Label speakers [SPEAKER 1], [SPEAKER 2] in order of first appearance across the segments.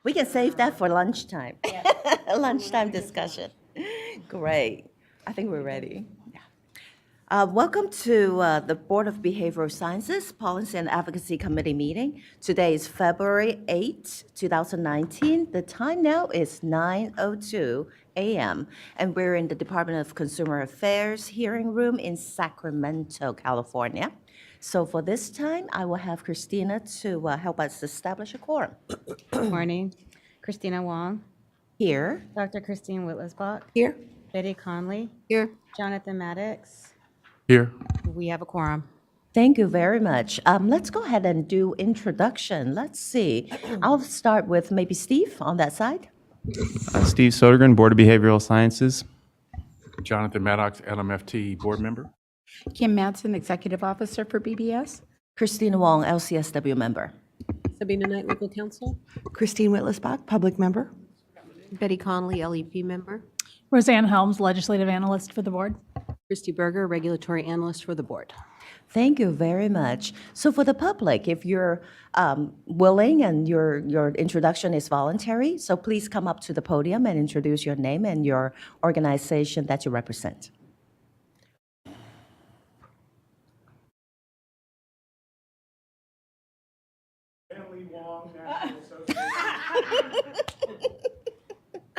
[SPEAKER 1] We can save that for lunchtime. Lunchtime discussion. Great. I think we're ready. Yeah. Welcome to the Board of Behavioral Sciences Policy and Advocacy Committee meeting. Today is February 8, 2019. The time now is 9:02 a.m., and we're in the Department of Consumer Affairs hearing room in Sacramento, California. So for this time, I will have Christina to help us establish a quorum.
[SPEAKER 2] Morning. Christina Wong,
[SPEAKER 1] Here.
[SPEAKER 2] Dr. Christine Whitlisbach,
[SPEAKER 1] Here.
[SPEAKER 2] Betty Conley,
[SPEAKER 1] Here.
[SPEAKER 2] Jonathan Maddox.
[SPEAKER 3] Here.
[SPEAKER 2] We have a quorum.
[SPEAKER 1] Thank you very much. Let's go ahead and do introduction. Let's see. I'll start with maybe Steve on that side.
[SPEAKER 3] Steve Sodergren, Board of Behavioral Sciences.
[SPEAKER 4] Jonathan Maddox, LMFT board member.
[SPEAKER 5] Kim Madsen, Executive Officer for BBS.
[SPEAKER 1] Christina Wong, LCSW member.
[SPEAKER 6] Sabina Knight, Legal Counsel.
[SPEAKER 5] Christine Whitlisbach, Public Member.
[SPEAKER 6] Betty Conley, LEP member.
[SPEAKER 7] Roseanne Helms, Legislative Analyst for the Board.
[SPEAKER 6] Christy Berger, Regulatory Analyst for the Board.
[SPEAKER 1] Thank you very much. So for the public, if you're willing and your introduction is voluntary, so please come up to the podium and introduce your name and your organization that you represent.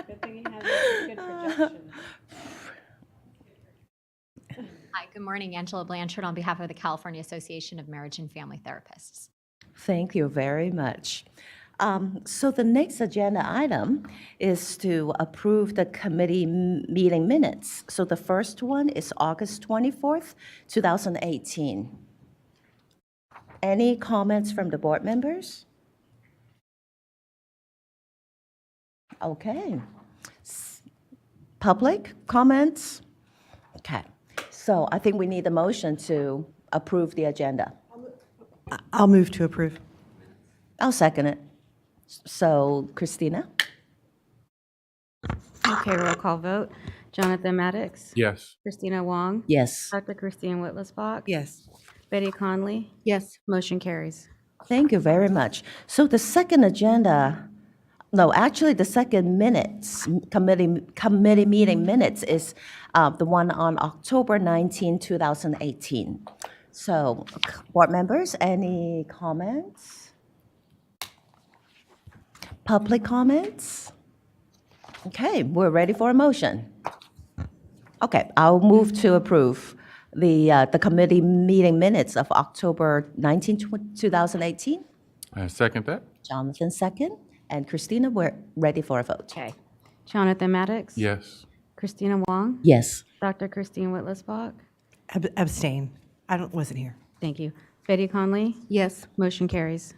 [SPEAKER 2] Good thing he has a good projection.
[SPEAKER 8] Hi, good morning. Angela Blanchard on behalf of the California Association of Marriage and Family Therapists.
[SPEAKER 1] Thank you very much. So the next agenda item is to approve the committee meeting minutes. So the first one is August 24th, 2018. Any comments from the board members? Okay. Public comments? Okay. So I think we need a motion to approve the agenda.
[SPEAKER 5] I'll move to approve.
[SPEAKER 1] I'll second it. So Christina?
[SPEAKER 2] Okay, roll call vote. Jonathan Maddox.
[SPEAKER 4] Yes.
[SPEAKER 2] Christina Wong.
[SPEAKER 1] Yes.
[SPEAKER 2] Dr. Christine Whitlisbach.
[SPEAKER 5] Yes.
[SPEAKER 2] Betty Conley.
[SPEAKER 6] Yes.
[SPEAKER 2] Motion carries.
[SPEAKER 1] Thank you very much. So the second agenda, no, actually the second minutes, committee meeting minutes is the one on October 19, 2018. So board members, any comments? Public comments? Okay, we're ready for a motion. Okay, I'll move to approve the committee meeting minutes of October 19, 2018.
[SPEAKER 4] I second that.
[SPEAKER 1] Jonathan second, and Christina, we're ready for a vote.
[SPEAKER 2] Okay. Jonathan Maddox.
[SPEAKER 4] Yes.
[SPEAKER 2] Christina Wong.
[SPEAKER 1] Yes.
[SPEAKER 2] Dr. Christine Whitlisbach.
[SPEAKER 5] Abstain. Wasn't here.
[SPEAKER 2] Thank you. Betty Conley.
[SPEAKER 6] Yes.
[SPEAKER 2] Motion carries.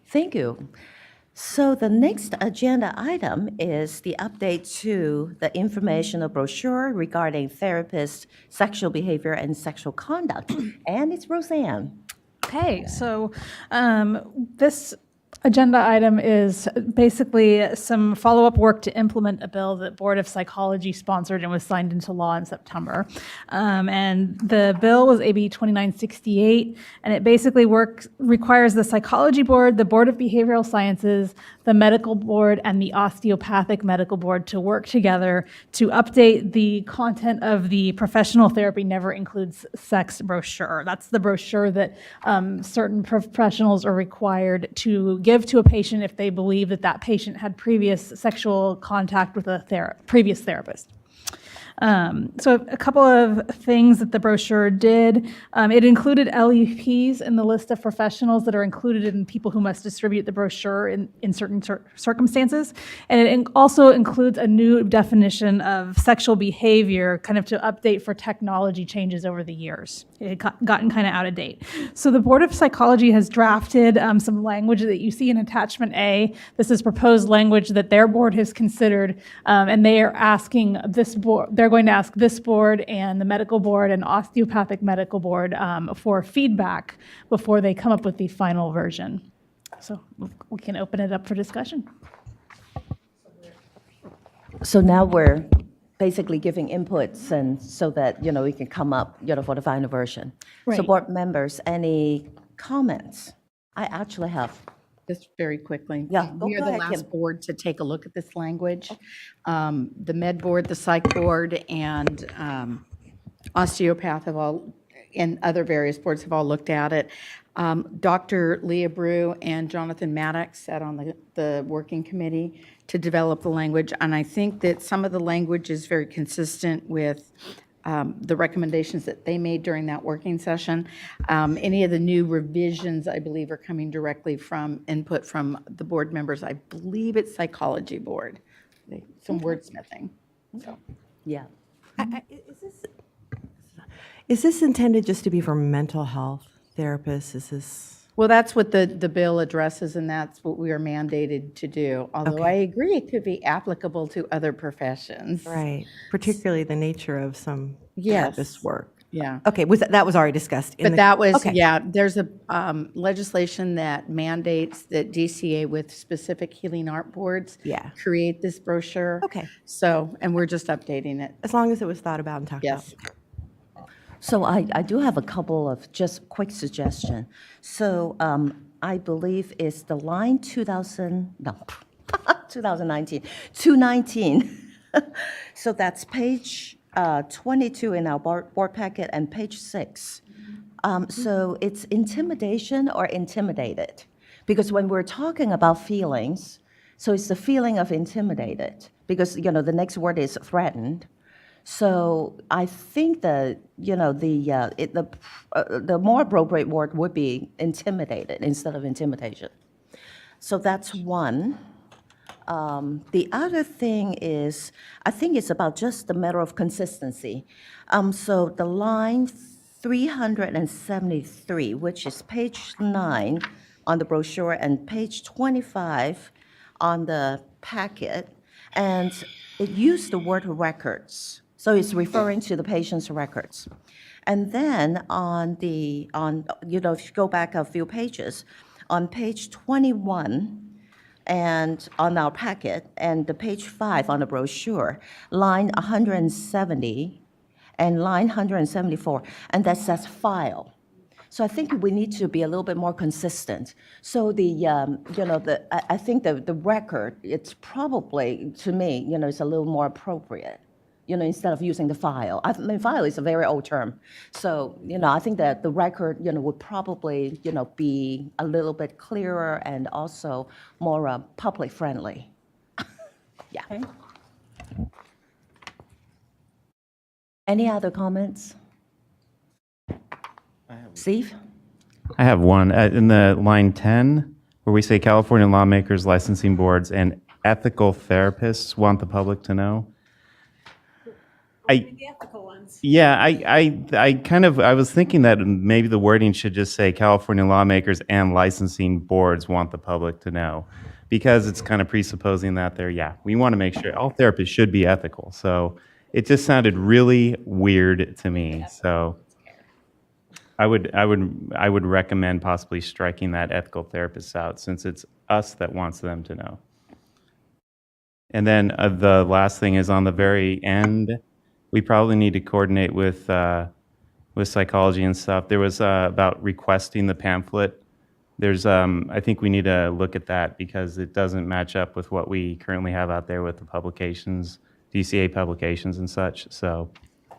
[SPEAKER 1] Thank you. So the next agenda item is the update to the informational brochure regarding therapist sexual behavior and sexual conduct. And it's Roseanne.
[SPEAKER 7] Okay, so this agenda item is basically some follow-up work to implement a bill that Board of Psychology sponsored and was signed into law in September. And the bill was AB 2968, and it basically requires the Psychology Board, the Board of Behavioral Sciences, the Medical Board, and the Osteopathic Medical Board to work together to update the content of the Professional Therapy Never Includes Sex brochure. That's the brochure that certain professionals are required to give to a patient if they believe that that patient had previous sexual contact with a previous therapist. So a couple of things that the brochure did. It included LEPs in the list of professionals that are included in people who must distribute the brochure in certain circumstances. And it also includes a new definition of sexual behavior, kind of to update for technology changes over the years. It had gotten kind of out of date. So the Board of Psychology has drafted some language that you see in Attachment A. This is proposed language that their board has considered, and they are asking this board, they're going to ask this board and the medical board and osteopathic medical board for feedback before they come up with the final version. So we can open it up for discussion.
[SPEAKER 1] So now we're basically giving inputs and so that, we can come up, for the final version. So
[SPEAKER 7] Right.
[SPEAKER 1] board members, any comments? I actually have
[SPEAKER 9] Just very quickly.
[SPEAKER 1] Yeah,
[SPEAKER 9] We are
[SPEAKER 1] go
[SPEAKER 9] the
[SPEAKER 1] ahead,
[SPEAKER 9] last
[SPEAKER 1] Kim.
[SPEAKER 9] board to take a look at this language. The med board, the psych board, and osteopath have all, and other various boards have all looked at it. Dr. Leah Brew and Jonathan Maddox sat on the working committee to develop the language, and I think that some of the language is very consistent with the recommendations that they made during that working session. Any of the new revisions, I believe, are coming directly from input from the board members. I believe it's psychology board, some wordsmithing. So,
[SPEAKER 1] Yeah.
[SPEAKER 5] Is this intended just to be for mental health therapists? Is this?
[SPEAKER 9] well, that's what the bill addresses, and that's what we are mandated to do. Although I agree, it could be applicable to other professions.
[SPEAKER 5] Right, particularly the nature of some
[SPEAKER 9] Yes.
[SPEAKER 5] therapist work.
[SPEAKER 9] Yeah.
[SPEAKER 5] Okay, that was already discussed. in
[SPEAKER 9] But
[SPEAKER 5] the-
[SPEAKER 9] that was,
[SPEAKER 5] okay.
[SPEAKER 9] yeah, there's a legislation that mandates that DCA with specific healing art boards
[SPEAKER 5] Yeah.
[SPEAKER 9] create this brochure.
[SPEAKER 5] Okay.
[SPEAKER 9] So, and we're just updating it.
[SPEAKER 5] As long as it was thought about and talked
[SPEAKER 9] Yes.
[SPEAKER 5] about.
[SPEAKER 1] So I do have a couple of just quick suggestion. So I believe it's the line 2019, 219. So that's page 22 in our board packet and page 6. So it's intimidation or intimidated. Because when we're talking about feelings, so it's the feeling of intimidated. Because, the next word is threatened. So I think the more appropriate word would be intimidated instead of intimidation. So that's one. The other thing is, I think it's about just the matter of consistency. So the line 373, which is page 9 on the brochure and page 25 on the packet, and it used the word records. So it's referring to the patient's records. And then if you go back a few pages, on page 21 and on our packet and the page 5 on the brochure, line 170 and line 174, and that says file. So I think we need to be a little bit more consistent. So I think the record, it's probably, to me, it's a little more appropriate, instead of using the file. I mean, file is a very old term. So, I think that the record, would probably, be a little bit clearer and also more public friendly. Yeah. Okay. Any other comments? Steve?
[SPEAKER 3] I have one. In the line 10, where we say California lawmakers, licensing boards, and ethical therapists want the public to know.
[SPEAKER 2] The ethical ones.
[SPEAKER 3] Yeah, I was thinking that maybe the wording should just say California lawmakers and licensing boards want the public to know, because it's kind of presupposing that we want to make sure all therapists should be ethical. So it just sounded really weird to me. So I would recommend possibly striking that ethical therapists out, since it's us that wants them to know. And then the last thing is on the very end. We probably need to coordinate with psychology and stuff. There was about requesting the pamphlet. There's I think we need to look at that, because it doesn't match up with what we currently have out there with the publications, DCA publications and such. So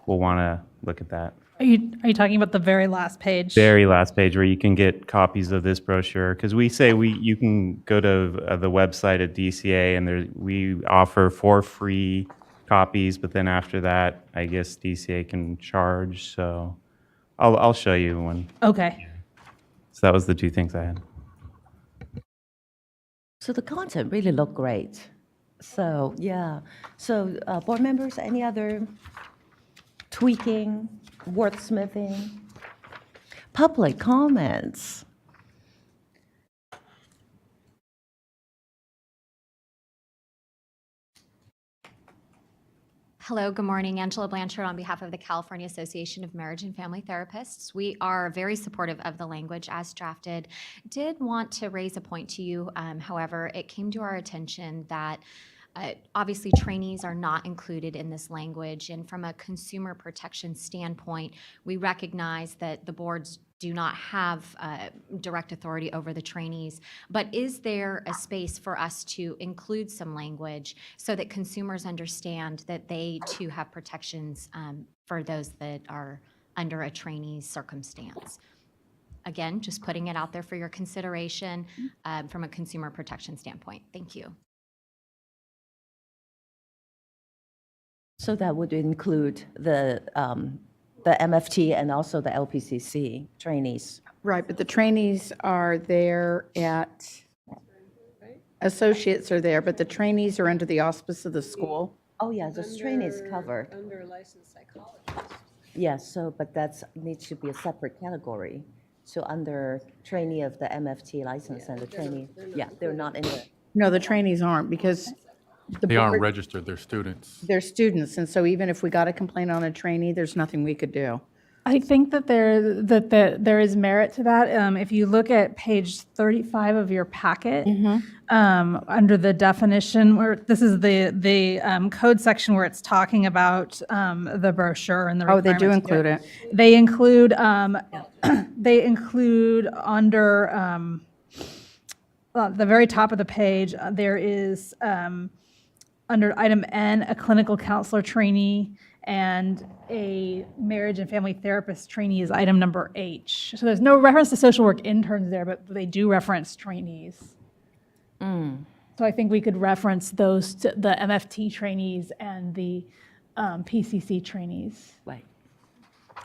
[SPEAKER 3] we'll want to look at that.
[SPEAKER 7] Are you talking about the very last page?
[SPEAKER 3] Very last page, where you can get copies of this brochure, because we say you can go to the website at DCA, and we offer 4 free copies, but then after that, I guess DCA can charge. So I'll show you one.
[SPEAKER 7] Okay.
[SPEAKER 3] So that was the 2 things I had.
[SPEAKER 1] So the content really looked great. So, yeah. So, board members, any other tweaking, wordsmithing, public comments?
[SPEAKER 8] Hello, good morning. Angela Blanchard on behalf of the California Association of Marriage and Family Therapists. We are very supportive of the language as drafted. Did want to raise a point to you, however, it came to our attention that Obviously, trainees are not included in this language, and from a consumer protection standpoint, we recognize that the boards do not have direct authority over the trainees, but is there a space for us to include some language so that consumers understand that they too have protections for those that are under a trainee's circumstance? Again, just putting it out there for your consideration from a consumer protection standpoint. Thank you.
[SPEAKER 1] So that would include the MFT and also the LPCC trainees.
[SPEAKER 9] Right, but the trainees are there at, associates are there, but the trainees are under the auspice of the school.
[SPEAKER 1] Oh, yeah, the trainees covered.
[SPEAKER 2] Under licensed psychologist.
[SPEAKER 1] Yes, so, but that's, needs to be a separate category. So under trainee of the MFT license and the trainee, yeah, they're not in the,
[SPEAKER 9] No, the trainees aren't, because the
[SPEAKER 4] They aren't
[SPEAKER 9] board,
[SPEAKER 4] registered, they're students.
[SPEAKER 9] they're students, and so even if we got a complaint on a trainee, there's nothing we could do.
[SPEAKER 7] I think that there is merit to that. If you look at page 35 of your packet, under the definition, where this is the code section where it's talking about the brochure and the
[SPEAKER 9] Oh, they do
[SPEAKER 7] requirements to
[SPEAKER 9] include it.
[SPEAKER 7] They include they include under the very top of the page, there is under item N, a clinical counselor trainee, and a marriage and family therapist trainee is item number H. So there's no reference to social work interns there, but they do reference trainees. So I think we could reference those, the MFT trainees and the PCC trainees.
[SPEAKER 1] right.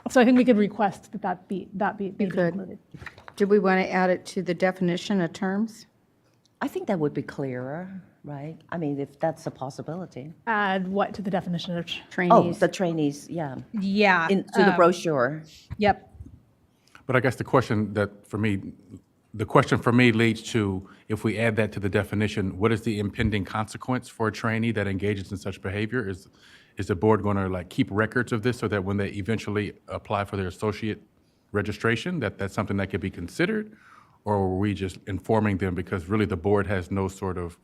[SPEAKER 7] So I think we could request that be
[SPEAKER 9] could.
[SPEAKER 7] included.
[SPEAKER 9] Do we want to add it to the definition of terms?
[SPEAKER 1] I think that would be clearer, right? I mean, if that's a possibility.
[SPEAKER 7] Add what to the definition of?
[SPEAKER 1] Oh,
[SPEAKER 9] Trainees?
[SPEAKER 1] the trainees, yeah,
[SPEAKER 7] Yeah.
[SPEAKER 1] into the brochure.
[SPEAKER 7] Yep.
[SPEAKER 4] But I guess the question for me leads to, if we add that to the definition, what is the impending consequence for a trainee that engages in such behavior? Is the board going to like keep records of this so that when they eventually apply for their associate registration, that's something that could be considered? Or are we just informing them because really the board has no sort of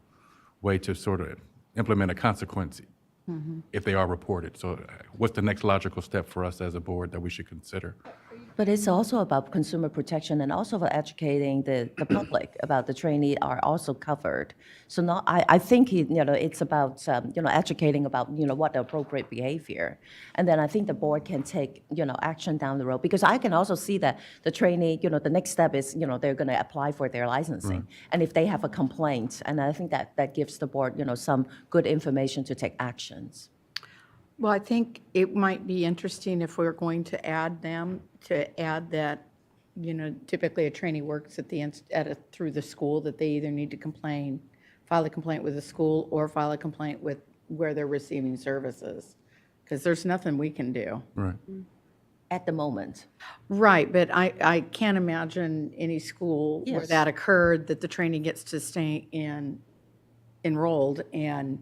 [SPEAKER 4] way to sort of implement a consequence if they are reported? So what's the next logical step for us as a board that we should consider?
[SPEAKER 1] But it's also about consumer protection and also for educating the public about the trainee are also covered. So not, I think, it's about, educating about, what the appropriate behavior. And then I think the board can take, action down the road. Because I can also see that the trainee, the next step is, they're going to apply for their licensing. And if they have a complaint, and I think that gives the board, some good information to take actions.
[SPEAKER 9] Well, I think it might be interesting if we're going to add them, to add that, typically a trainee works through the school, that they either need to file a complaint with the school or file a complaint with where they're receiving services. Because there's nothing we can do.
[SPEAKER 4] Right.
[SPEAKER 1] At the moment.
[SPEAKER 9] Right, but I can't imagine any school where
[SPEAKER 1] Yes.
[SPEAKER 9] that occurred, that the trainee gets to stay enrolled and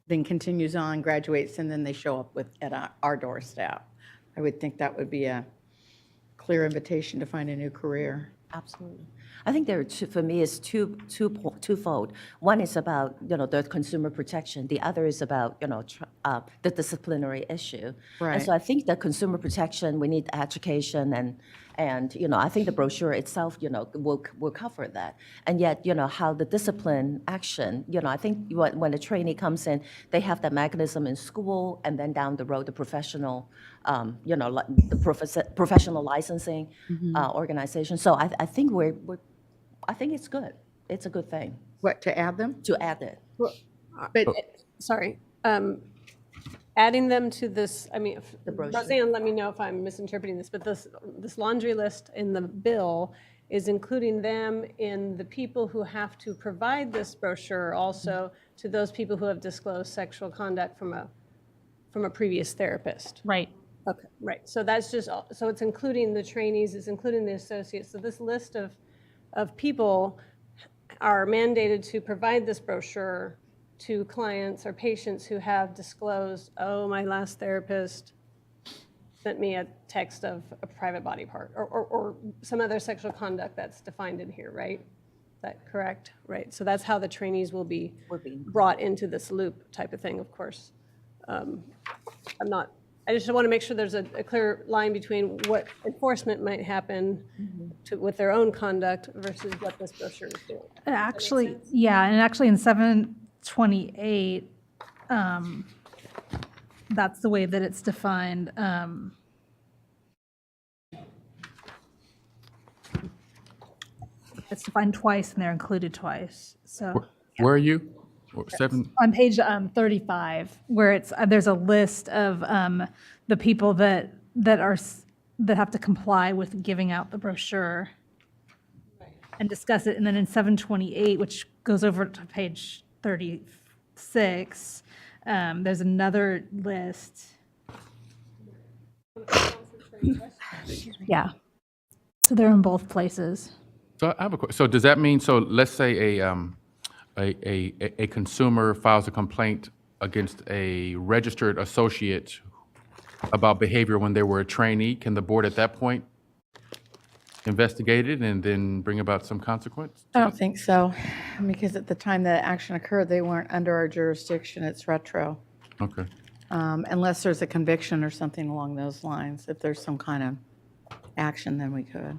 [SPEAKER 9] then continues on, graduates, and then they show up at our doorstep. I would think that would be a clear invitation to find a new career.
[SPEAKER 1] Absolutely. I think there are for me, is twofold. One is about, the consumer protection. The other is about, the disciplinary issue.
[SPEAKER 9] Right.
[SPEAKER 1] And so I think the consumer protection, we need education and I think the brochure itself, will cover that. And yet, how the discipline action, I think when a trainee comes in, they have that mechanism in school and then down the road, the professional, the professional licensing organization. So I think I think it's good. It's a good thing
[SPEAKER 9] What, to add them?
[SPEAKER 1] to add it.
[SPEAKER 9] But
[SPEAKER 2] Sorry. Adding them to this, I mean,
[SPEAKER 1] brochure.
[SPEAKER 2] Roseanne, let me know if I'm misinterpreting this, but this laundry list in the bill is including them in the people who have to provide this brochure also to those people who have disclosed sexual conduct from a previous therapist.
[SPEAKER 7] Right.
[SPEAKER 2] Okay, right. So that's just, so it's including the trainees, it's including the associates. So this list of people are mandated to provide this brochure to clients or patients who have disclosed, oh, my last therapist sent me a text of a private body part or some other sexual conduct that's defined in here, right? that correct? Right, so that's how the trainees will be
[SPEAKER 1] Will be.
[SPEAKER 2] brought into this loop type of thing, of course. I just want to make sure there's a clear line between what enforcement might happen with their own conduct versus what this brochure is doing.
[SPEAKER 7] Actually, yeah, and actually in 728, that's the way that it's defined. It's defined twice and they're included twice, so.
[SPEAKER 4] Where are you? Seven?
[SPEAKER 7] On page 35, where it's, there's a list of the people that have to comply with giving out the brochure and discuss it. And then in 728, which goes over to page 36, there's another list. Yeah. So they're in both places.
[SPEAKER 4] So I have a question. So does that mean, so let's say a consumer files a complaint against a registered associate about behavior when they were a trainee, can the board at that point investigate it and then bring about some consequence?
[SPEAKER 9] I don't think so, because at the time that action occurred, they weren't under our jurisdiction. It's retro.
[SPEAKER 4] Okay.
[SPEAKER 9] Unless there's a conviction or something along those lines. If there's some kind of action, then we could.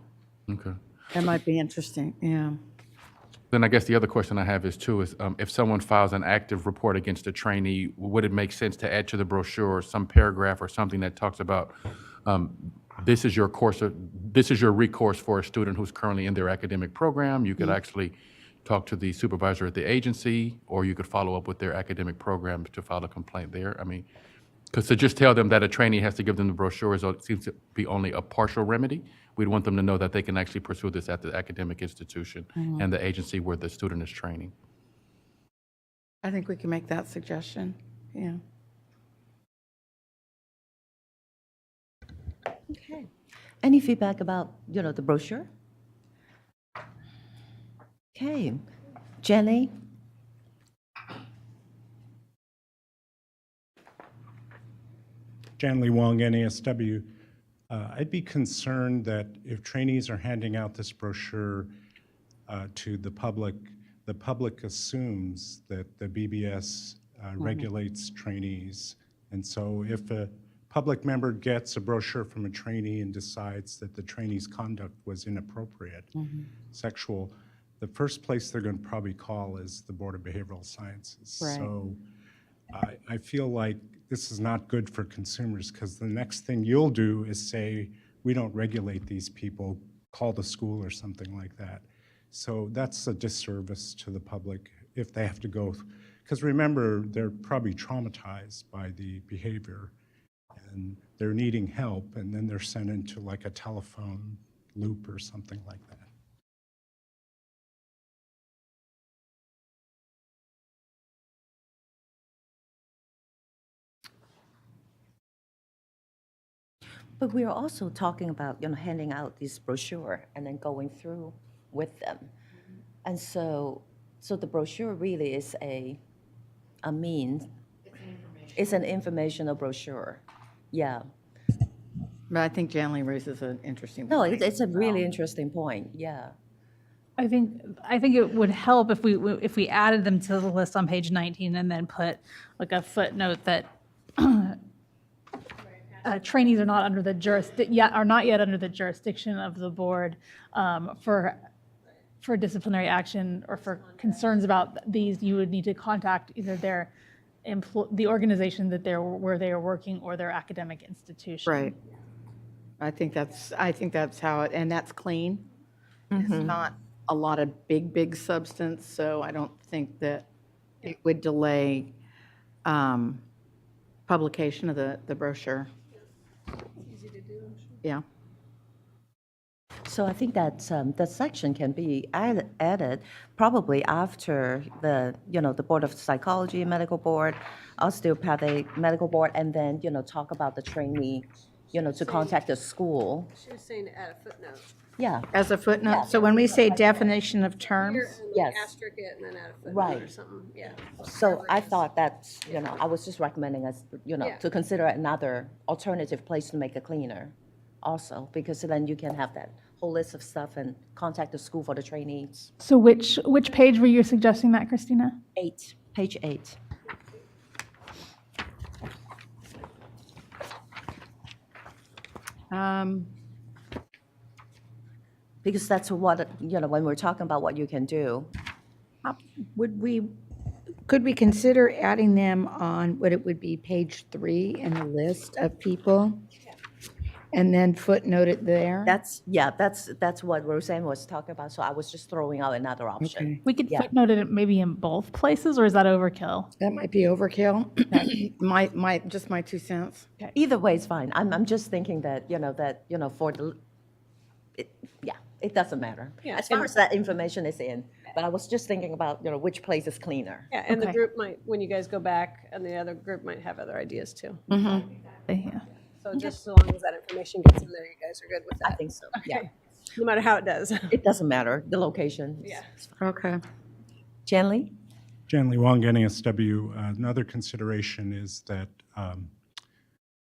[SPEAKER 4] Okay.
[SPEAKER 9] That might be interesting, yeah.
[SPEAKER 4] Then I guess the other question I have is too, is if someone files an active report against a trainee, would it make sense to add to the brochure some paragraph or something that talks about this is your recourse for a student who's currently in their academic program. You could actually talk to the supervisor at the agency, or you could follow up with their academic program to file a complaint there. I mean, because to just tell them that a trainee has to give them the brochure seems to be only a partial remedy. We'd want them to know that they can actually pursue this at the academic institution and the agency where the student is training.
[SPEAKER 9] I think we can make that suggestion, yeah.
[SPEAKER 1] Okay. Any feedback about, the brochure? Okay. Jenny?
[SPEAKER 10] Janley Wong, NASW. I'd be concerned that if trainees are handing out this brochure to the public assumes that the BBS regulates trainees. And so if a public member gets a brochure from a trainee and decides that the trainee's conduct was inappropriate, sexual, the first place they're going to probably call is the Board of Behavioral Sciences.
[SPEAKER 9] Right.
[SPEAKER 10] So I feel like this is not good for consumers, because the next thing you'll do is say, we don't regulate these people, call the school or something like that. So that's a disservice to the public if they have to go, because remember, they're probably traumatized by the behavior and they're needing help, and then they're sent into like a telephone loop or something like that.
[SPEAKER 1] But we are also talking about, handing out this brochure and then going through with them. And so the brochure really is a means. It's an informational brochure. Yeah.
[SPEAKER 9] But I think Janley raises an interesting
[SPEAKER 1] No,
[SPEAKER 9] point.
[SPEAKER 1] it's a really interesting point, yeah.
[SPEAKER 7] I think it would help if we added them to the list on page 19 and then put like a footnote that trainees are not under the not yet under the jurisdiction of the board for disciplinary action or for concerns about these. You would need to contact either the organization where they are working or their academic institution.
[SPEAKER 9] Right. I think that's how it, and that's clean. It's not a lot of big substance, so I don't think that it would delay publication of the brochure.
[SPEAKER 2] Easy to do, I'm sure.
[SPEAKER 9] Yeah.
[SPEAKER 1] So I think that that section can be added probably after the Board of Psychology Medical Board, Osteopathic Medical Board, and then, talk about the trainee, to contact the school.
[SPEAKER 2] She was saying to add a footnote.
[SPEAKER 1] Yeah,
[SPEAKER 9] As a footnote,
[SPEAKER 1] Yeah.
[SPEAKER 9] so when we say definition of terms,
[SPEAKER 2] Here, and
[SPEAKER 1] Yes.
[SPEAKER 2] asterisk it and then add a footnote or
[SPEAKER 1] Right.
[SPEAKER 2] something, yeah.
[SPEAKER 1] so I thought that's, I was just recommending us,
[SPEAKER 2] Yeah.
[SPEAKER 1] to consider another alternative place to make it cleaner. also, because then you can have that whole list of stuff and contact the school for the trainees.
[SPEAKER 7] So which page were you suggesting that, Christina?
[SPEAKER 1] 8, page 8. Because that's what, when we're talking about what you can do.
[SPEAKER 9] Could we consider adding them on what it would be page 3 in the list of people? And then footnote it there?
[SPEAKER 1] That's what Roseanne was talking about, so I was just throwing out another option.
[SPEAKER 9] Okay.
[SPEAKER 7] We could
[SPEAKER 1] Yeah.
[SPEAKER 7] footnote it maybe in both places, or is that overkill?
[SPEAKER 9] That might be overkill. Just my 2 cents.
[SPEAKER 1] Either way is fine. I'm just thinking that, for it doesn't matter.
[SPEAKER 2] Yeah,
[SPEAKER 1] As far as that information is in, but I was just thinking about, which place is cleaner.
[SPEAKER 2] Yeah, and the
[SPEAKER 7] Okay.
[SPEAKER 2] group might, when you guys go back, and the other group might have other ideas too.
[SPEAKER 7] Yeah.
[SPEAKER 2] So just so long as that information gets in there, you guys are good with that.
[SPEAKER 1] I think so, yeah.
[SPEAKER 2] Okay. No matter how it does.
[SPEAKER 1] It doesn't matter, the location.
[SPEAKER 2] Yeah.
[SPEAKER 9] Okay.
[SPEAKER 1] Janley?
[SPEAKER 10] Janley Wong, NASW. Another consideration is that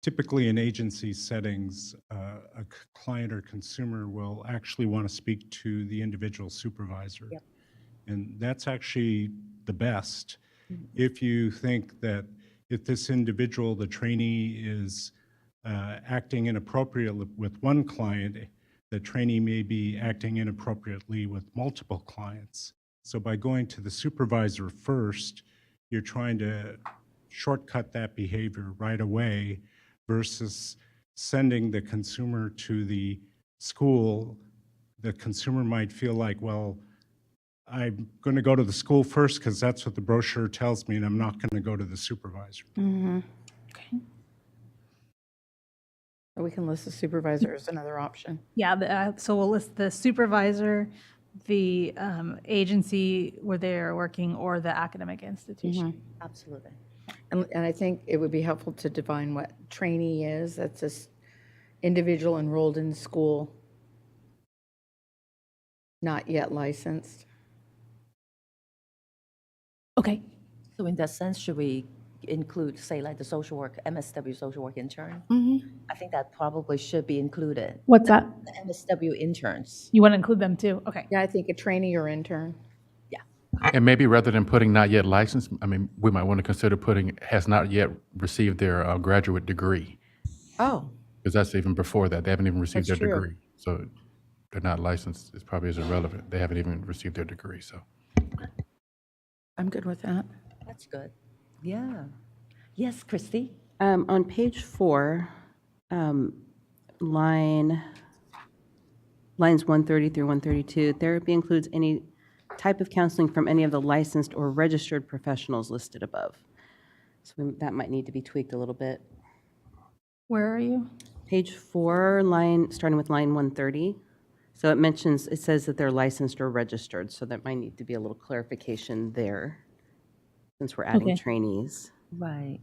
[SPEAKER 10] typically in agency settings, a client or consumer will actually want to speak to the individual supervisor.
[SPEAKER 1] Yep.
[SPEAKER 10] And that's actually the best. If you think that if this individual, the trainee, is acting inappropriately with one client, the trainee may be acting inappropriately with multiple clients. So by going to the supervisor first, you're trying to shortcut that behavior right away versus sending the consumer to the school. The consumer might feel like, well, I'm going to go to the school first because that's what the brochure tells me, and I'm not going to go to the supervisor.
[SPEAKER 9] So we can list the supervisor as another option.
[SPEAKER 7] Yeah, so we'll list the supervisor, the agency where they're working, or the academic institution.
[SPEAKER 1] Absolutely.
[SPEAKER 9] And I think it would be helpful to define what trainee is. That's this individual enrolled in school, not yet licensed.
[SPEAKER 7] Okay.
[SPEAKER 1] So in that sense, should we include, say, like the social work, MSW social work intern? I think that probably should be included.
[SPEAKER 7] What's that?
[SPEAKER 1] The MSW interns.
[SPEAKER 7] You want to include them too? Okay.
[SPEAKER 9] Yeah, I think a trainee or intern.
[SPEAKER 4] And maybe rather than putting not yet licensed, I mean, we might want to consider putting has not yet received their graduate degree.
[SPEAKER 9] Oh,
[SPEAKER 4] Because that's even before that. They haven't even received
[SPEAKER 9] That's
[SPEAKER 4] their
[SPEAKER 9] true.
[SPEAKER 4] degree. So they're not licensed. It probably is irrelevant. They haven't even received their degree, so.
[SPEAKER 9] I'm good with that.
[SPEAKER 1] That's good. Yeah. Yes, Christy?
[SPEAKER 6] On page 4, lines 130 through 132, therapy includes any type of counseling from any of the licensed or registered professionals listed above. So that might need to be tweaked a little bit.
[SPEAKER 7] Where are you?
[SPEAKER 6] Page 4, starting with line 130. So it says that they're licensed or registered, so that might need to be a little clarification there, since we're adding
[SPEAKER 7] Okay.
[SPEAKER 6] trainees.
[SPEAKER 1] Right.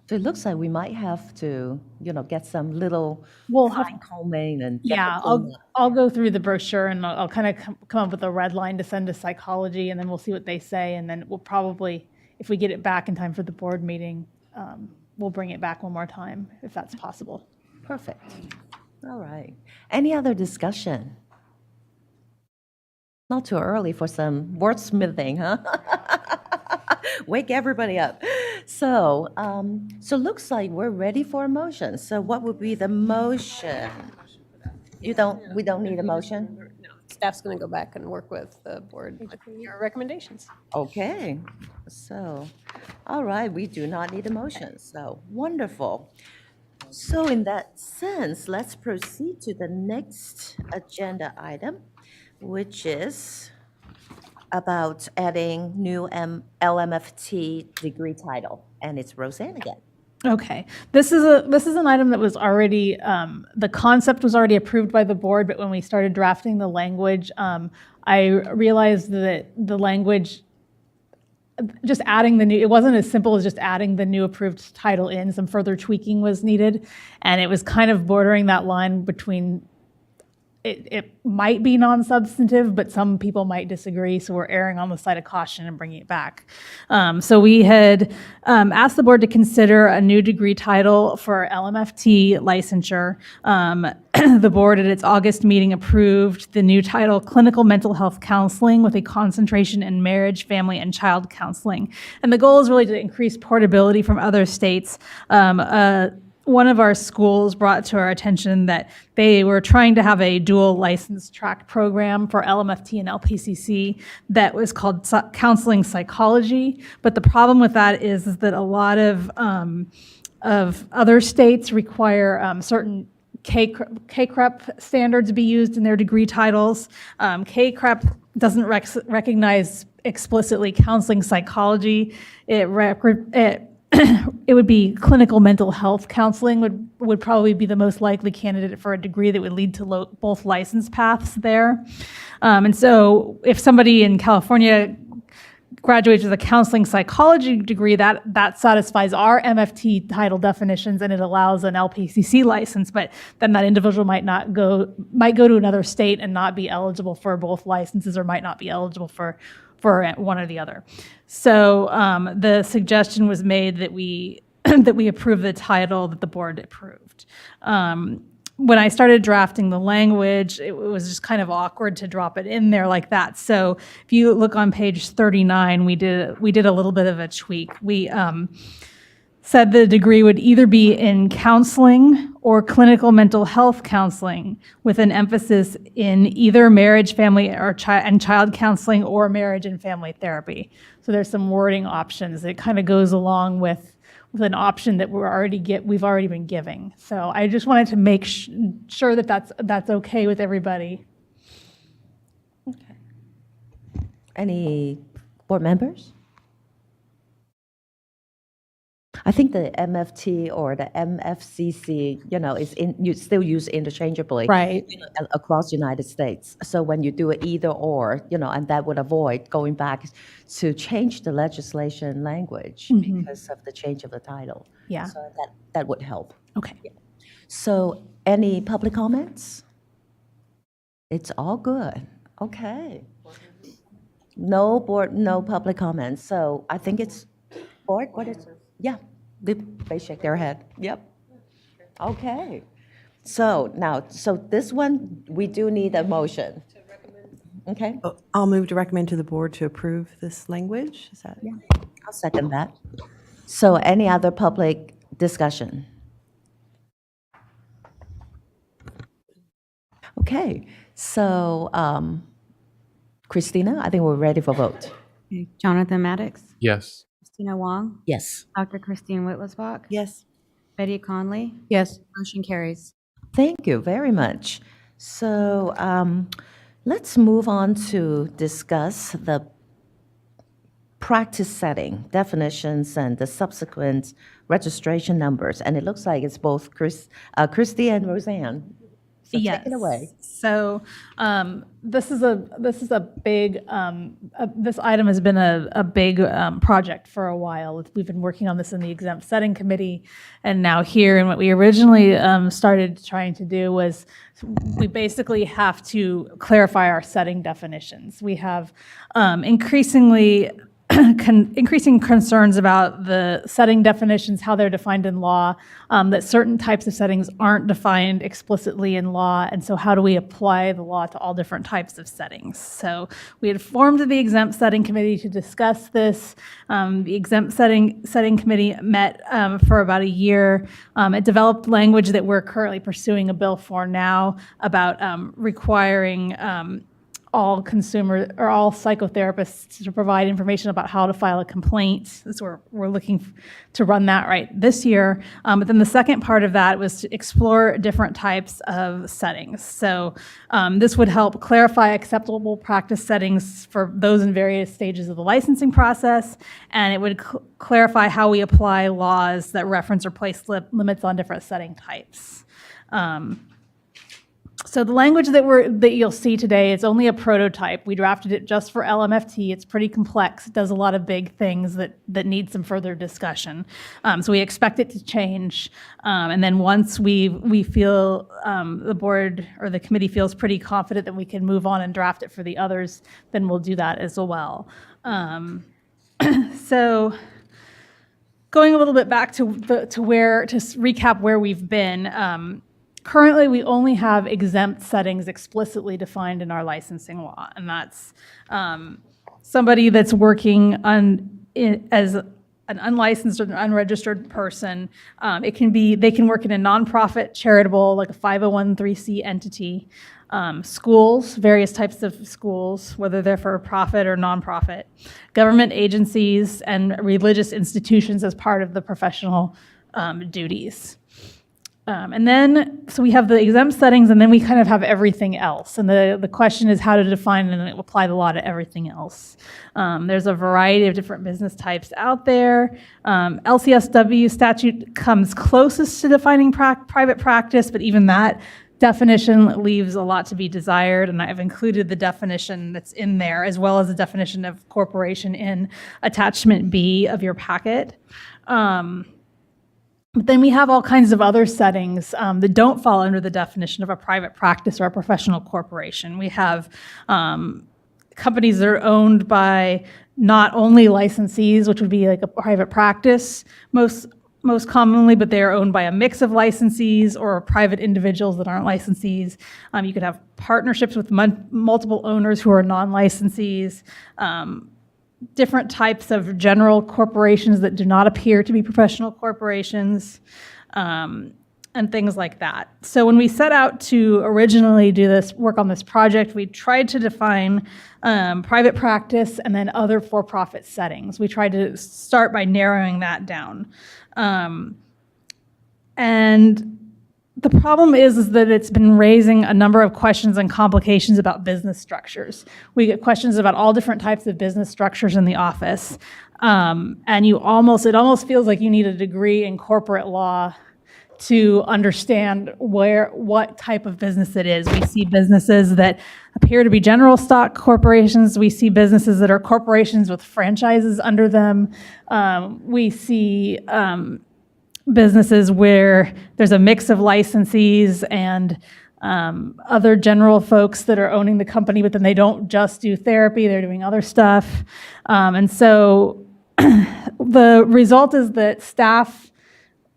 [SPEAKER 1] So it looks like we might have to, get some little
[SPEAKER 7] We'll have
[SPEAKER 1] fine combing and. get the
[SPEAKER 7] Yeah,
[SPEAKER 1] clean up.
[SPEAKER 7] I'll go through the brochure and I'll kind of come up with a red line to send to psychology, and then we'll see what they say, and then we'll probably, if we get it back in time for the board meeting, we'll bring it back one more time, if that's possible.
[SPEAKER 1] Perfect. All right. Any other discussion? Not too early for some wordsmithing, huh? Wake everybody up. So looks like we're ready for a motion. So what would be the motion? We don't need a motion?
[SPEAKER 2] No, staff's going to go back and work with the board with your recommendations.
[SPEAKER 1] Okay. So, all right, we do not need a motion. So, wonderful. So in that sense, let's proceed to the next agenda item, which is about adding new LMFT degree title. And it's Roseanne again.
[SPEAKER 7] Okay, this is an item that was already, the concept was already approved by the board, but when we started drafting the language, I realized that the language, just adding it wasn't as simple as just adding the new approved title in. Some further tweaking was needed, and it was kind of bordering that line between, it might be non-substantive, but some people might disagree, so we're erring on the side of caution and bringing it back. So we had asked the board to consider a new degree title for LMFT licensure. The board at its August meeting approved the new title, Clinical Mental Health Counseling with a concentration in marriage, family, and child counseling. And the goal is really to increase portability from other states. One of our schools brought to our attention that they were trying to have a dual license track program for LMFT and LPCC that was called counseling psychology. But the problem with that is that a lot of other states require certain KCREP standards be used in their degree titles. KCREP doesn't recognize explicitly counseling psychology. It would be clinical mental health counseling would probably be the most likely candidate for a degree that would lead to both license paths there. And so if somebody in California graduates with a counseling psychology degree, that satisfies our MFT title definitions and it allows an LPCC license, but then that individual might go to another state and not be eligible for both licenses or might not be eligible for one or the other. So the suggestion was made that we approve the title that the board approved. When I started drafting the language, it was just kind of awkward to drop it in there like that. So if you look on page 39, we did a little bit of a tweak. We said the degree would either be in counseling or clinical mental health counseling with an emphasis in either marriage, family, or child counseling or marriage and family therapy. So there's some wording options. It kind of goes along with an option that we've already been giving. So I just wanted to make sure that that's okay with everybody.
[SPEAKER 1] Okay. Any board members? I think the MFT or the MFCC, you still use interchangeably,
[SPEAKER 7] Right.
[SPEAKER 1] Across the United States. So when you do it either or, and that would avoid going back to change the legislation language because of the change of the title.
[SPEAKER 7] Yeah.
[SPEAKER 1] So that would help.
[SPEAKER 7] Okay.
[SPEAKER 1] So any public comments? It's all good. Okay. No public comments. So I think it's board. What is? Yeah, they shake their head. Yep. Okay. So this one, we do need a motion. Okay,
[SPEAKER 5] I'll move to recommend to the board to approve this language. Is that?
[SPEAKER 1] yeah, I'll second that. So any other public discussion? Okay, so Christina, I think we're ready for vote.
[SPEAKER 11] Okay. Jonathan Maddox,
[SPEAKER 4] Yes.
[SPEAKER 11] Christina Wong,
[SPEAKER 1] Yes.
[SPEAKER 11] Dr. Christine Whitlisbach,
[SPEAKER 5] Yes.
[SPEAKER 11] Betty Conley.
[SPEAKER 6] Yes.
[SPEAKER 11] Motion carries.
[SPEAKER 1] Thank you very much. So let's move on to discuss the practice setting, definitions, and the subsequent registration numbers. And it looks like it's both Christy and Roseanne. So take it away.
[SPEAKER 7] So this is a big. This item has been a big project for a while. We've been working on this in the exempt setting committee, and now here. And what we originally started trying to do was we basically have to clarify our setting definitions. We have increasing concerns about the setting definitions, how they're defined in law, that certain types of settings aren't defined explicitly in law, and so how do we apply the law to all different types of settings? So we had formed the exempt setting committee to discuss this. The exempt setting committee met for about a year. It developed language that we're currently pursuing a bill for now about requiring all psychotherapists to provide information about how to file a complaint. So we're looking to run that right this year. But then the second part of that was to explore different types of settings. So this would help clarify acceptable practice settings for those in various stages of the licensing process, and it would clarify how we apply laws that reference or place limits on different setting types. So the language that you'll see today is only a prototype. We drafted it just for LMFT. It's pretty complex. It does a lot of big things that need some further discussion. So we expect it to change. And then once we feel the board or the committee feels pretty confident that we can move on and draft it for the others, then we'll do that as well. So going a little bit back to recap where we've been. Currently, we only have exempt settings explicitly defined in our licensing law, and that's somebody that's working as an unlicensed or an unregistered person. They can work in a nonprofit, charitable, like a 501(c)(3) entity, schools, various types of schools, whether they're for profit or nonprofit, government agencies, and religious institutions as part of the professional duties. And then, so we have the exempt settings, and then we kind of have everything else. And the question is how to define and apply the law to everything else. There's a variety of different business types out there. LCSW statute comes closest to defining private practice, but even that definition leaves a lot to be desired. And I've included the definition that's in there, as well as the definition of corporation in attachment B of your packet. But then we have all kinds of other settings that don't fall under the definition of a private practice or a professional corporation. We have companies that are owned by not only licensees, which would be like a private practice most commonly, but they are owned by a mix of licensees or private individuals that aren't licensees. You could have partnerships with multiple owners who are non-licensees. Different types of general corporations that do not appear to be professional corporations, and things like that. So when we set out to originally work on this project, we tried to define private practice and then other for-profit settings. We tried to start by narrowing that down. And the problem is that it's been raising a number of questions and complications about business structures. We get questions about all different types of business structures in the office. And it almost feels like you need a degree in corporate law to understand what type of business it is. We see businesses that appear to be general stock corporations. We see businesses that are corporations with franchises under them. We see businesses where there's a mix of licensees and other general folks that are owning the company, but then they don't just do therapy, they're doing other stuff. And so the result is that staff,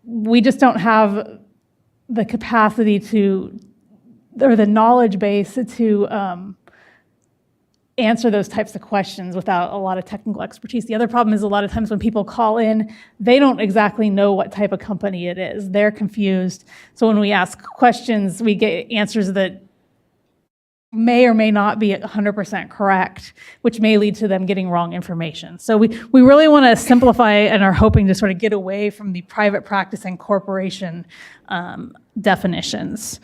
[SPEAKER 7] we just don't have the capacity or the knowledge base to answer those types of questions without a lot of technical expertise. The other problem is a lot of times when people call in, they don't exactly know what type of company it is. They're confused. So when we ask questions, we get answers that may or may not be 100% correct, which may lead to them getting wrong information. So we really want to simplify and are hoping to sort of get away from the private practice and corporation definitions.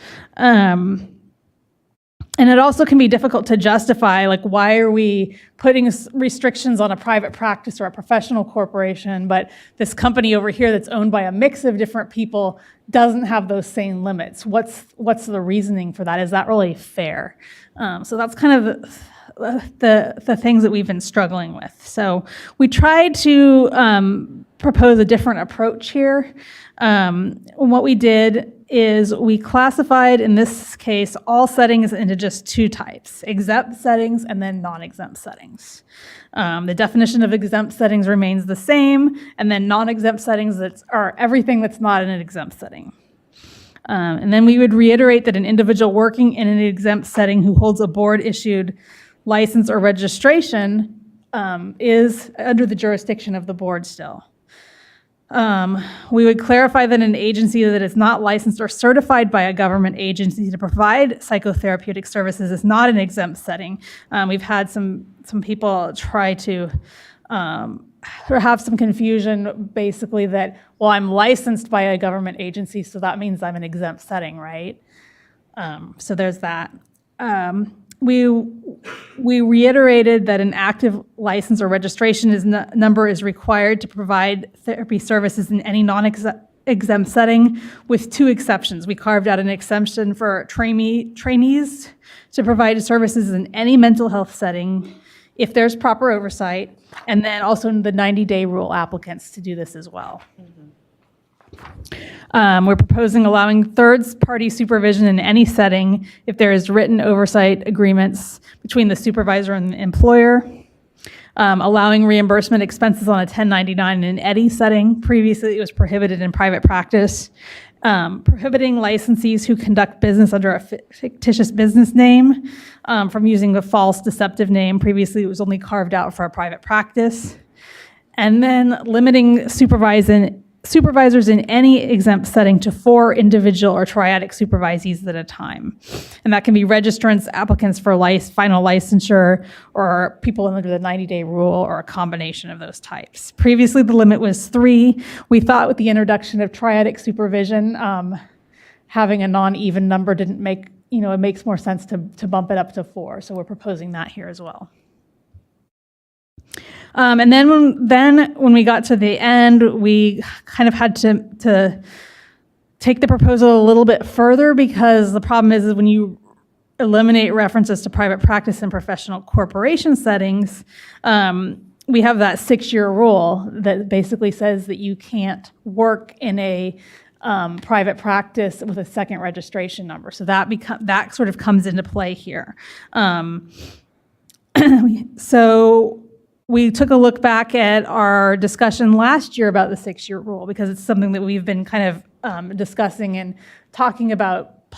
[SPEAKER 7] And it also can be difficult to justify, like, why are we putting restrictions on a private practice or a professional corporation, but this company over here that's owned by a mix of different people doesn't have those same limits? What's the reasoning for that? Is that really fair? So that's kind of the things that we've been struggling with. So we tried to propose a different approach here. What we did is we classified, in this case, all settings into just two types: exempt settings and then non-exempt settings. The definition of exempt settings remains the same, and then non-exempt settings are everything that's not in an exempt setting. And then we would reiterate that an individual working in an exempt setting who holds a board-issued license or registration is under the jurisdiction of the board still. We would clarify that an agency that is not licensed or certified by a government agency to provide psychotherapeutic services is not an exempt setting. We've had some people try to or have some confusion, basically, that, well, I'm licensed by a government agency, so that means I'm an exempt setting, right? So there's that. We reiterated that an active license or registration number is required to provide therapy services in any non-exempt exempt setting with 2 exceptions. We carved out an exemption for trainees to provide services in any mental health setting if there's proper oversight, and then also the 90-day rule applicants to do this as well. We're proposing allowing third-party supervision in any setting if there is written oversight agreements between the supervisor and the employer. Allowing reimbursement expenses on a 1099 in any setting. Previously, it was prohibited in private practice. Prohibiting licensees who conduct business under a fictitious business name from using a false deceptive name. Previously, it was only carved out for a private practice. And then limiting supervisors in any exempt setting to 4 individual or triadic supervisees at a time. And that can be registrants, applicants for final licensure, or people under the 90-day rule, or a combination of those types. Previously, the limit was 3. We thought with the introduction of triadic supervision, having a non-even number didn't make, it makes more sense to bump it up to 4. So we're proposing that here as well. And then when we got to the end, we kind of had to take the proposal a little bit further, because the problem is when you eliminate references to private practice and professional corporation settings, we have that 6-year rule that basically says that you can't work in a private practice with a second registration number. So that sort of comes into play here. So we took a look back at our discussion last year about the 6-year rule, because it's something that we've been kind of discussing and talking about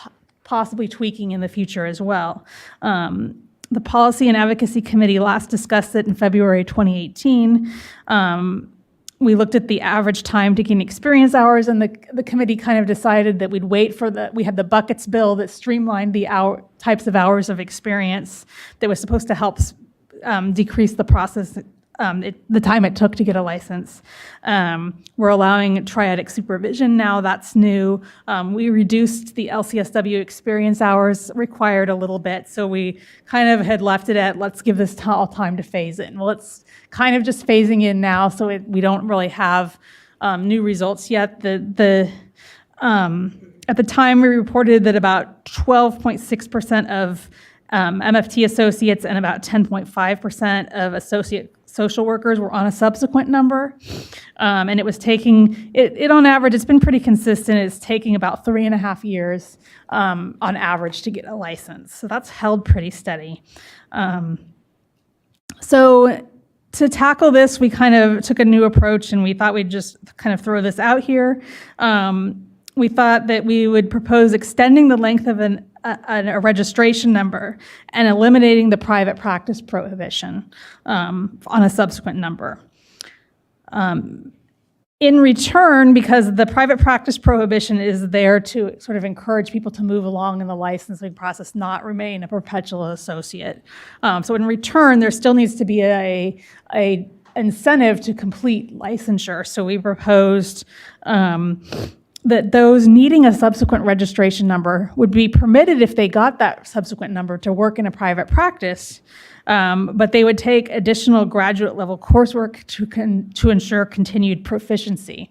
[SPEAKER 7] possibly tweaking in the future as well. The Policy and Advocacy Committee last discussed it in February 2018. We looked at the average time to gain experience hours, and the committee kind of decided that we'd wait for we had the buckets bill that streamlined the types of hours of experience that was supposed to help decrease the process, the time it took to get a license. We're allowing triadic supervision now. That's new. We reduced the LCSW experience hours required a little bit, so we kind of had left it at, let's give this all time to phase in. Well, it's kind of just phasing in now, so we don't really have new results yet. At the time, we reported that about 12.6% of MFT associates and about 10.5% of associate social workers were on a subsequent number. And it was taking, it on average, it's been pretty consistent. It's taking about 3.5 years on average to get a license. So that's held pretty steady. So to tackle this, we kind of took a new approach, and we thought we'd just kind of throw this out here. We thought that we would propose extending the length of a registration number and eliminating the private practice prohibition on a subsequent number. In return, because the private practice prohibition is there to sort of encourage people to move along in the licensing process, not remain a perpetual associate. So in return, there still needs to be a incentive to complete licensure. So we proposed that those needing a subsequent registration number would be permitted, if they got that subsequent number, to work in a private practice, but they would take additional graduate level coursework to ensure continued proficiency.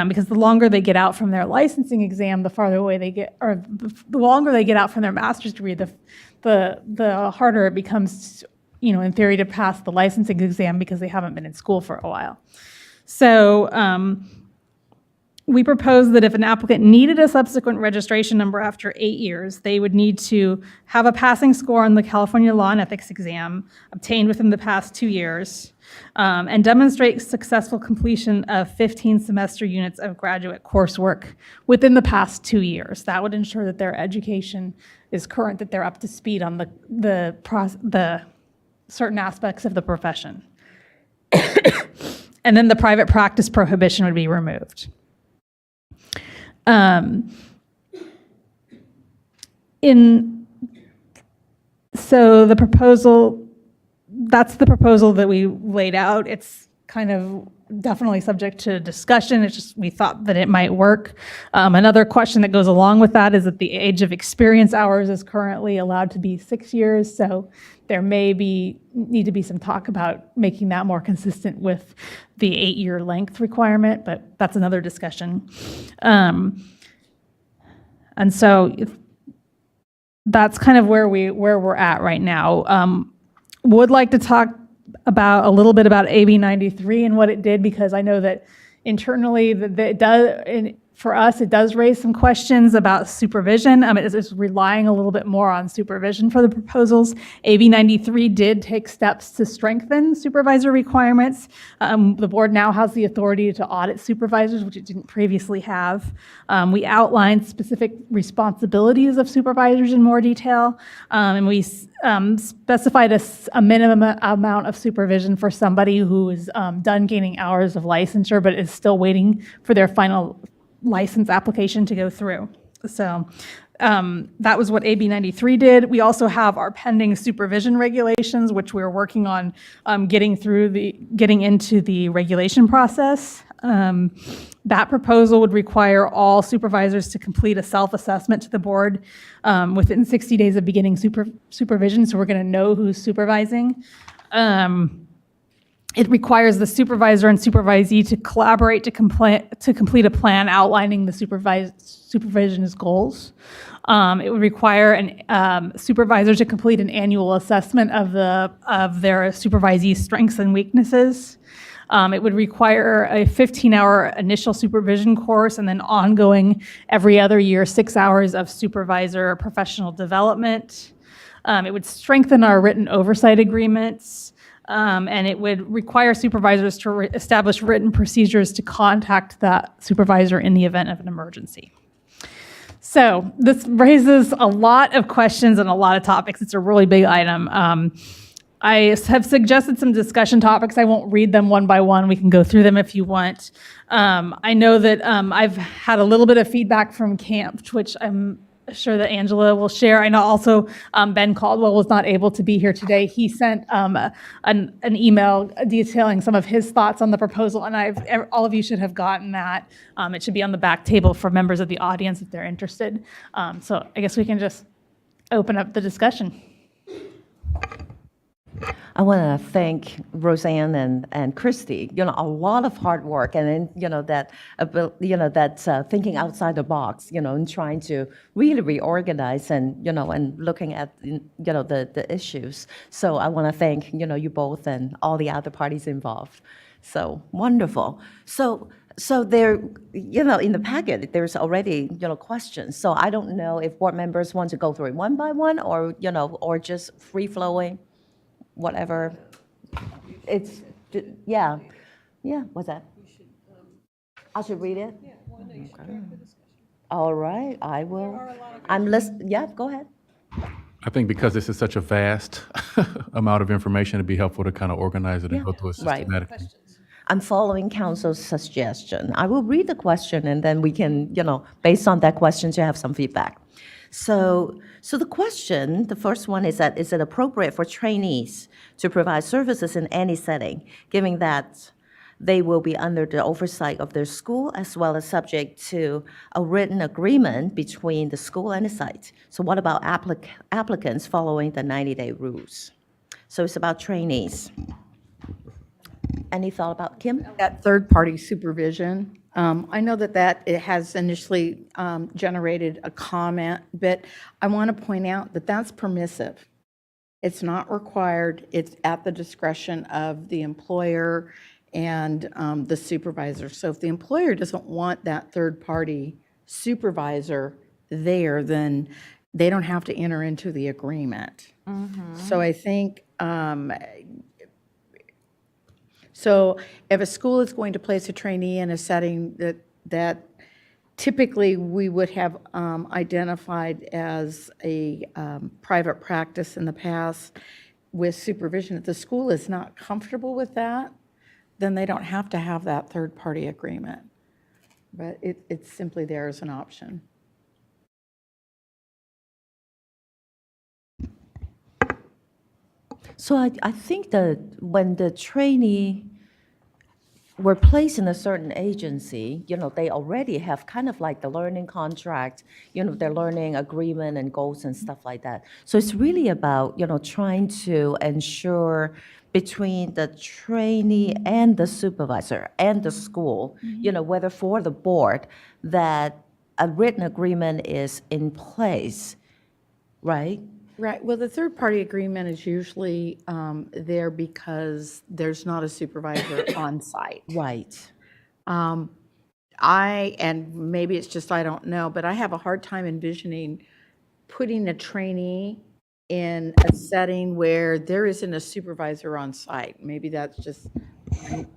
[SPEAKER 7] Because the longer they get out from their licensing exam, the farther away they get, or the longer they get out from their master's degree, the harder it becomes, in theory, to pass the licensing exam, because they haven't been in school for a while. So we proposed that if an applicant needed a subsequent registration number after 8 years, they would need to have a passing score on the California Law and Ethics exam obtained within the past 2 years, and demonstrate successful completion of 15 semester units of graduate coursework within the past 2 years. That would ensure that their education is current, that they're up to speed on the certain aspects of the profession. And then the private practice prohibition would be removed. So the proposal, that's the proposal that we laid out. It's kind of definitely subject to discussion. It's just, we thought that it might work. Another question that goes along with that is that the age of experience hours is currently allowed to be 6 years. So there may need to be some talk about making that more consistent with the 8-year length requirement, but that's another discussion. And so that's kind of where we're at right now. Would like to talk a little bit about AB 93 and what it did, because I know that internally that it does, for us, it does raise some questions about supervision. It's relying a little bit more on supervision for the proposals. AB 93 did take steps to strengthen supervisor requirements. The board now has the authority to audit supervisors, which it didn't previously have. We outlined specific responsibilities of supervisors in more detail, and we specified a minimum amount of supervision for somebody who is done gaining hours of licensure but is still waiting for their final license application to go through. So that was what AB 93 did. We also have our pending supervision regulations, which we're working on getting into the regulation process. That proposal would require all supervisors to complete a self-assessment to the board within 60 days of beginning supervision, so we're going to know who's supervising. It requires the supervisor and supervisee to collaborate to complete a plan outlining the supervision's goals. It would require a supervisor to complete an annual assessment of their supervisee's strengths and weaknesses. It would require a 15-hour initial supervision course and then ongoing every other year 6 hours of supervisor professional development. It would strengthen our written oversight agreements. And it would require supervisors to establish written procedures to contact that supervisor in the event of an emergency. So this raises a lot of questions and a lot of topics. It's a really big item. I have suggested some discussion topics. I won't read them one by one. We can go through them if you want. I know that I've had a little bit of feedback from camp, which I'm sure that Angela will share. I know also Ben Caldwell was not able to be here today. He sent an email detailing some of his thoughts on the proposal, and all of you should have gotten that. It should be on the back table for members of the audience if they're interested. So I guess we can just open up the discussion.
[SPEAKER 1] I want to thank Roseanne and Christy. A lot of hard work, and then that's thinking outside the box. And trying to really reorganize and and looking at the issues. So I want to thank you both and all the other parties involved. So wonderful. So there, in the packet, there's already questions. So I don't know if board members want to go through it one by one, or or just free flowing. Whatever, it's, yeah, what's that? I should read it? Okay. All right, I will. I'm listening, yeah, go ahead.
[SPEAKER 4] I think because this is such a vast amount of information, it'd be helpful to kind of organize it and go through it
[SPEAKER 1] Right.
[SPEAKER 4] systematically.
[SPEAKER 1] I'm following council's suggestion. I will read the question, and then we can, based on that question, to have some feedback. So the question, the first one is that, is it appropriate for trainees to provide services in any setting, given that they will be under the oversight of their school as well as subject to a written agreement between the school and the site? So what about applicants following the 90-day rules? So it's about trainees. Any thought about Kim?
[SPEAKER 9] That third-party supervision, I know that it has initially generated a comment, but I want to point out that that's permissive. It's not required. It's at the discretion of the employer and the supervisor. So if the employer doesn't want that third-party supervisor there, then they don't have to enter into the agreement. So I think, so if a school is going to place a trainee in a setting that typically we would have identified as a private practice in the past with supervision, if the school is not comfortable with that, then they don't have to have that third-party agreement. But it's simply there as an option.
[SPEAKER 1] So I think that when the trainee were placed in a certain agency, they already have kind of like the learning contract, their learning agreement and goals and stuff like that. So it's really about, trying to ensure between the trainee and the supervisor and the school, whether for the board, that a written agreement is in place, right?
[SPEAKER 9] Right, well, the third-party agreement is usually there because there's not a supervisor on site.
[SPEAKER 1] Right.
[SPEAKER 9] And maybe it's just I don't know, but I have a hard time envisioning putting a trainee in a setting where there isn't a supervisor on site. Maybe that's just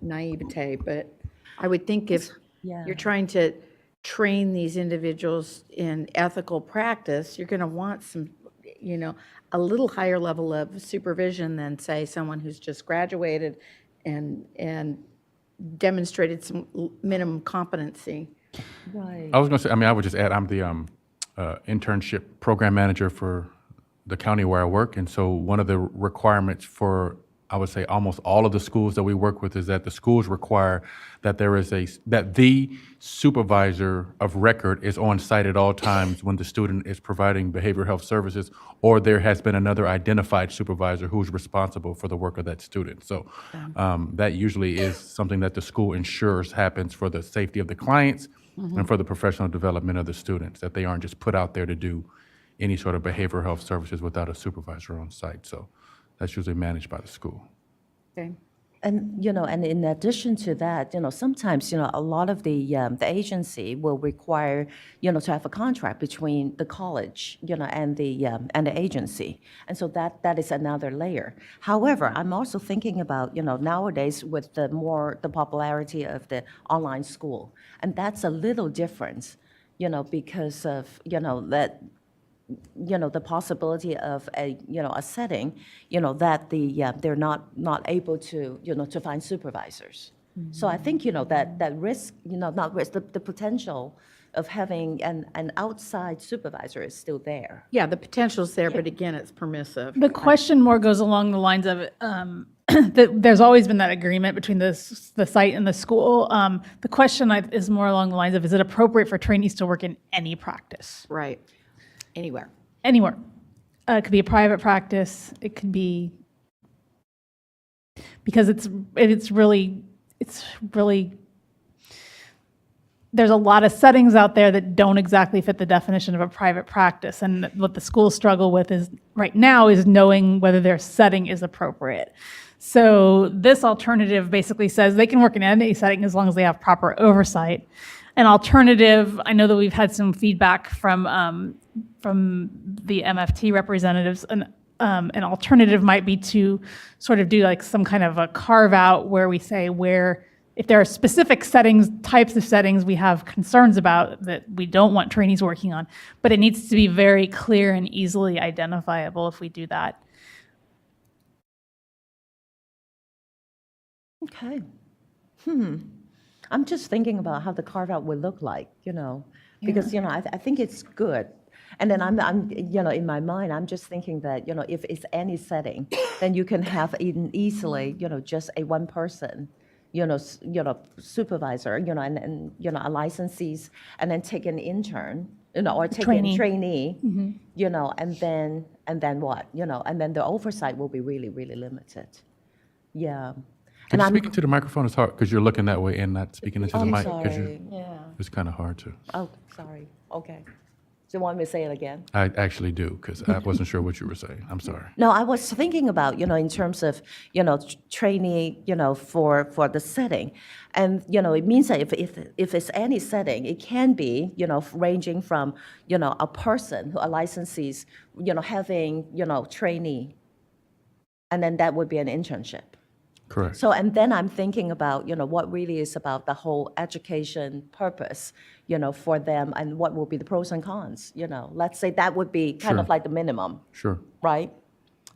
[SPEAKER 9] naivete, but I would think if
[SPEAKER 1] Yeah.
[SPEAKER 9] you're trying to train these individuals in ethical practice, you're going to want some, a little higher level of supervision than, say, someone who's just graduated and demonstrated some minimum competency.
[SPEAKER 1] Right.
[SPEAKER 4] I was going to say, I would just add, I'm the internship program manager for the county where I work. And so one of the requirements for, I would say, almost all of the schools that we work with is that the schools require that that the supervisor of record is on site at all times when the student is providing behavioral health services, or there has been another identified supervisor who's responsible for the work of that student. So that usually is something that the school ensures happens for the safety of the clients and for the professional development of the students, that they aren't just put out there to do any sort of behavioral health services without a supervisor on site. So that's usually managed by the school.
[SPEAKER 9] Okay.
[SPEAKER 1] And, and in addition to that, sometimes, a lot of the agency will require, to have a contract between the college, and the agency. And so that is another layer. However, I'm also thinking about, nowadays with the popularity of the online school, and that's a little different, because of, that the possibility of a setting, that they're not able to, to find supervisors. So I think, that risk, not risk, the potential of having an outside supervisor is still there.
[SPEAKER 9] Yeah, the potential's there, but again, it's permissive.
[SPEAKER 7] The question more goes along the lines of, that there's always been that agreement between the site and the school. The question is more along the lines of, is it appropriate for trainees to work in any practice?
[SPEAKER 9] Right. Anywhere.
[SPEAKER 7] Anywhere. It could be a private practice. It could be, because it's really, there's a lot of settings out there that don't exactly fit the definition of a private practice. And what the schools struggle with is right now is knowing whether their setting is appropriate. So this alternative basically says they can work in any setting as long as they have proper oversight. An alternative, I know that we've had some feedback from the MFT representatives, and an alternative might be to sort of do like some kind of a carve out where we say if there are specific settings, types of settings we have concerns about that we don't want trainees working on, but it needs to be very clear and easily identifiable if we do that.
[SPEAKER 1] Okay. I'm just thinking about how the carve-out would look like, because, I think it's good. And then I'm, in my mind, I'm just thinking that, if it's any setting, then you can have easily, just a one person, supervisor, and a licensees, and then take an intern, or take a trainee, and then what, and then the oversight will be really, really limited. Yeah.
[SPEAKER 4] Can you speak into the microphone? It's hard because you're looking that way and not speaking into the mic. 'Cause
[SPEAKER 1] sorry.
[SPEAKER 4] it's kind of hard to.
[SPEAKER 1] Oh, sorry. Okay. Do you want me to say it again?
[SPEAKER 4] I actually do, because I wasn't sure what you were saying. I'm sorry.
[SPEAKER 1] No, I was thinking about, in terms of, trainee, for the setting. And, it means that if it's any setting, it can be, ranging from, a person, a licensees, having, trainee. And then that would be an internship.
[SPEAKER 4] Correct.
[SPEAKER 1] So, and then I'm thinking about, what really is about the whole education purpose, for them, and what will be the pros and cons, Let's say that would be kind of
[SPEAKER 4] Sure.
[SPEAKER 1] like the minimum,
[SPEAKER 4] Sure.
[SPEAKER 1] right?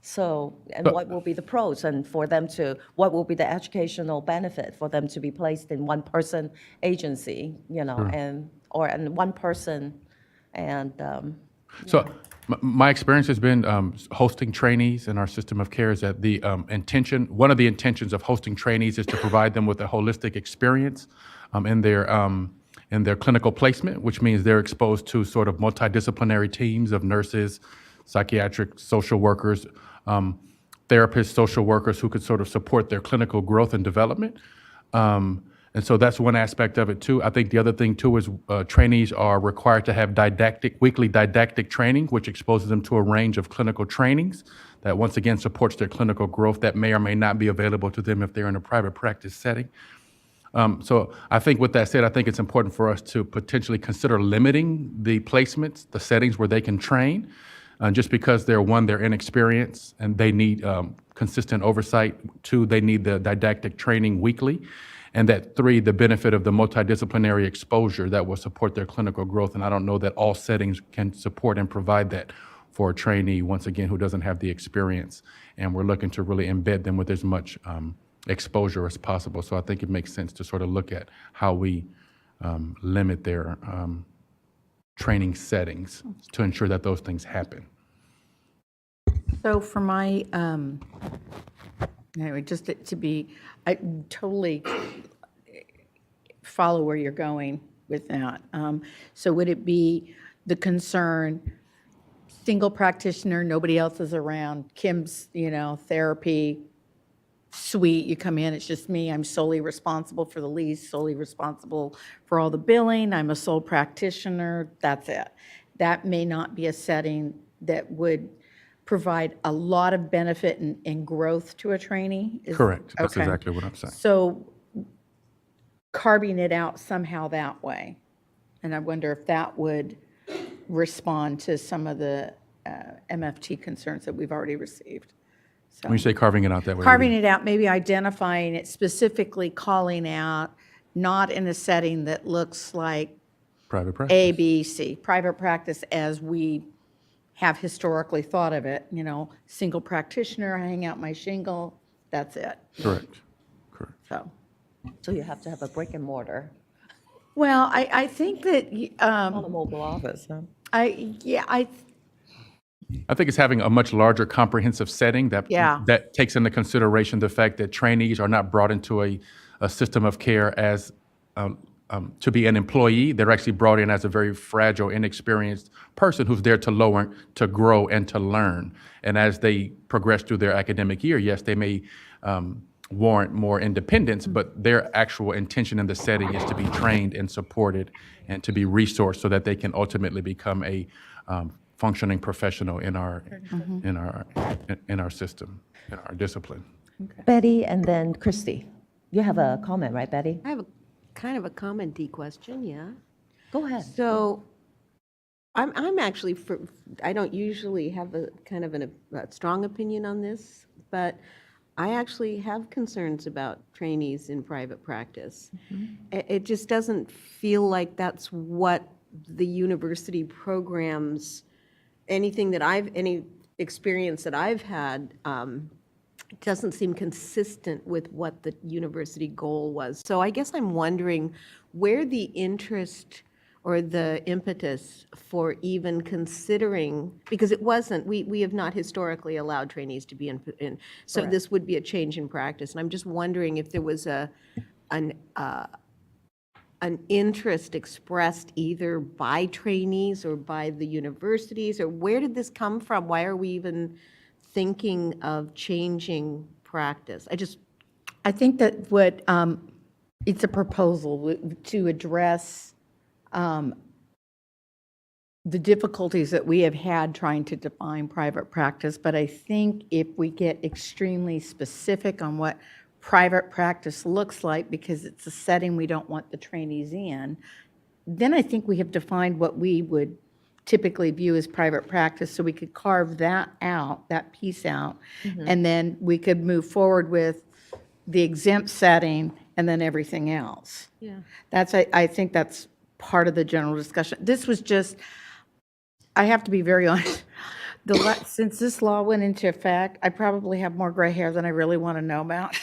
[SPEAKER 1] So, and
[SPEAKER 4] But-
[SPEAKER 1] what will be the pros, and for them what will be the educational benefit for them to be placed in one person agency, and one person, and,
[SPEAKER 4] So My experience has been hosting trainees in our system of care is that one of the intentions of hosting trainees is to provide them with a holistic experience in their clinical placement, which means they're exposed to sort of multidisciplinary teams of nurses, psychiatric social workers, therapists, social workers who could sort of support their clinical growth and development. And so that's one aspect of it too. I think the other thing too is trainees are required to have weekly didactic training, which exposes them to a range of clinical trainings that once again supports their clinical growth that may or may not be available to them if they're in a private practice setting. So I think with that said, I think it's important for us to potentially consider limiting the placements, the settings where they can train, just because they're inexperienced and they need consistent oversight. 2, they need the didactic training weekly. And that 3, the benefit of the multidisciplinary exposure that will support their clinical growth. And I don't know that all settings can support and provide that for a trainee, once again, who doesn't have the experience. And we're looking to really embed them with as much exposure as possible. So I think it makes sense to sort of look at how we limit their training settings to ensure that those things happen.
[SPEAKER 9] So for my, anyway, just to be, I totally follow where you're going with that. So would it be the concern, single practitioner, nobody else is around, Kim's, therapy suite, you come in, it's just me, I'm solely responsible for the lease, solely responsible for all the billing, I'm a sole practitioner, that's it. That may not be a setting that would provide a lot of benefit and growth to a trainee?
[SPEAKER 4] Correct. That's
[SPEAKER 9] okay.
[SPEAKER 4] exactly what I'm saying.
[SPEAKER 9] So carving it out somehow that way. And I wonder if that would respond to some of the MFT concerns that we've already received. So
[SPEAKER 4] When you say carving it out that way,
[SPEAKER 9] carving it out, maybe identifying it, specifically calling out, not in a setting that looks like
[SPEAKER 4] private practice.
[SPEAKER 9] A, B, C, private practice as we have historically thought of it, single practitioner, I hang out my shingle, that's it.
[SPEAKER 4] Correct.
[SPEAKER 1] So you have to have a brick and mortar
[SPEAKER 9] Well, I think that,
[SPEAKER 1] on a mobile office, huh?
[SPEAKER 9] I
[SPEAKER 4] think it's having a much larger comprehensive setting that takes into consideration the fact that trainees are not brought into a system of care as to be an employee. They're actually brought in as a very fragile, inexperienced person who's there to grow and to learn. And as they progress through their academic year, yes, they may warrant more independence, but their actual intention in the setting is to be trained and supported and to be resourced so that they can ultimately become a functioning professional in our system, in our discipline.
[SPEAKER 1] Betty and then Christy. You have a comment, right, Betty?
[SPEAKER 12] I have kind of a commenty question, yeah.
[SPEAKER 1] Go ahead.
[SPEAKER 12] So I'm actually, I don't usually have a kind of a strong opinion on this, but I actually have concerns about trainees in private practice. It just doesn't feel like that's what the university programs, any experience that I've had, doesn't seem consistent with what the university goal was. So I guess I'm wondering where the interest or the impetus for even considering, because it wasn't, we have not historically allowed trainees to be in so this would be a change in practice. And I'm just wondering if there was an interest expressed either by trainees or by the universities, or where did this come from? Why are we even thinking of changing practice?
[SPEAKER 9] I think that what, it's a proposal to address the difficulties that we have had trying to define private practice, but I think if we get extremely specific on what private practice looks like, because it's a setting we don't want the trainees in, then I think we have defined what we would typically view as private practice, so we could carve that out, that piece out, and then we could move forward with the exempt setting and then everything else.
[SPEAKER 12] Yeah.
[SPEAKER 9] I think that's part of the general discussion. This was just, I have to be very honest, since this law went into effect, I probably have more gray hair than I really want to know about.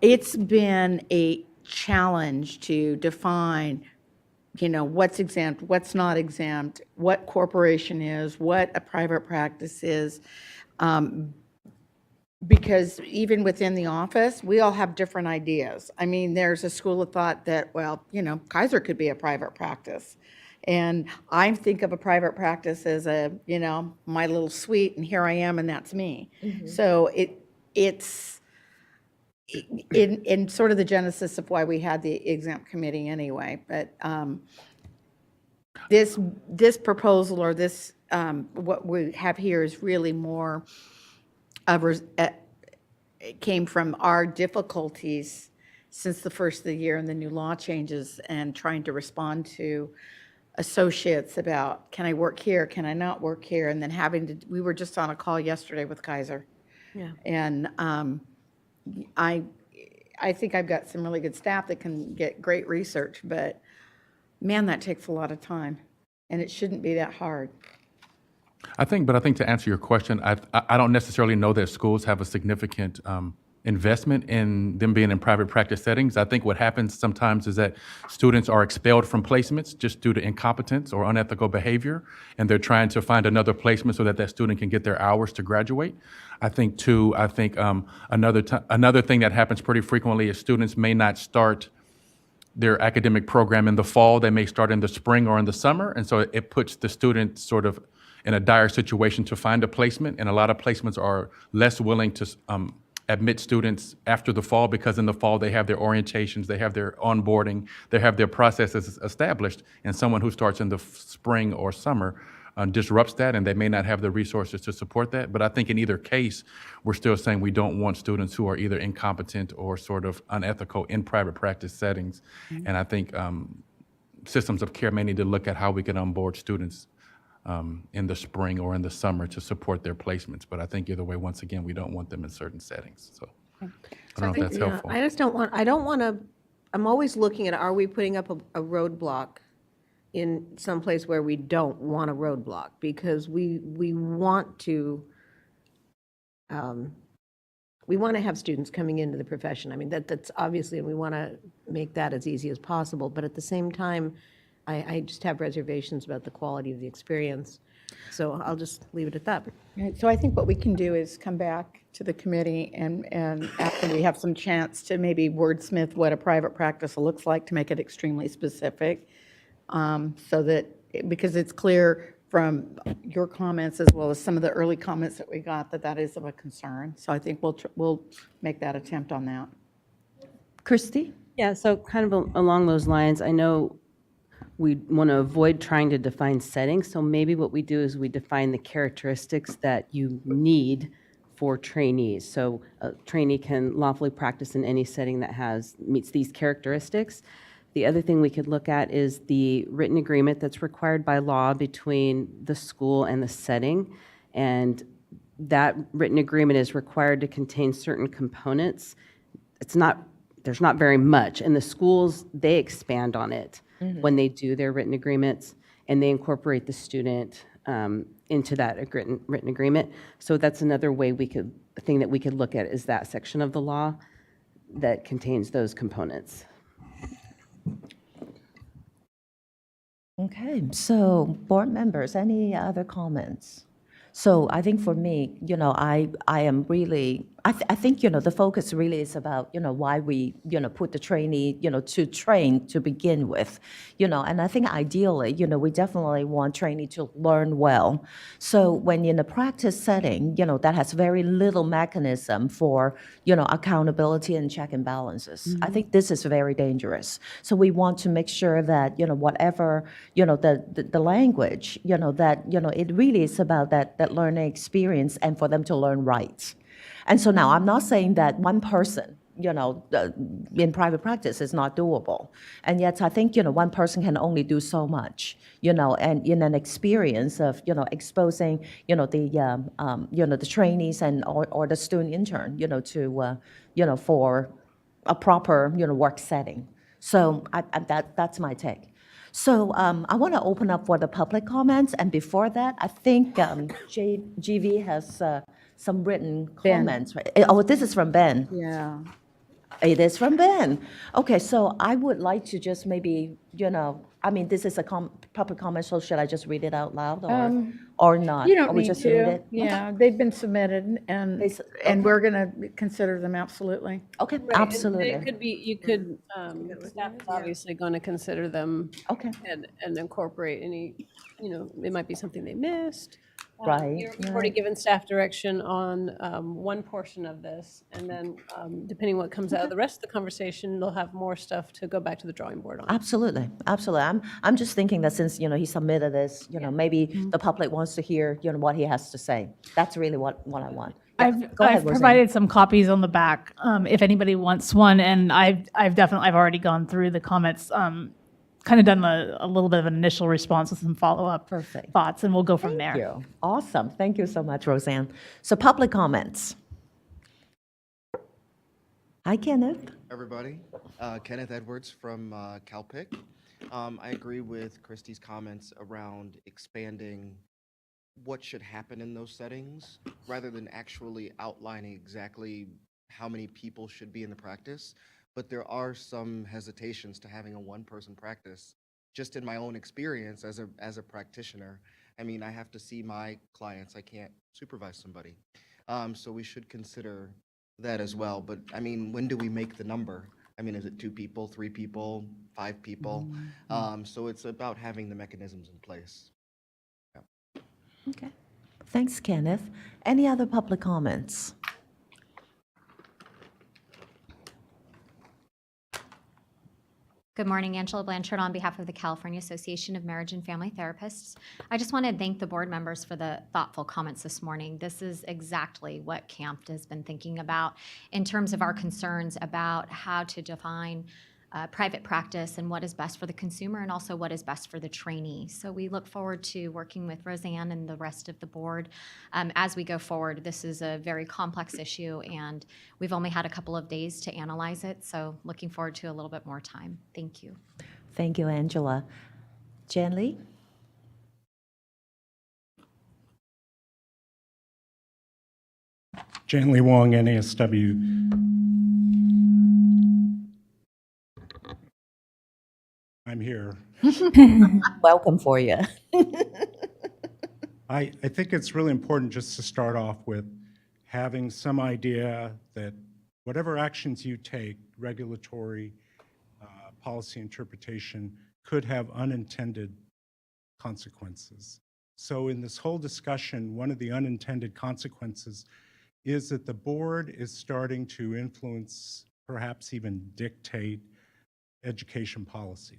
[SPEAKER 9] It's been a challenge to define what's exempt, what's not exempt, what corporation is, what a private practice is. Because even within the office, we all have different ideas. I mean, there's a school of thought that, well, Kaiser could be a private practice. And I think of a private practice as my little suite, and here I am, and that's me. So it's in sort of the genesis of why we had the exempt committee anyway. But this proposal, or this, what we have here, is really more of it came from our difficulties since the first of the year and the new law changes, and trying to respond to associates about, can I work here, can I not work here, and then we were just on a call yesterday with Kaiser.
[SPEAKER 12] Yeah.
[SPEAKER 9] And I think I've got some really good staff that can get great research, but man, that takes a lot of time, and it shouldn't be that hard.
[SPEAKER 4] I think to answer your question, I don't necessarily know that schools have a significant investment in them being in private practice settings. I think what happens sometimes is that students are expelled from placements just due to incompetence or unethical behavior, and they're trying to find another placement so that that student can get their hours to graduate. I think another thing that happens pretty frequently is students may not start their academic program in the fall. They may start in the spring or in the summer, and so it puts the student sort of in a dire situation to find a placement, and a lot of placements are less willing to admit students after the fall, because in the fall they have their orientations, they have their onboarding, they have their processes established, and someone who starts in the spring or summer disrupts that, and they may not have the resources to support that. But I think in either case, we're still saying we don't want students who are either incompetent or sort of unethical in private practice settings. And I think systems of care may need to look at how we can onboard students in the spring or in the summer to support their placements. But I think either way, once again, we don't want them in certain settings. So I don't know if that's helpful.
[SPEAKER 12] I just don't want to, I'm always looking at, are we putting up a roadblock in some place where we don't want a roadblock? Because we want to have students coming into the profession. I mean, that's obviously, and we want to make that as easy as possible. But at the same time, I just have reservations about the quality of the experience. So I'll just leave it at that.
[SPEAKER 9] Right, so I think what we can do is come back to the committee, and after we have some chance to maybe wordsmith what a private practice looks like, to make it extremely specific, so that, because it's clear from your comments as well as some of the early comments that we got, that is of a concern. So I think we'll make that attempt on that.
[SPEAKER 1] Christy?
[SPEAKER 6] Yeah, so kind of along those lines, I know we want to avoid trying to define settings, so maybe what we do is we define the characteristics that you need for trainees. So a trainee can lawfully practice in any setting that meets these characteristics. The other thing we could look at is the written agreement that's required by law between the school and the setting, and that written agreement is required to contain certain components. There's not very much, and the schools, they expand on it when they do their written agreements, and they incorporate the student into that written agreement. So that's another thing that we could look at, is that section of the law that contains those components.
[SPEAKER 1] Okay, so board members, any other comments? So I think for me, I am really, I think, the focus really is about, why we, put the trainee, to train to begin with, and I think ideally, we definitely want trainee to learn well. So when in a practice setting, that has very little mechanism for, accountability and check and balances. I think this is very dangerous. So we want to make sure that, whatever, the language, that, it really is about that learning experience, and for them to learn right. And so now I'm not saying that one person, in private practice is not doable. And yet I think, one person can only do so much, and in an experience of, exposing, the trainees and or the student intern, to, for a proper, work setting. So that's my take. So I want to open up for the public comments, and before that, I think GV has some written comments, right? Oh, this is from Ben.
[SPEAKER 9] Yeah.
[SPEAKER 1] It is from Ben. Okay, so I would like to just maybe, I mean, this is a public comment, so should I just read it out loud or not?
[SPEAKER 13] You
[SPEAKER 1] Or
[SPEAKER 13] don't
[SPEAKER 1] we
[SPEAKER 13] need
[SPEAKER 1] just read
[SPEAKER 13] to.
[SPEAKER 1] it?
[SPEAKER 13] Yeah, they've been submitted
[SPEAKER 1] They s-
[SPEAKER 13] and we're going to consider them absolutely.
[SPEAKER 1] Okay,
[SPEAKER 2] Right, and
[SPEAKER 1] absolutely.
[SPEAKER 2] It could be, you could, staff is obviously going to consider them
[SPEAKER 1] Okay,
[SPEAKER 2] and incorporate any, it might be something they missed.
[SPEAKER 1] Right,
[SPEAKER 2] You've already given staff direction on one portion of this, and then depending what comes out of the rest of the conversation, they'll have more stuff to go back to the drawing board on.
[SPEAKER 1] absolutely, absolutely. I'm just thinking that since, he submitted this, maybe the public wants to hear, what he has to say. That's really what I want. Yeah,
[SPEAKER 7] I've,
[SPEAKER 1] go ahead,
[SPEAKER 7] I've
[SPEAKER 1] Roseanne.
[SPEAKER 7] provided some copies on the back, if anybody wants one, and I've already gone through the comments, kind of done a little bit of an initial response with some follow-up
[SPEAKER 1] Perfect.
[SPEAKER 7] thoughts, and we'll go from there.
[SPEAKER 1] Thank you. Awesome. Thank you so much, Roseanne. So public comments. Hi, Kenneth.
[SPEAKER 14] Everybody. Kenneth Edwards from CalPIC. I agree with Christie's comments around expanding what should happen in those settings rather than actually outlining exactly how many people should be in the practice. But there are some hesitations to having a one-person practice. Just in my own experience as a practitioner, I mean, I have to see my clients. I can't supervise somebody. So we should consider that as well. But I mean, when do we make the number? I mean, is it 2 people, 3 people, 5 people? So it's about having the mechanisms in place.
[SPEAKER 1] Okay. Thanks, Kenneth. Any other public comments?
[SPEAKER 8] Good morning, Angela Blanchard on behalf of the California Association of Marriage and Family Therapists. I just want to thank the board members for the thoughtful comments this morning. This is exactly what CAMP has been thinking about in terms of our concerns about how to define private practice and what is best for the consumer and also what is best for the trainee. So we look forward to working with Roseanne and the rest of the board as we go forward. This is a very complex issue and we've only had a couple of days to analyze it. So looking forward to a little bit more time. Thank you.
[SPEAKER 1] Thank you, Angela. Jan Lee?
[SPEAKER 10] Jan Lee Wong, NASW. I'm here.
[SPEAKER 1] Welcome for you.
[SPEAKER 10] I think it's really important just to start off with having some idea that whatever actions you take, regulatory, policy interpretation, could have unintended consequences. So in this whole discussion, one of the unintended consequences is that the board is starting to influence, perhaps even dictate, education policy.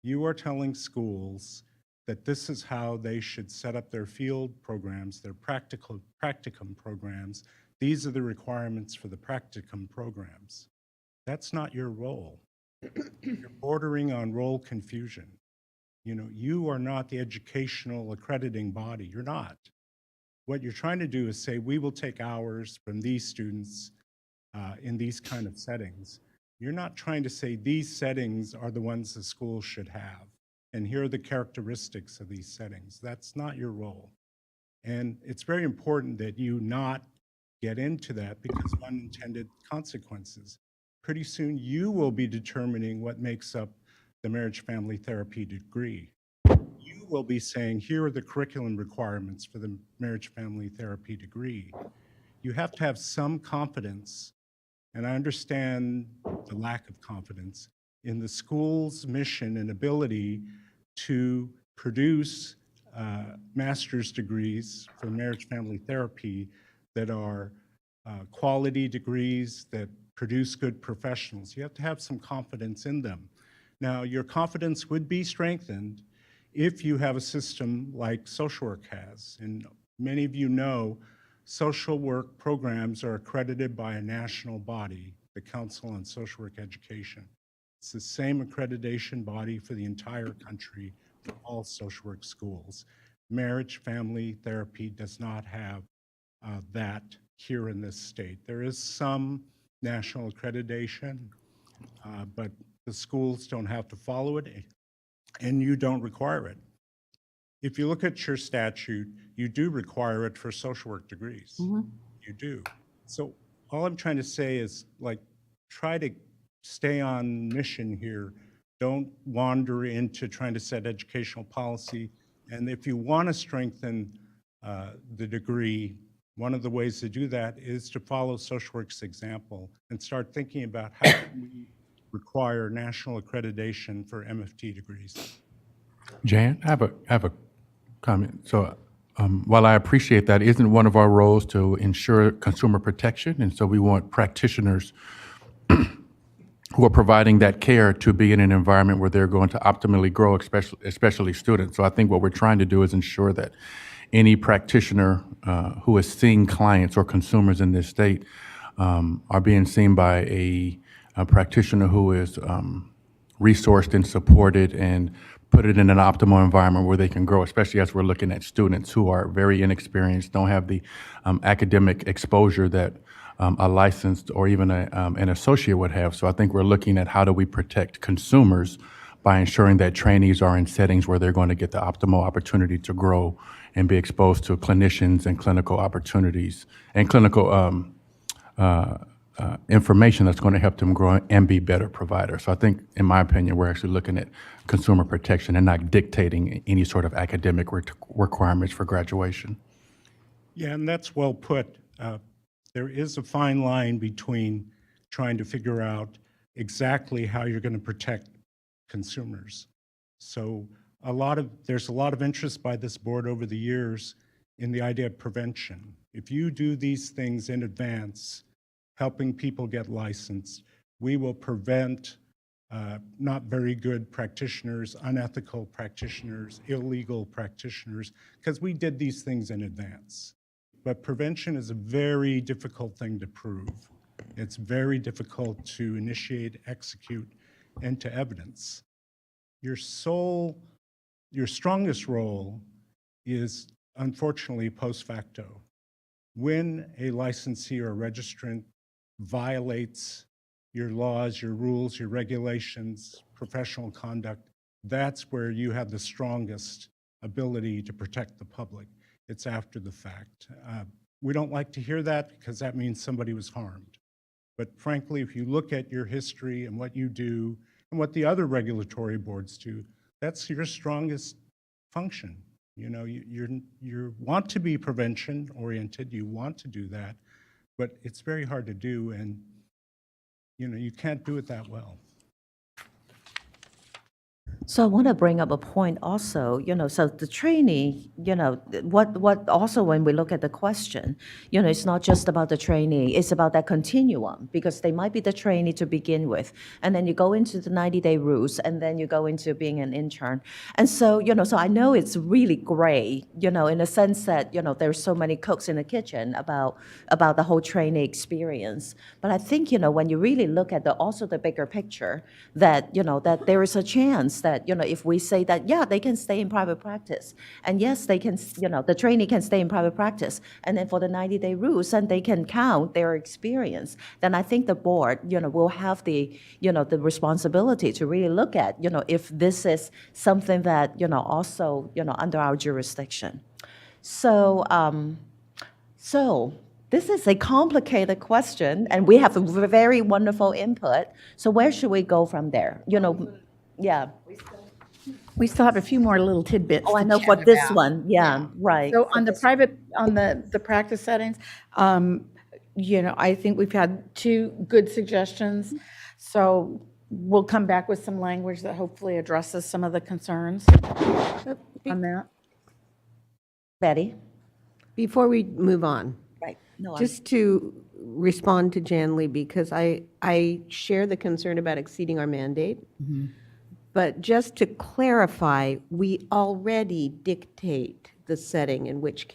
[SPEAKER 10] You are telling schools that this is how they should set up their field programs, their practicum programs. These are the requirements for the practicum programs. That's not your role. You're bordering on role confusion. You are not the educational accrediting body. You're not. What you're trying to do is say, we will take hours from these students in these kind of settings. You're not trying to say these settings are the ones the schools should have, and here are the characteristics of these settings. That's not your role. And it's very important that you not get into that because of unintended consequences. Pretty soon you will be determining what makes up the marriage family therapy degree. You will be saying, here are the curriculum requirements for the marriage family therapy degree. You have to have some confidence, and I understand the lack of confidence in the school's mission and ability to produce master's degrees for marriage family therapy that are quality degrees that produce good professionals. You have to have some confidence in them. Now, your confidence would be strengthened if you have a system like social work has. And many of you know social work programs are accredited by a national body, the Council on Social Work Education. It's the same accreditation body for the entire country for all social work schools. Marriage family therapy does not have that here in this state. There is some national accreditation, but the schools don't have to follow it, and you don't require it. If you look at your statute, you do require it for social work degrees. You do. So all I'm trying to say is, try to stay on mission here Don't wander into trying to set educational policy. And if you want to strengthen the degree, one of the ways to do that is to follow social work's example and start thinking about how can we require national accreditation for MFT degrees.
[SPEAKER 4] Jan, I have a comment. So while I appreciate that, isn't one of our roles to ensure consumer protection? And so we want practitioners who are providing that care to be in an environment where they're going to optimally grow, especially students. So I think what we're trying to do is ensure that any practitioner who is seeing clients or consumers in this state are being seen by a practitioner who is resourced and supported and put it in an optimal environment where they can grow, especially as we're looking at students who are very inexperienced, don't have the academic exposure that a licensed or even an associate would have. So I think we're looking at how do we protect consumers by ensuring that trainees are in settings where they're going to get the optimal opportunity to grow and be exposed to clinicians and clinical opportunities and clinical information that's going to help them grow and be better providers. So I think, in my opinion, we're actually looking at consumer protection and not dictating any sort of academic requirements for graduation.
[SPEAKER 10] Yeah, and that's well put. There is a fine line between trying to figure out exactly how you're going to protect consumers. So there's a lot of interest by this board over the years in the idea of prevention. If you do these things in advance, helping people get licensed, we will prevent not very good practitioners, unethical practitioners, illegal practitioners, because we did these things in advance. But prevention is a very difficult thing to prove. It's very difficult to initiate, execute, and to evidence. Your strongest role is, unfortunately, post facto. When a licensee or a registrant violates your laws, your rules, your regulations, professional conduct, that's where you have the strongest ability to protect the public. It's after the fact. We don't like to hear that because that means somebody was harmed. But frankly, if you look at your history and what you do and what the other regulatory boards do, that's your strongest function. You know, you want to be prevention oriented, you want to do that, but it's very hard to do, and you know, you can't do it that well.
[SPEAKER 1] So I want to bring up a point also, so the trainee, what also when we look at the question, it's not just about the trainee, it's about that continuum, because they might be the trainee to begin with, and then you go into the 90-day rules, and then you go into being an intern. And so, so I know it's really gray, in a sense that, there's so many cooks in the kitchen about the whole trainee experience. But I think, when you really look at also the bigger picture, that, that there is a chance that, if we say that, yeah, they can stay in private practice, and yes, they can, the trainee can stay in private practice, and then for the 90-day rules, and they can count their experience, then I think the board, will have the, the responsibility to really look at, if this is something that, also, under our jurisdiction. So, this is a complicated question, and we have a very wonderful input. So where should we go from there? Yeah.
[SPEAKER 13] We still have a few more little tidbits.
[SPEAKER 1] Oh, I
[SPEAKER 13] to
[SPEAKER 1] know
[SPEAKER 13] chat
[SPEAKER 1] for this
[SPEAKER 13] about.
[SPEAKER 1] one. Yeah, right.
[SPEAKER 13] So on the practice settings, I think we've had two good suggestions. So we'll come back with some language that hopefully addresses some of the concerns on that.
[SPEAKER 1] Betty?
[SPEAKER 12] Before we move on,
[SPEAKER 1] Right. No,
[SPEAKER 12] just to respond to Jan Lee, because I share the concern about exceeding our mandate. But just to clarify, we already dictate the setting in which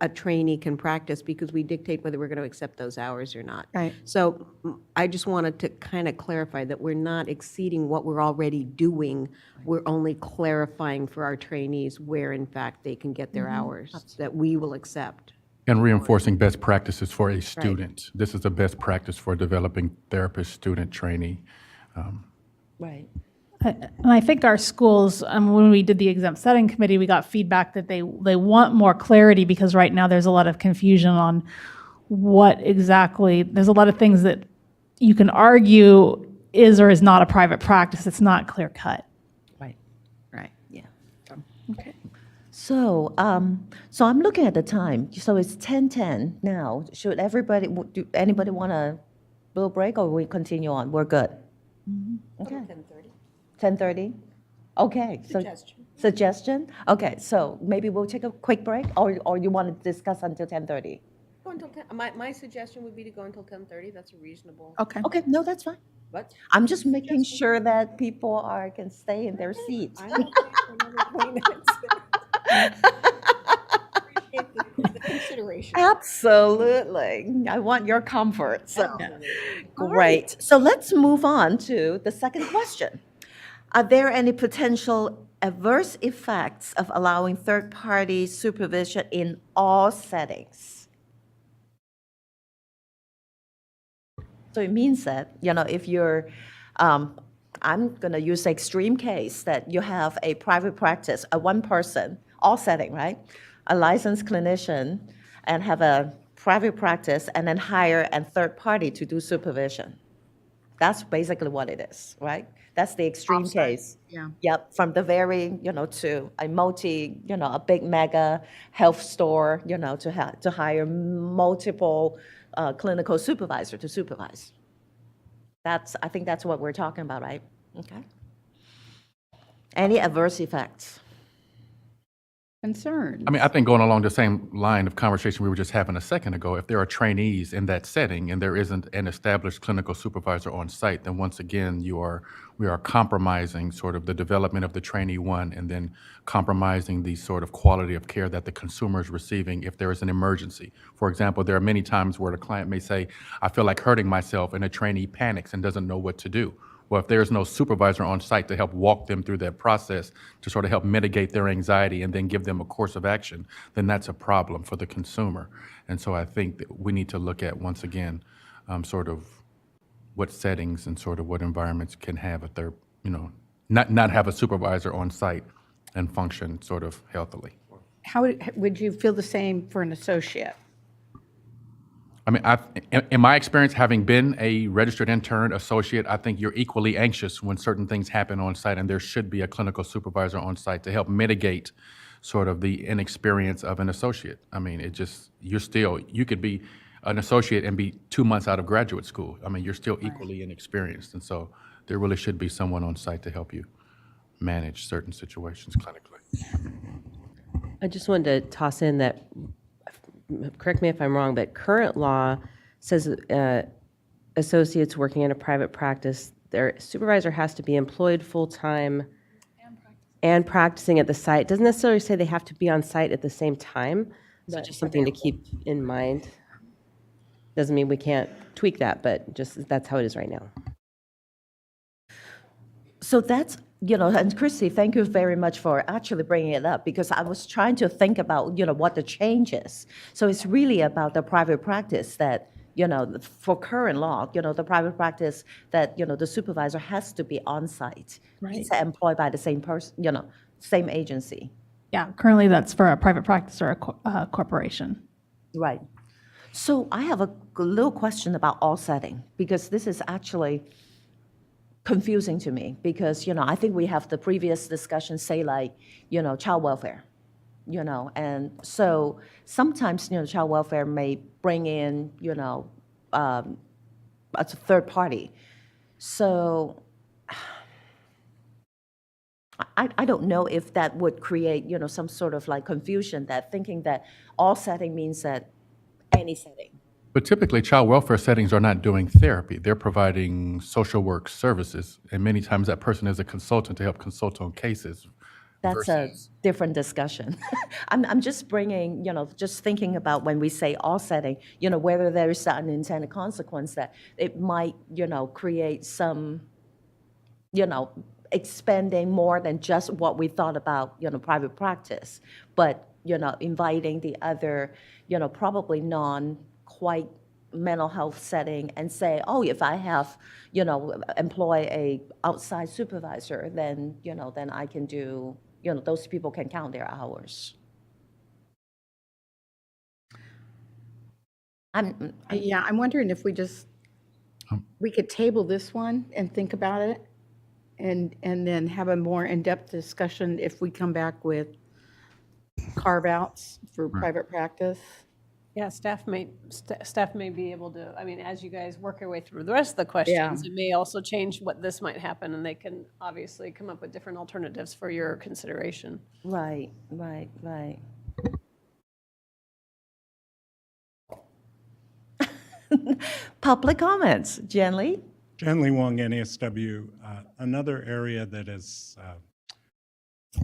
[SPEAKER 12] a trainee can practice, because we dictate whether we're going to accept those hours or not.
[SPEAKER 13] Right.
[SPEAKER 12] So I just wanted to kind of clarify that we're not exceeding what we're already doing. We're only clarifying for our trainees where, in fact, they can get their hours that we will accept.
[SPEAKER 4] And reinforcing best practices for a student. This is a best practice for developing therapist, student, trainee.
[SPEAKER 1] right.
[SPEAKER 7] And I think our schools, when we did the exempt setting committee, we got feedback that they want more clarity, because right now there's a lot of confusion on what exactly, there's a lot of things that you can argue is or is not a private practice. It's not clear cut.
[SPEAKER 1] Right.
[SPEAKER 9] Right.
[SPEAKER 1] Yeah.
[SPEAKER 9] Okay.
[SPEAKER 1] So, so I'm looking at the time. So it's 10:10 now. Should everybody, do anybody want a little break or we continue on? We're good. Okay. 10:30? Okay. Suggestion? Okay, so maybe we'll take a quick break or you want to discuss until 10:30?
[SPEAKER 12] Go until 10, my suggestion would be to go until 10:30. That's a reasonable.
[SPEAKER 9] Okay.
[SPEAKER 1] Okay, no, that's fine.
[SPEAKER 12] What?
[SPEAKER 1] I'm just making sure that people can stay in their seats.
[SPEAKER 12] I'm okay for another 20 minutes. Appreciate the consideration.
[SPEAKER 1] Absolutely. I want your comfort, so. Great. So let's move on to the second question. Are there any potential adverse effects of allowing third-party supervision in all settings? So it means that, if you're, I'm going to use the extreme case that you have a private practice, a one person, all setting, right? A licensed clinician and have a private practice and then hire a third party to do supervision. That's basically what it is, right? That's the extreme case.
[SPEAKER 9] Yeah.
[SPEAKER 1] Yep, from the very, to a multi, a big mega health store, to hire multiple clinical supervisor to supervise. I think that's what we're talking about, right? Okay. Any adverse effects?
[SPEAKER 9] Concerns.
[SPEAKER 4] I mean, I think going along the same line of conversation we were just having a second ago, if there are trainees in that setting and there isn't an established clinical supervisor on site, then once again, we are compromising sort of the development of the trainee one and then compromising the sort of quality of care that the consumer is receiving if there is an emergency. For example, there are many times where the client may say, I feel like hurting myself, and a trainee panics and doesn't know what to do. Well, if there's no supervisor on site to help walk them through that process to sort of help mitigate their anxiety and then give them a course of action, then that's a problem for the consumer. And so I think that we need to look at, once again, sort of what settings and sort of what environments can have a third, not have a supervisor on site and function sort of healthily.
[SPEAKER 9] How would you feel the same for an associate?
[SPEAKER 4] I mean, in my experience, having been a registered intern associate, I think you're equally anxious when certain things happen on site, and there should be a clinical supervisor on site to help mitigate sort of the inexperience of an associate. I mean, you could be an associate and be 2 months out of graduate school. I mean, you're still equally inexperienced, and so there really should be someone on site to help you manage certain situations clinically.
[SPEAKER 6] I just wanted to toss in that, correct me if I'm wrong, but current law says associates working in a private practice, their supervisor has to be employed full-time and practicing at the site. Doesn't necessarily say they have to be on site at the same time, so just something to keep in mind. Doesn't mean we can't tweak that, but just that's how it is right now.
[SPEAKER 1] So that's, and Christy, thank you very much for actually bringing it up, because I was trying to think about, what the change is. So it's really about the private practice that, for current law, the private practice that, the supervisor has to be on site.
[SPEAKER 7] Right.
[SPEAKER 1] He's employed by the same person, same agency.
[SPEAKER 7] Yeah, currently that's for a private practice or a corporation.
[SPEAKER 1] Right. So I have a little question about all setting, because this is actually confusing to me, because, I think we have the previous discussion say like, child welfare, and so sometimes, child welfare may bring in, as a third party. So I don't know if that would create, some sort of like confusion, that thinking that all setting means that any setting.
[SPEAKER 4] But typically, child welfare settings are not doing therapy. They're providing social work services, and many times that person is a consultant to help consult on cases.
[SPEAKER 1] That's a different discussion. I'm just bringing, just thinking about when we say all setting, whether there is an unintended consequence that it might, create some, expanding more than just what we thought about, private practice, but, inviting the other, probably non-quite mental health setting and say, oh, if I have, employ a outside supervisor, then, then I can do, those people can count their hours.
[SPEAKER 9] I'm wondering if we just we could table this one and think about it and then have a more in-depth discussion if we come back with carve-outs for private practice.
[SPEAKER 2] Yeah, staff may be able to, I mean, as you guys work your way through the rest of the questions, it may also change what this might happen, and they can obviously come up with different alternatives for your consideration.
[SPEAKER 1] Right, right, right. Public comments, Jen Lee?
[SPEAKER 10] Jan Lee Wong, NASW. Another area that is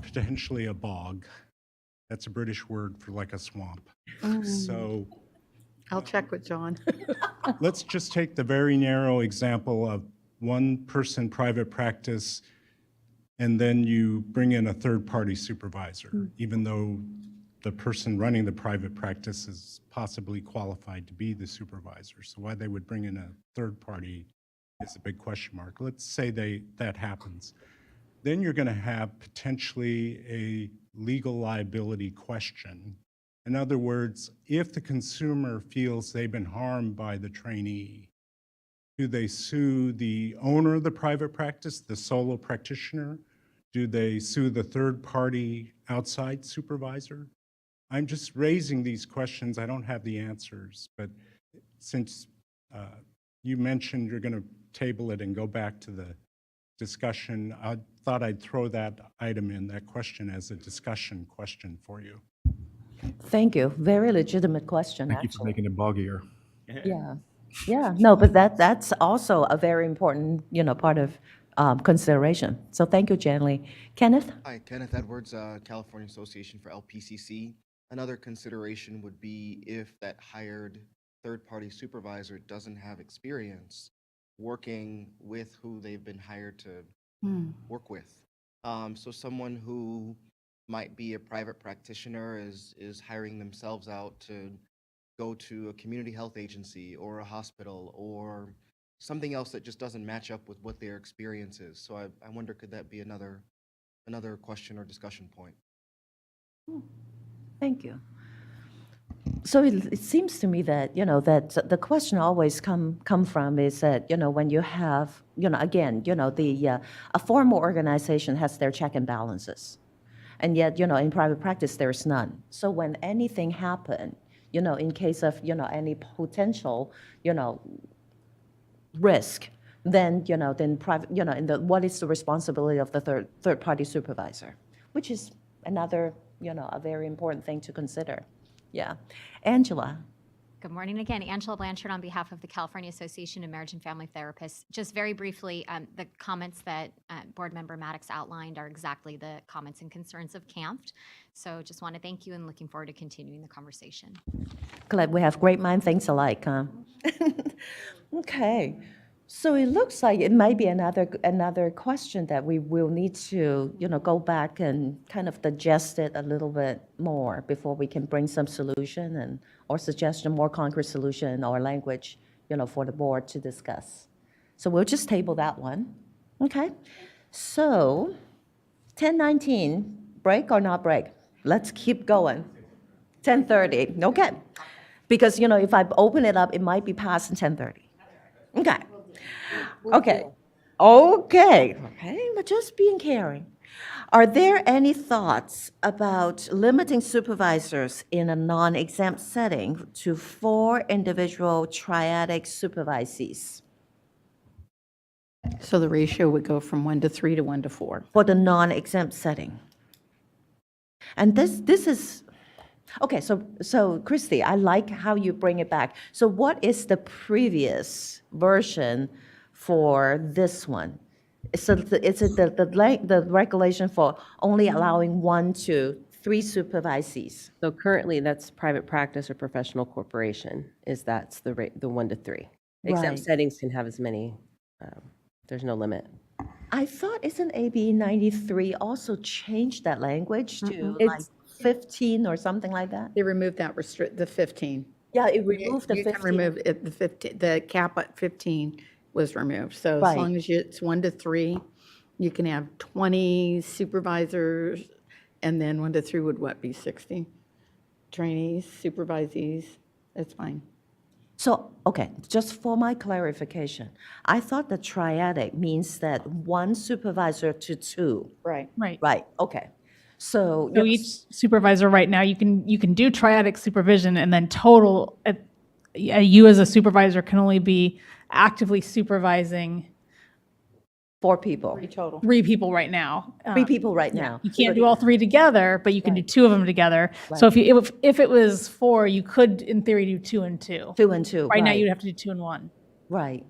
[SPEAKER 10] potentially a bog. That's a British word for like a swamp. So
[SPEAKER 9] I'll check with John.
[SPEAKER 10] let's just take the very narrow example of one-person private practice, and then you bring in a third-party supervisor, even though the person running the private practice is possibly qualified to be the supervisor. So why they would bring in a third party is a big question mark. Let's say that happens. Then you're going to have potentially a legal liability question. In other words, if the consumer feels they've been harmed by the trainee, do they sue the owner of the private practice, the solo practitioner? Do they sue the third party outside supervisor? I'm just raising these questions. I don't have the answers, but since you mentioned you're going to table it and go back to the discussion, I thought I'd throw that item in, that question, as a discussion question for you.
[SPEAKER 1] Thank you. Very legitimate question,
[SPEAKER 4] Thank you for
[SPEAKER 1] actually.
[SPEAKER 4] making it boggier.
[SPEAKER 1] Yeah, yeah. No, but that's also a very important, part of consideration. So thank you, Jan Lee. Kenneth?
[SPEAKER 14] Hi, Kenneth Edwards, California Association for LPCC. Another consideration would be if that hired third-party supervisor doesn't have experience working with who they've been hired to work with. So someone who might be a private practitioner is hiring themselves out to go to a community health agency or a hospital or something else that just doesn't match up with what their experience is. So I wonder, could that be another question or discussion point?
[SPEAKER 1] Thank you. So it seems to me that, that the question always come from is that, when you have, again, a formal organization has their check and balances. And yet, in private practice, there's none. So when anything happen, in case of, any potential, risk, then, then private, what is the responsibility of the third party supervisor, which is another, a very important thing to consider. Yeah. Angela.
[SPEAKER 8] Good morning again. Angela Blanchard on behalf of the California Association of Marriage and Family Therapists. Just very briefly, the comments that Board Member Maddox outlined are exactly the comments and concerns of CAMFT. So just want to thank you and looking forward to continuing the conversation.
[SPEAKER 1] Glad we have great mind things alike, huh? Okay. So it looks like it might be another question that we will need to, go back and kind of digest it a little bit more before we can bring some solution or suggestion, more concrete solution or language, for the board to discuss. So we'll just table that one. Okay. So 10:19, break or not break? Let's keep going. 10:30, okay. Because, if I open it up, it might be past 10:30. Okay. Okay, but just being caring. Are there any thoughts about limiting supervisors in a non-exempt setting to 4 individual triadic supervisees
[SPEAKER 9] So the ratio would go from 1 to 3 to 1 to 4.
[SPEAKER 1] for the non-exempt setting? And this is, okay, so Christy, I like how you bring it back. So what is the previous version for this one? So is it the regulation for only allowing 1 to 3 supervisees?
[SPEAKER 6] So currently, that's private practice or professional corporation, that's the rate, the 1 to 3. Exempt
[SPEAKER 1] Right.
[SPEAKER 6] settings can have as many, there's no limit.
[SPEAKER 1] I thought, isn't AB 93 also changed that language to like
[SPEAKER 6] It's-
[SPEAKER 1] 15 or something like that?
[SPEAKER 9] They removed that the 15.
[SPEAKER 1] Yeah, it removed the
[SPEAKER 9] You
[SPEAKER 1] 15.
[SPEAKER 9] can remove it, the 15, the cap at 15 was removed. So as
[SPEAKER 1] Right.
[SPEAKER 9] long as it's 1 to 3, you can have 20 supervisors, and then 1 to 3 would be 60? Trainees, supervisees, that's fine.
[SPEAKER 1] So, okay, just for my clarification, I thought the triadic means that one supervisor to two.
[SPEAKER 9] Right.
[SPEAKER 7] Right.
[SPEAKER 1] Right, okay. So,
[SPEAKER 7] So each supervisor right now, you can do triadic supervision, and then total, you as a supervisor can only be actively supervising
[SPEAKER 1] 4 people,
[SPEAKER 9] Total.
[SPEAKER 7] 3 people right now.
[SPEAKER 1] 3 people right now.
[SPEAKER 7] You can't do all 3 together, but you can do 2 of them together. So if it was 4, you could, in theory, do 2 and 2.
[SPEAKER 1] 2 and 2,
[SPEAKER 7] Right now,
[SPEAKER 1] right.
[SPEAKER 7] you'd have to do 2 and 1.
[SPEAKER 1] Right.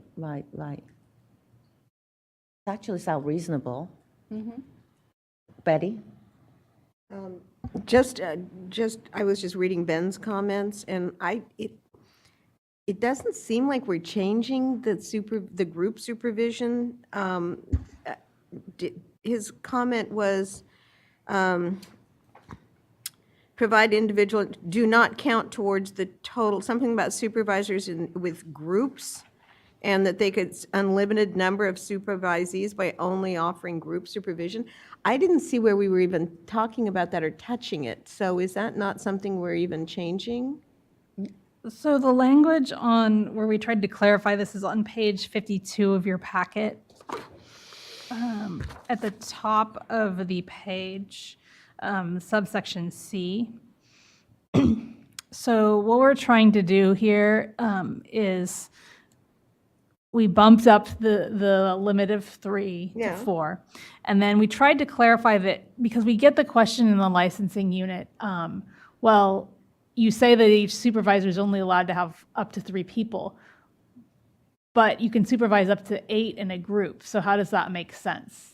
[SPEAKER 1] Actually sound reasonable. Betty?
[SPEAKER 12] I was just reading Ben's comments, and it doesn't seem like we're changing the group supervision. His comment was, provide individual, do not count towards the total, something about supervisors with groups, and that they could unlimited number of supervisees by only offering group supervision. I didn't see where we were even talking about that or touching it. So is that not something we're even changing?
[SPEAKER 7] So the language on where we tried to clarify this is on page 52 of your packet. At the top of the page, subsection C. So what we're trying to do here is we bumped up the limit of 3 to 4. And then we tried to clarify that, because we get the question in the licensing unit, well, you say that each supervisor is only allowed to have up to 3 people, but you can supervise up to 8 in a group. So how does that make sense?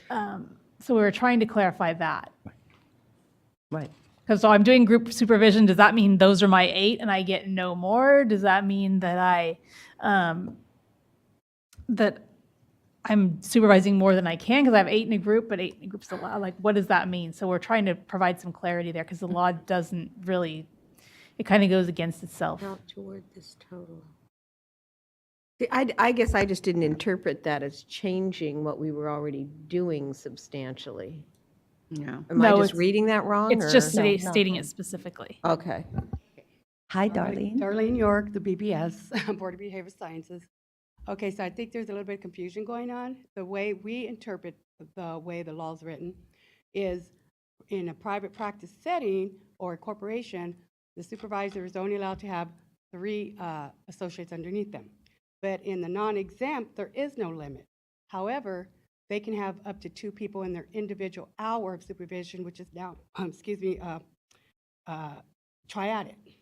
[SPEAKER 7] So we were trying to clarify that.
[SPEAKER 1] Right.
[SPEAKER 7] Because so I'm doing group supervision. Does that mean those are my 8 and I get no more? Does that mean that I'm supervising more than I can because I have 8 in a group, but 8 in a group's allowed? Like, what does that mean? So we're trying to provide some clarity there, because the law doesn't really, it kind of goes against itself.
[SPEAKER 12] Count toward this total. I guess I just didn't interpret that as changing what we were already doing substantially.
[SPEAKER 9] Yeah.
[SPEAKER 12] Am I
[SPEAKER 7] No,
[SPEAKER 12] just
[SPEAKER 7] it's-
[SPEAKER 12] reading that wrong?
[SPEAKER 7] It's
[SPEAKER 12] or-
[SPEAKER 7] just
[SPEAKER 1] No,
[SPEAKER 7] stating it specifically.
[SPEAKER 12] Okay.
[SPEAKER 1] Hi, Darlene.
[SPEAKER 15] Darlene York, the BBS, Board of Behavioral Sciences. Okay, so I think there's a little bit of confusion going on. The way we interpret the way the law's written is, in a private practice setting or a corporation, the supervisor is only allowed to have 3 associates underneath them. But in the non-exempt, there is no limit. However, they can have up to 2 people in their individual hour of supervision, which is now, triadic.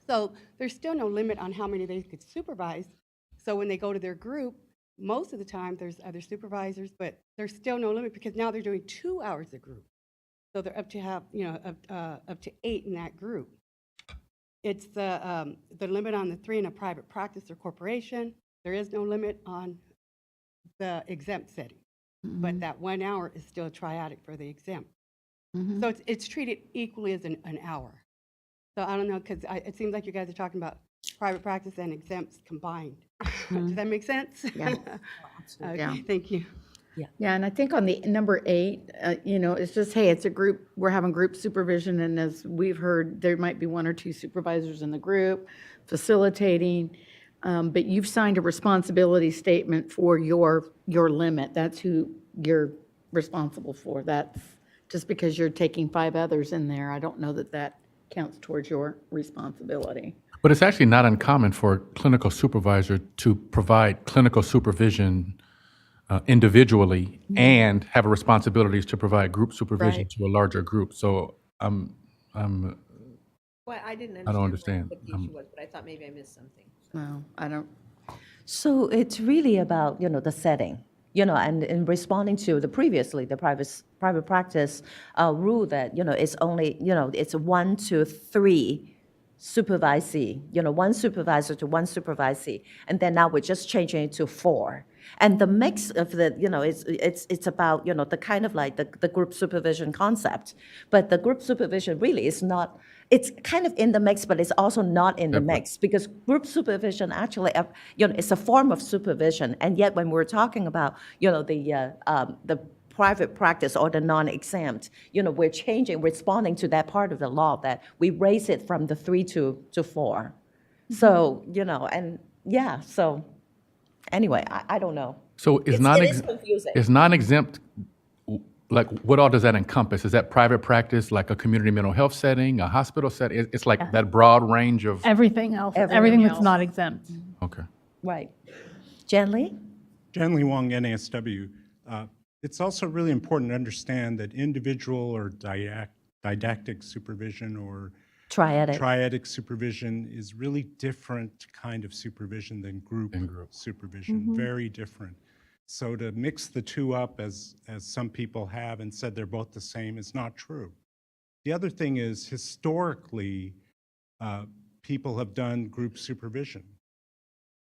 [SPEAKER 15] So there's still no limit on how many they could supervise. So when they go to their group, most of the time there's other supervisors, but there's still no limit, because now they're doing 2 hours a group. So they're up to have, up to 8 in that group. It's the limit on the 3 in a private practice or corporation. There is no limit on the exempt setting, but that 1 hour is still triadic for the exempt. So it's treated equally as an hour. So I don't know, because it seems like you guys are talking about private practice and exempts combined. Does that make sense?
[SPEAKER 9] Yeah.
[SPEAKER 15] Okay,
[SPEAKER 9] Yeah.
[SPEAKER 15] thank you.
[SPEAKER 9] Yeah, and I think on the number 8, it's just, hey, it's a group, we're having group supervision, and as we've heard, there might be 1 or 2 supervisors in the group facilitating, but you've signed a responsibility statement for your limit. That's who you're responsible for. That's just because you're taking 5 others in there. I don't know that that counts towards your responsibility.
[SPEAKER 4] But it's actually not uncommon for a clinical supervisor to provide clinical supervision individually and have a responsibility to provide group supervision
[SPEAKER 9] Right.
[SPEAKER 4] to a larger group. So
[SPEAKER 12] Well, I didn't
[SPEAKER 4] I don't
[SPEAKER 12] understand what the
[SPEAKER 4] understand.
[SPEAKER 12] issue was, but I thought maybe I missed something.
[SPEAKER 9] No, I don't.
[SPEAKER 1] So it's really about, the setting, and in responding to the private practice rule that, it's only, it's 1 to 3 supervisee, 1 supervisor to 1 supervisee. And then now we're just changing it to 4. And the mix of the, it's about, the kind of like the group supervision concept. But the group supervision really is not, it's kind of in the mix, but it's also not in the mix, because group supervision actually, it's a form of supervision. And yet when we're talking about, the private practice or the non-exempt, we're changing, responding to that part of the law that we raise it from the 3 to 4. So, and yeah, so anyway, I don't know.
[SPEAKER 4] So
[SPEAKER 1] It is confusing.
[SPEAKER 4] is non-exempt, like, what all does that encompass? Is that private practice, like a community mental health setting, a hospital setting? It's like that broad range of,
[SPEAKER 7] Everything else,
[SPEAKER 1] Everything
[SPEAKER 7] everything that's
[SPEAKER 1] else.
[SPEAKER 7] not exempt.
[SPEAKER 4] okay.
[SPEAKER 1] Right. Jan Lee?
[SPEAKER 10] Jan-Lee Wong, NASW. It's also really important to understand that individual or didactic supervision or
[SPEAKER 1] Triadic.
[SPEAKER 10] triadic supervision is really different kind of supervision than group supervision, very different. So to mix the two up, as some people have and said they're both the same, is not true. The other thing is, historically, people have done group supervision.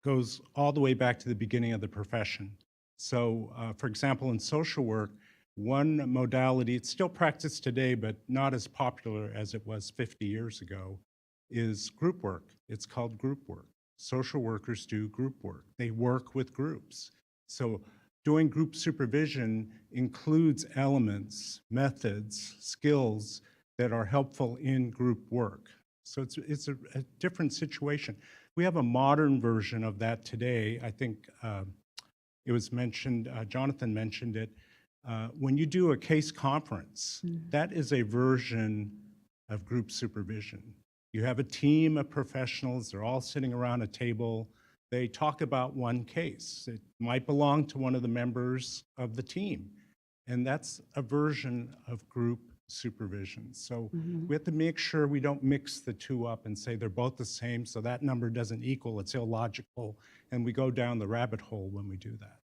[SPEAKER 10] Goes all the way back to the beginning of the profession. So, for example, in social work, one modality, it's still practiced today, but not as popular as it was 50 years ago, is group work. It's called group work. Social workers do group work. They work with groups. So doing group supervision includes elements, methods, skills that are helpful in group work. So it's a different situation. We have a modern version of that today. I think it was mentioned, Jonathan mentioned it. When you do a case conference, that is a version of group supervision. You have a team of professionals, they're all sitting around a table. They talk about one case. It might belong to one of the members of the team. And that's a version of group supervision. So we have to make sure we don't mix the two up and say they're both the same, so that number doesn't equal, it's illogical, and we go down the rabbit hole when we do that.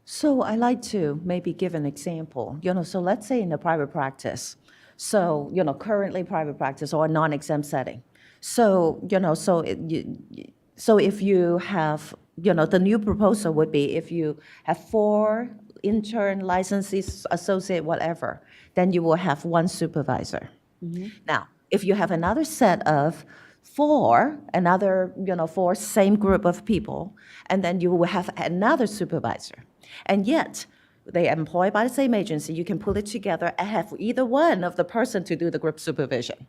[SPEAKER 1] So I like to maybe give an example. So let's say in a private practice, so, currently private practice or non-exempt setting. So, so if you have, the new proposal would be if you have 4 intern, licensees, associate, whatever, then you will have 1 supervisor. Now, if you have another set of 4, another, 4 same group of people, and then you will have another supervisor. And yet, they are employed by the same agency, you can pull it together and have either one of the person to do the group supervision.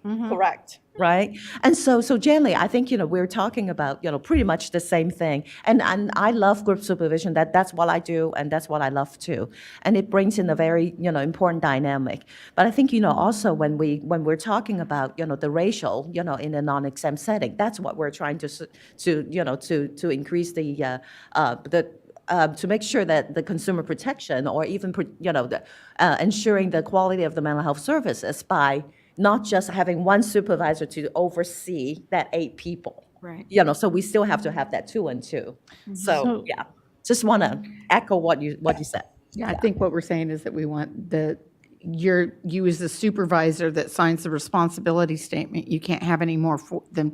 [SPEAKER 1] Correct, right? And so generally, I think, we're talking about, pretty much the same thing. And I love group supervision, that's what I do, and that's what I love too. And it brings in a very, important dynamic. But I think, also when we're talking about, the racial, in a non-exempt setting, that's what we're trying to increase the to make sure that the consumer protection or even, ensuring the quality of the mental health services by not just having 1 supervisor to oversee that 8 people.
[SPEAKER 9] Right.
[SPEAKER 1] So we still have to have that 2 and 2. So, yeah, just want to echo what you said.
[SPEAKER 13] Yeah, I think what we're saying is that we want you as the supervisor that signs the responsibility statement, you can't have any more than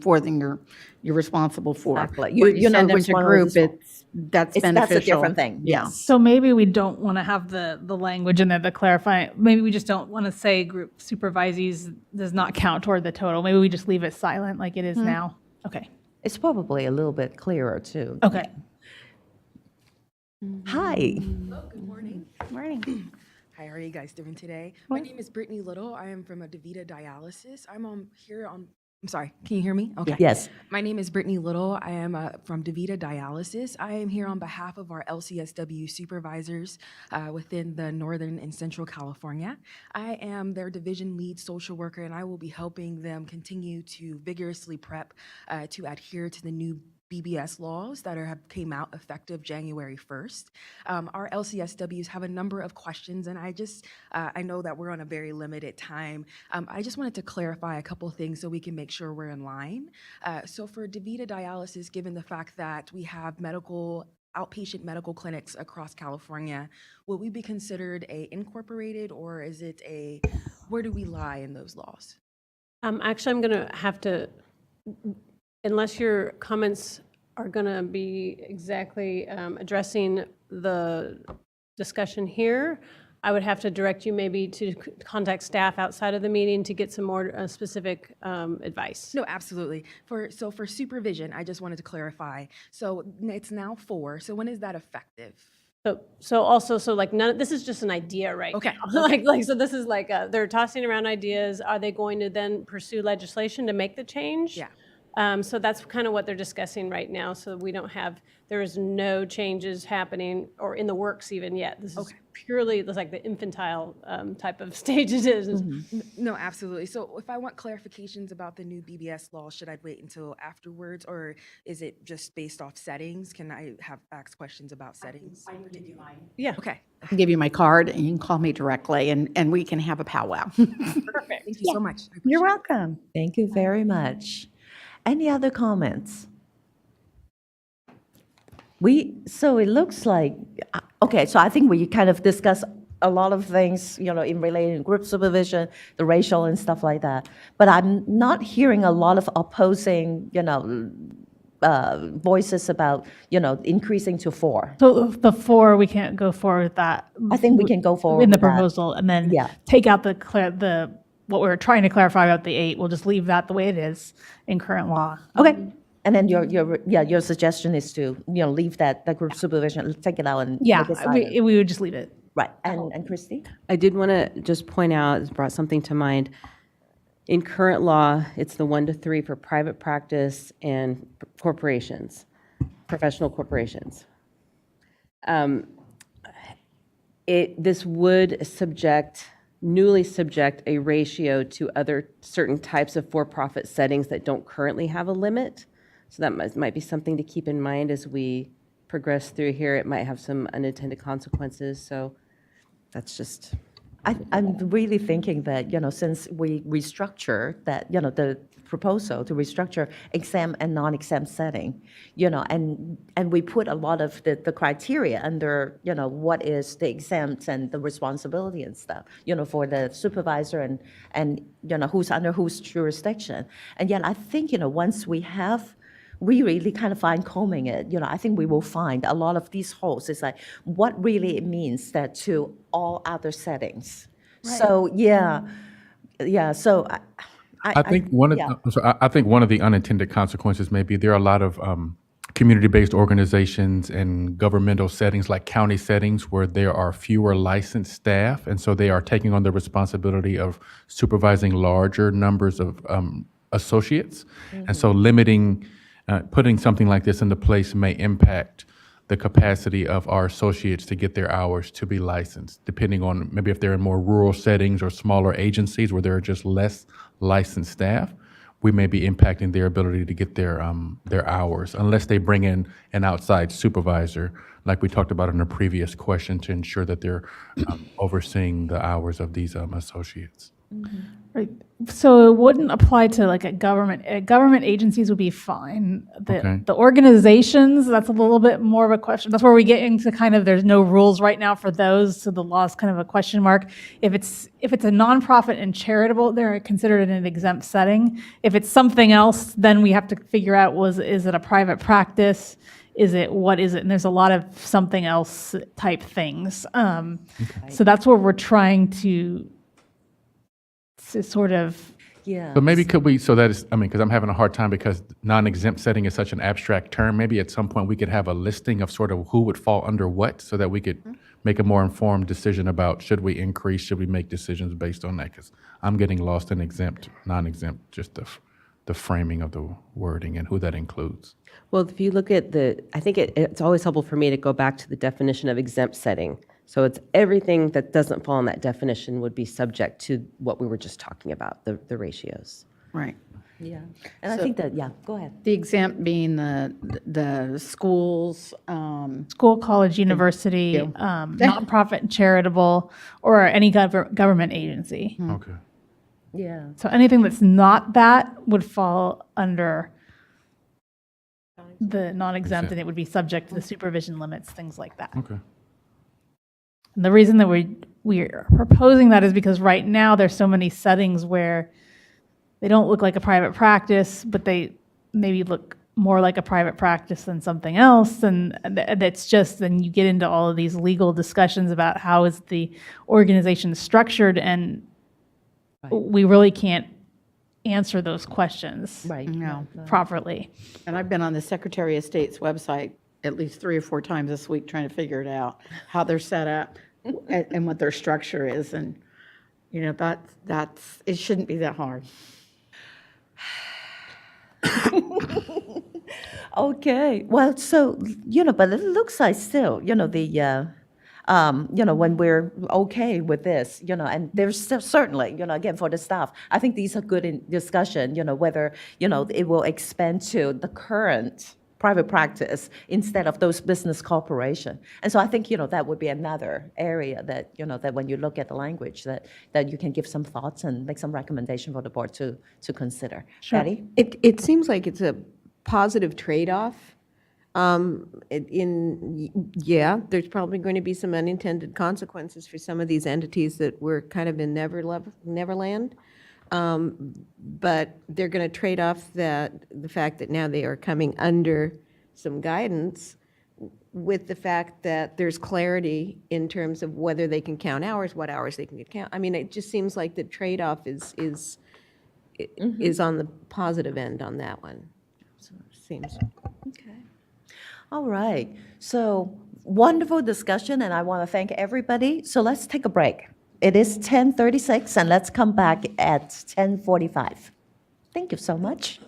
[SPEAKER 13] you're responsible for.
[SPEAKER 1] Exactly.
[SPEAKER 13] When you send them
[SPEAKER 1] which
[SPEAKER 13] to
[SPEAKER 1] one
[SPEAKER 13] group,
[SPEAKER 1] is-
[SPEAKER 13] that's beneficial.
[SPEAKER 1] That's a different thing,
[SPEAKER 13] Yeah.
[SPEAKER 1] yes.
[SPEAKER 7] So maybe we don't want to have the language in there to clarify, maybe we just don't want to say group supervisees does not count toward the total. Maybe we just leave it silent like it is now. Okay.
[SPEAKER 1] It's probably a little bit clearer too.
[SPEAKER 7] Okay.
[SPEAKER 1] Hi.
[SPEAKER 16] Good morning.
[SPEAKER 11] Morning.
[SPEAKER 16] Hi, how are you guys doing today? My name is Brittany Little. I am from DaVita Dialysis. I'm sorry, can you hear me? Okay.
[SPEAKER 1] Yes.
[SPEAKER 16] My name is Brittany Little. I am from DaVita Dialysis. I am here on behalf of our LCSW supervisors within the Northern and Central California. I am their division lead social worker, and I will be helping them continue to vigorously prep to adhere to the new BBS laws that have came out effective January 1st. Our LCSWs have a number of questions, and I know that we're on a very limited time. I just wanted to clarify a couple things so we can make sure we're in line. So for DaVita Dialysis, given the fact that we have outpatient medical clinics across California, will we be considered a incorporated, or is it where do we lie in those laws?
[SPEAKER 2] Actually, I'm going to have to, unless your comments are going to be exactly addressing the discussion here, I would have to direct you maybe to contact staff outside of the meeting to get some more specific advice.
[SPEAKER 16] No, absolutely. For supervision, I just wanted to clarify. So it's now 4. So when is that effective?
[SPEAKER 2] So like this is just an idea right
[SPEAKER 16] Okay.
[SPEAKER 2] now. So this is like they're tossing around ideas. Are they going to then pursue legislation to make the change?
[SPEAKER 16] Yeah.
[SPEAKER 2] So that's kind of what they're discussing right now. So we don't have, there is no changes happening or in the works even yet. This is purely like the infantile type of stage it is.
[SPEAKER 16] No, absolutely. So if I want clarifications about the new BBS law, should I wait until afterwards, or is it just based off settings? Can I ask questions about settings?
[SPEAKER 2] Yeah.
[SPEAKER 16] Okay.
[SPEAKER 13] I can give you my card, and you can call me directly, and we can have a powwow.
[SPEAKER 2] Perfect.
[SPEAKER 16] Thank you so much. I
[SPEAKER 1] You're
[SPEAKER 16] appreciate it.
[SPEAKER 1] welcome. Thank you very much. Any other comments? So it looks like, okay, so I think we kind of discussed a lot of things, in relating to group supervision, the racial and stuff like that. But I'm not hearing a lot of opposing, voices about, increasing to 4.
[SPEAKER 7] So the 4, we can't go forward with that.
[SPEAKER 1] I think we can go forward
[SPEAKER 7] in the
[SPEAKER 1] with that.
[SPEAKER 7] proposal, and then
[SPEAKER 1] Yeah.
[SPEAKER 7] take out the what we're trying to clarify about the 8. We'll just leave that the way it is in current law.
[SPEAKER 1] Okay. And then your suggestion is to, leave that group supervision, take it out and
[SPEAKER 7] Yeah,
[SPEAKER 1] make it silent.
[SPEAKER 7] we would just leave it.
[SPEAKER 1] Right. And Christy?
[SPEAKER 6] I did want to just point out, it's brought something to mind. In current law, it's the 1 to 3 for private practice and corporations, professional corporations. This would newly subject a ratio to other certain types of for-profit settings that don't currently have a limit. So that might be something to keep in mind as we progress through here. It might have some unintended consequences, so that's just.
[SPEAKER 1] I'm really thinking that, since we restructure that, the proposal to restructure exempt and non-exempt setting, and we put a lot of the criteria under, what is the exempt and the responsibility and stuff, for the supervisor and who's under whose jurisdiction. And yet I think, once we really kind of fine combing it, I think we will find a lot of these holes. It's like, what really it means that to all other settings. Right. So, so
[SPEAKER 4] I think one of the unintended consequences may be there are a lot of community-based organizations and governmental settings like county settings where there are fewer licensed staff, and so they are taking on the responsibility of supervising larger numbers of associates. And so putting something like this into place may impact the capacity of our associates to get their hours to be licensed, depending on maybe if they're in more rural settings or smaller agencies where there are just less licensed staff. We may be impacting their ability to get their hours unless they bring in an outside supervisor, like we talked about in a previous question, to ensure that they're overseeing the hours of these associates.
[SPEAKER 7] Right. So it wouldn't apply to like a government. Government agencies would be fine. The organizations, that's a little bit more of a question. That's where we get into kind of, there's no rules right now for those, so the law is kind of a question mark. If it's a nonprofit and charitable, they're considered in an exempt setting. If it's something else, then we have to figure out, is it a private practice? What is it? And there's a lot of something else type things. So that's where we're trying to sort of.
[SPEAKER 1] Yeah.
[SPEAKER 4] But maybe because I'm having a hard time because non-exempt setting is such an abstract term. Maybe at some point we could have a listing of sort of who would fall under what, so that we could make a more informed decision about should we make decisions based on that? Because I'm getting lost in exempt, non-exempt, just the framing of the wording and who that includes.
[SPEAKER 6] Well, if you look at I think it's always helpful for me to go back to the definition of exempt setting. So it's everything that doesn't fall in that definition would be subject to what we were just talking about, the ratios.
[SPEAKER 13] Right.
[SPEAKER 1] Yeah. And I think that, go ahead.
[SPEAKER 13] The exempt being the schools.
[SPEAKER 7] School, college, university, nonprofit and charitable, or any government agency.
[SPEAKER 4] Okay.
[SPEAKER 1] Yeah.
[SPEAKER 7] So anything that's not that would fall under the non-exempt, and it would be subject to the supervision limits, things like that.
[SPEAKER 4] Okay.
[SPEAKER 7] And the reason that we're proposing that is because right now there's so many settings where they don't look like a private practice, but they maybe look more like a private practice than something else. And that's just, then you get into all of these legal discussions about how is the organization structured, and we really can't answer those questions properly.
[SPEAKER 13] And I've been on the Secretary of State's website at least 3 or 4 times this week trying to figure it out, how they're set up and what their structure is. And, it shouldn't be that hard.
[SPEAKER 1] Okay, well, so, but it looks like still, when we're okay with this, and there's certainly, again, for the staff, I think these are good in discussion, whether, it will expand to the current private practice instead of those business corporation. And so I think, that would be another area that, that when you look at the language, that you can give some thoughts and make some recommendation for the board to consider. Betty?
[SPEAKER 12] It seems like it's a positive trade-off. Yeah, there's probably going to be some unintended consequences for some of these entities that were kind of in Neverland. But they're going to trade off the fact that now they are coming under some guidance with the fact that there's clarity in terms of whether they can count hours, what hours they can count. I mean, it just seems like the trade-off is on the positive end on that one. So it seems.
[SPEAKER 1] Okay. All right. So wonderful discussion, and I want to thank everybody. So let's take a break. It is 10:36, and let's come back at 10:45. Thank you so much.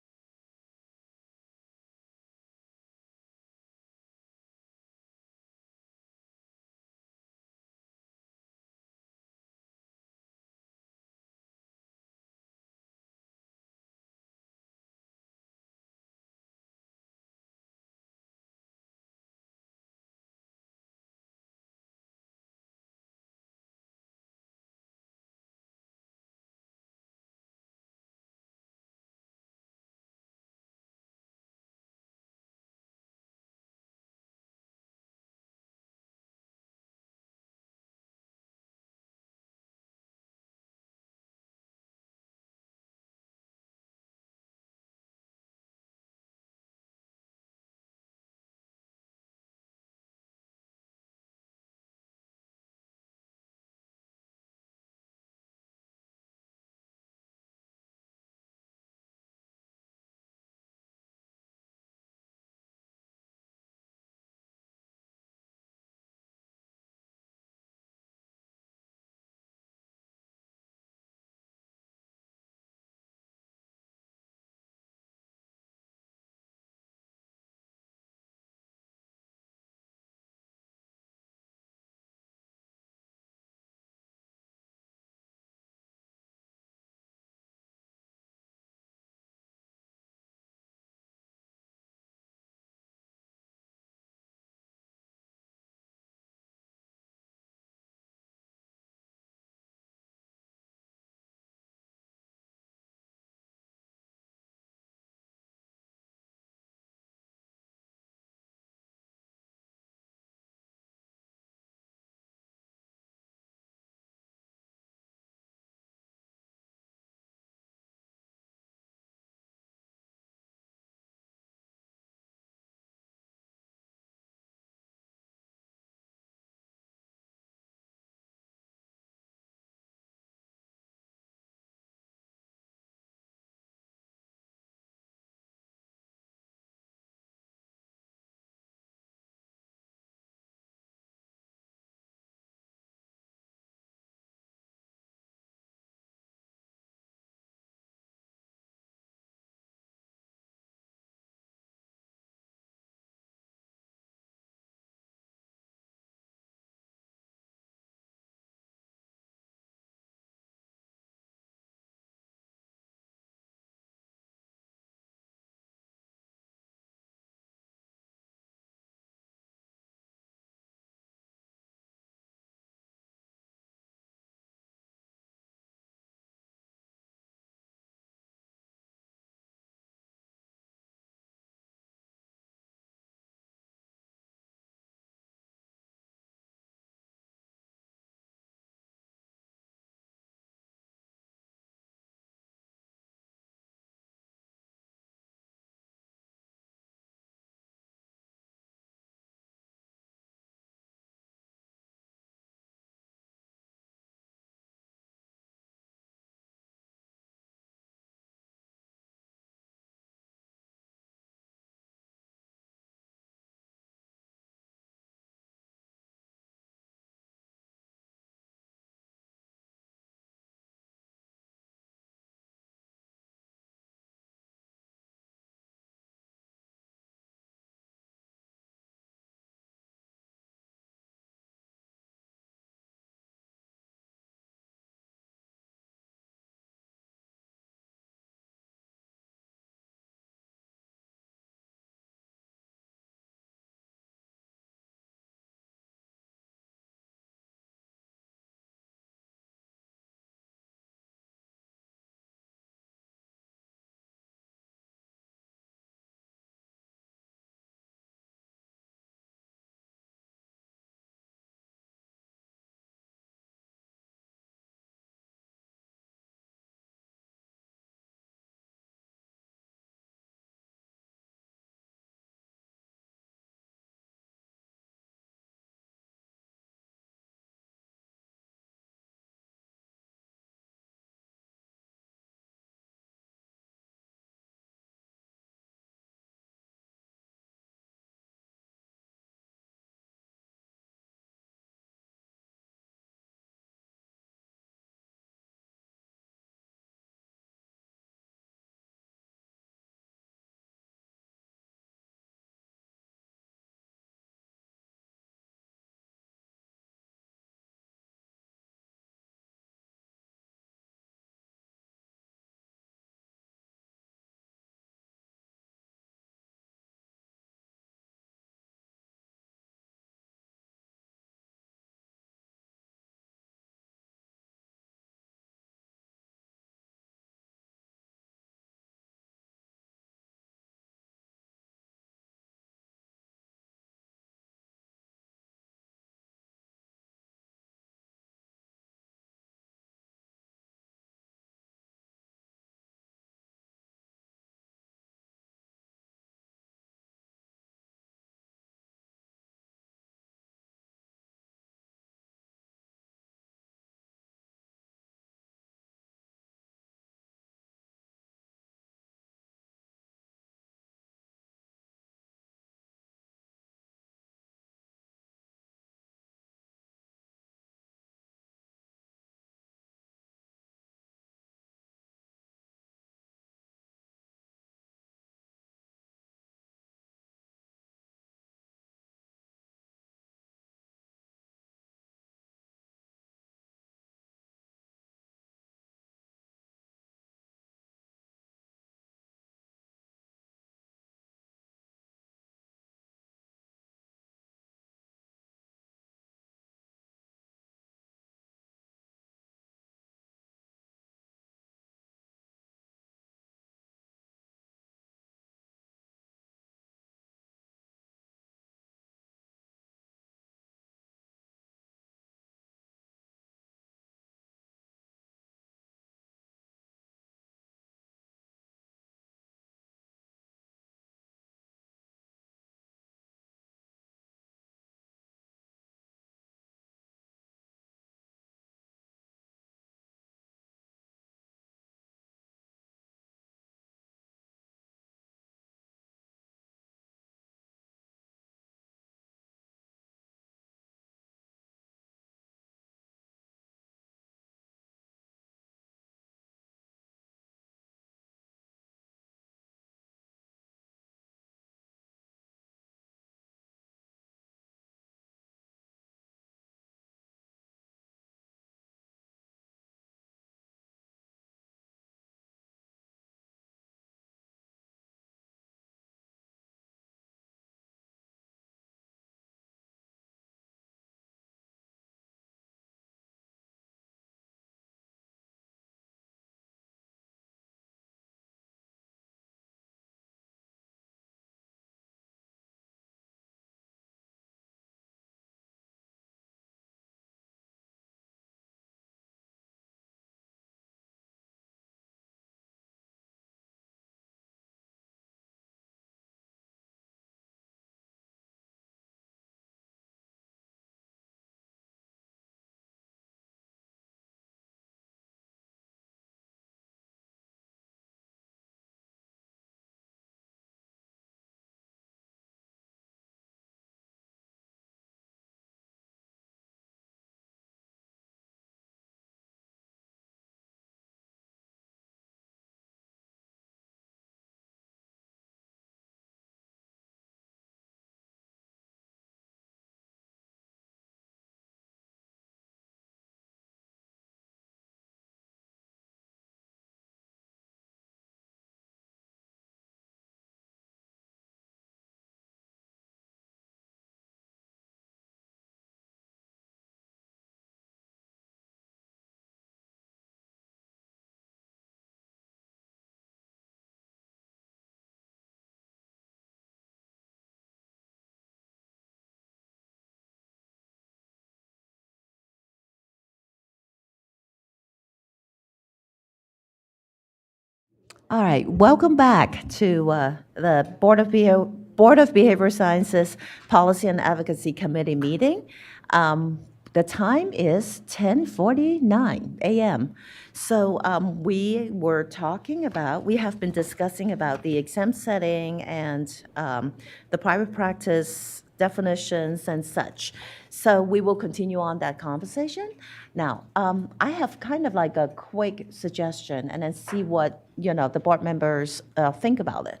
[SPEAKER 1] All right, welcome back to the Board of Behavioral Sciences Policy and Advocacy Committee meeting. The time is 10:49 a.m. So we have been discussing about the exam setting and the private practice definitions and such. So we will continue on that conversation. Now, I have kind of like a quick suggestion and then see what, the board members think about it.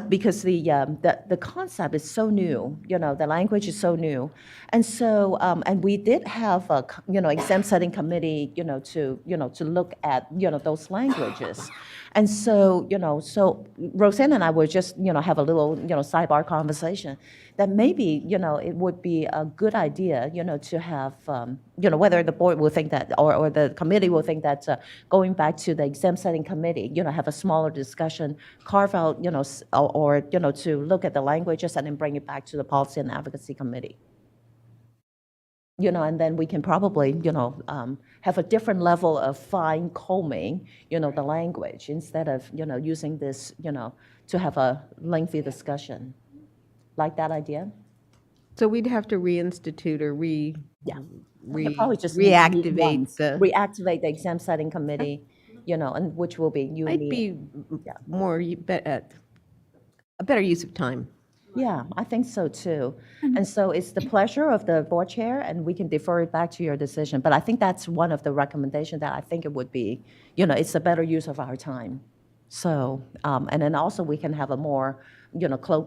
[SPEAKER 1] Because the concept is so new, the language is so new. And so, and we did have a, exam setting committee, to look at, those languages. And so, so Roseanne and I would just, have a little, sidebar conversation that maybe, it would be a good idea, to have, whether the board will think that, or the committee will think that going back to the exam setting committee, have a smaller discussion, carve out, or, to look at the languages and then bring it back to the policy and advocacy committee. And then we can probably, have a different level of fine combing, the language instead of, using this, to have a lengthy discussion. Like that idea?
[SPEAKER 12] So we'd have to reinstitute or
[SPEAKER 1] Probably just
[SPEAKER 12] reactivate the.
[SPEAKER 1] reactivate the exam setting committee, and which will be you and
[SPEAKER 12] Might
[SPEAKER 1] me.
[SPEAKER 12] be more, a better use of time.
[SPEAKER 1] Yeah, I think so too. And so it's the pleasure of the board chair, and we can defer it back to your decision. But I think that's one of the recommendations that I think it would be, it's a better use of our time. So, and then also we can have a more,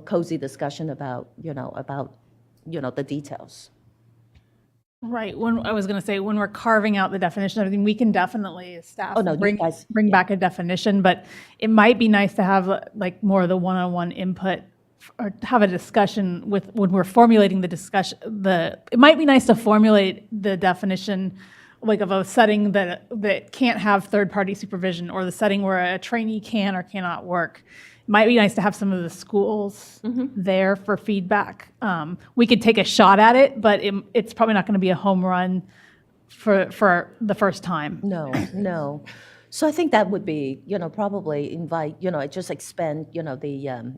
[SPEAKER 1] cozy discussion about, the details.
[SPEAKER 7] Right. When I was going to say, when we're carving out the definition of everything, we can definitely staff
[SPEAKER 1] no, you
[SPEAKER 7] bring
[SPEAKER 1] guys-
[SPEAKER 7] back a definition, but it might be nice to have like more of the one-on-one input or have a discussion with when we're formulating the discussion. It might be nice to formulate the definition like of a setting that can't have third-party supervision, or the setting where a trainee can or cannot work. It might be nice to have some of the schools there for feedback. We could take a shot at it, but it's probably not going to be a home run for the first time.
[SPEAKER 1] No. So I think that would be, probably invite, just expand, the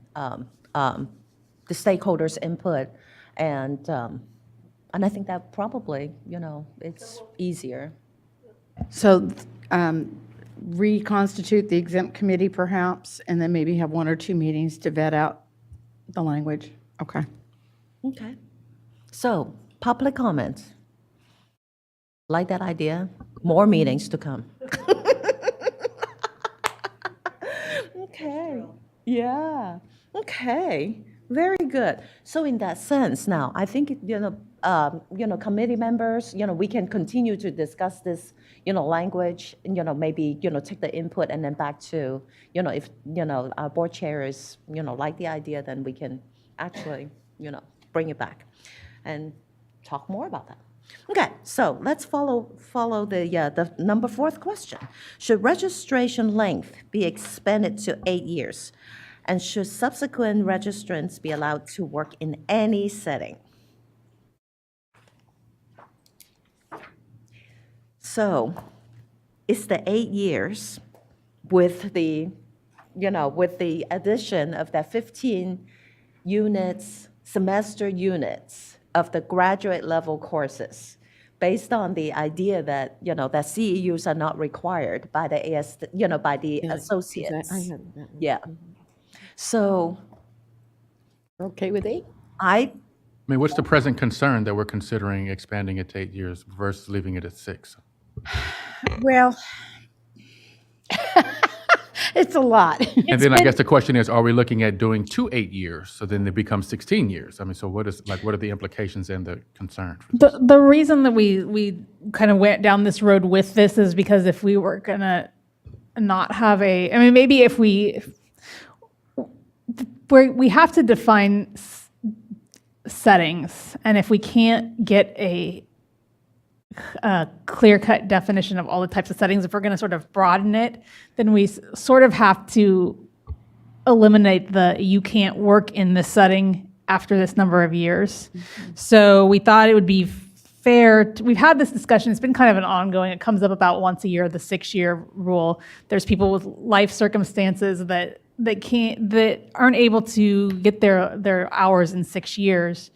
[SPEAKER 1] stakeholders' input, and I think that probably, it's easier.
[SPEAKER 13] So reconstitute the exempt committee perhaps, and then maybe have 1 or 2 meetings to vet out the language. Okay.
[SPEAKER 1] Okay. So, public comment. Like that idea? More meetings to come. Okay. Yeah. Okay. Very good. So in that sense, now I think committee members, we can continue to discuss this, language, and maybe take the input and then back to, if our board chair is, like the idea, then we can actually, bring it back and talk more about that. Okay, so let's follow the number 4th question. Should registration length be expanded to 8 years? And should subsequent registrants be allowed to work in any setting? So, it's the 8 years with the, with the addition of that 15 units, semester units of the graduate level courses, based on the idea that, that CEUs are not required by the by the associates.
[SPEAKER 12] I have that.
[SPEAKER 1] Yeah. So,
[SPEAKER 12] Okay with 8?
[SPEAKER 4] I mean, what's the present concern that we're considering expanding it to 8 years versus leaving it at 6?
[SPEAKER 13] Well, it's a lot.
[SPEAKER 4] And then I guess the question is, are we looking at doing 2 8 years? So then it becomes 16 years. I mean, so what are the implications and the concern?
[SPEAKER 7] The reason that we kind of went down this road with this is because if we were going to not have maybe if we have to define settings, and if we can't get a clear-cut definition of all the types of settings, if we're going to sort of broaden it, then we sort of have to eliminate you can't work in this setting after this number of years. So we thought it would be fair. We've had this discussion. It's been kind of an ongoing. It comes up about once a year, the 6-year rule. There's people with life circumstances that aren't able to get their hours in 6 years,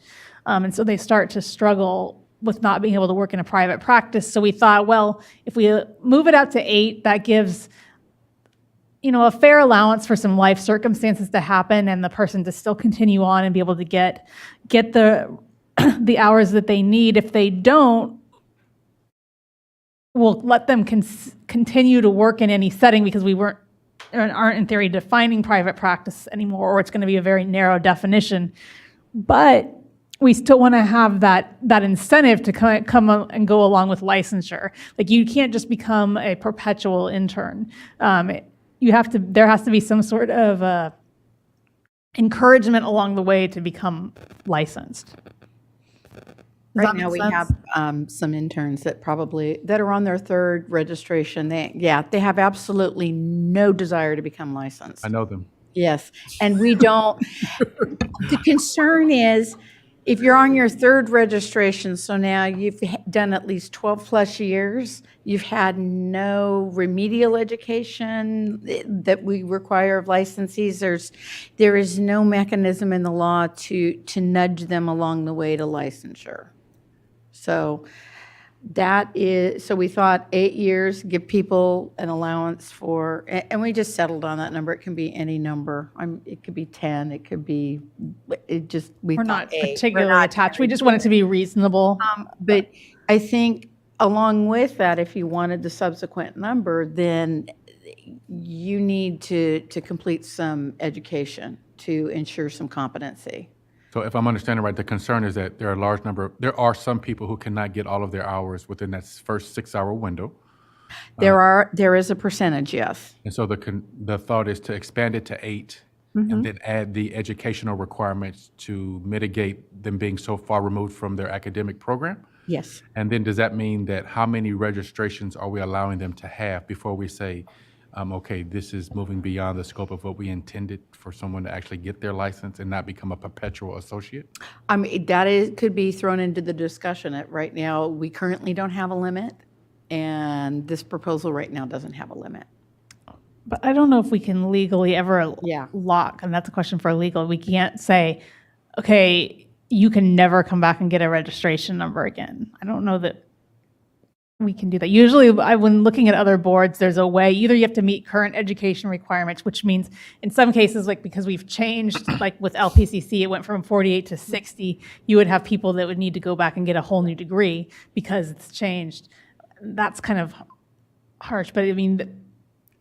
[SPEAKER 7] and so they start to struggle with not being able to work in a private practice. So we thought, well, if we move it out to 8, that gives a fair allowance for some life circumstances to happen and the person to still continue on and be able to get the the hours that they need. If they don't, we'll let them continue to work in any setting because we aren't in theory defining private practice anymore, or it's going to be a very narrow definition. But we still want to have that incentive to come and go along with licensure. Like, you can't just become a perpetual intern. There has to be some sort of encouragement along the way to become licensed.
[SPEAKER 13] Right now, we have some interns that are on their 3rd registration. They have absolutely no desire to become licensed.
[SPEAKER 4] I know them.
[SPEAKER 13] Yes, and we don't. The concern is, if you're on your 3rd registration, so now you've done at least 12 plus years, you've had no remedial education that we require of licensees. There is no mechanism in the law to nudge them along the way to licensure. So we thought 8 years, give people an allowance for, and we just settled on that number. It can be any number. It could be 10, it could be,
[SPEAKER 7] We're not particularly attached. We just want it to be reasonable.
[SPEAKER 13] But I think along with that, if you wanted the subsequent number, then you need to complete some education to ensure some competency.
[SPEAKER 4] So if I'm understanding right, the concern is that there are some people who cannot get all of their hours within that first 6-hour window.
[SPEAKER 13] There is a percentage, yes.
[SPEAKER 4] And so the thought is to expand it to 8 and then add the educational requirements to mitigate them being so far removed from their academic program?
[SPEAKER 13] Yes.
[SPEAKER 4] And then does that mean that how many registrations are we allowing them to have before we say, okay, this is moving beyond the scope of what we intended for someone to actually get their license and not become a perpetual associate?
[SPEAKER 13] Could be thrown into the discussion. Right now, we currently don't have a limit, and this proposal right now doesn't have a limit.
[SPEAKER 7] But I don't know if we can legally ever lock, and that's a question for legal. We can't say, okay, you can never come back and get a registration number again. I don't know that we can do that. Usually, when looking at other boards, there's a way. Either you have to meet current education requirements, which means in some cases, like because we've changed, like with LPCC, it went from 48 to 60, you would have people that would need to go back and get a whole new degree because it's changed. That's kind of harsh, but I mean,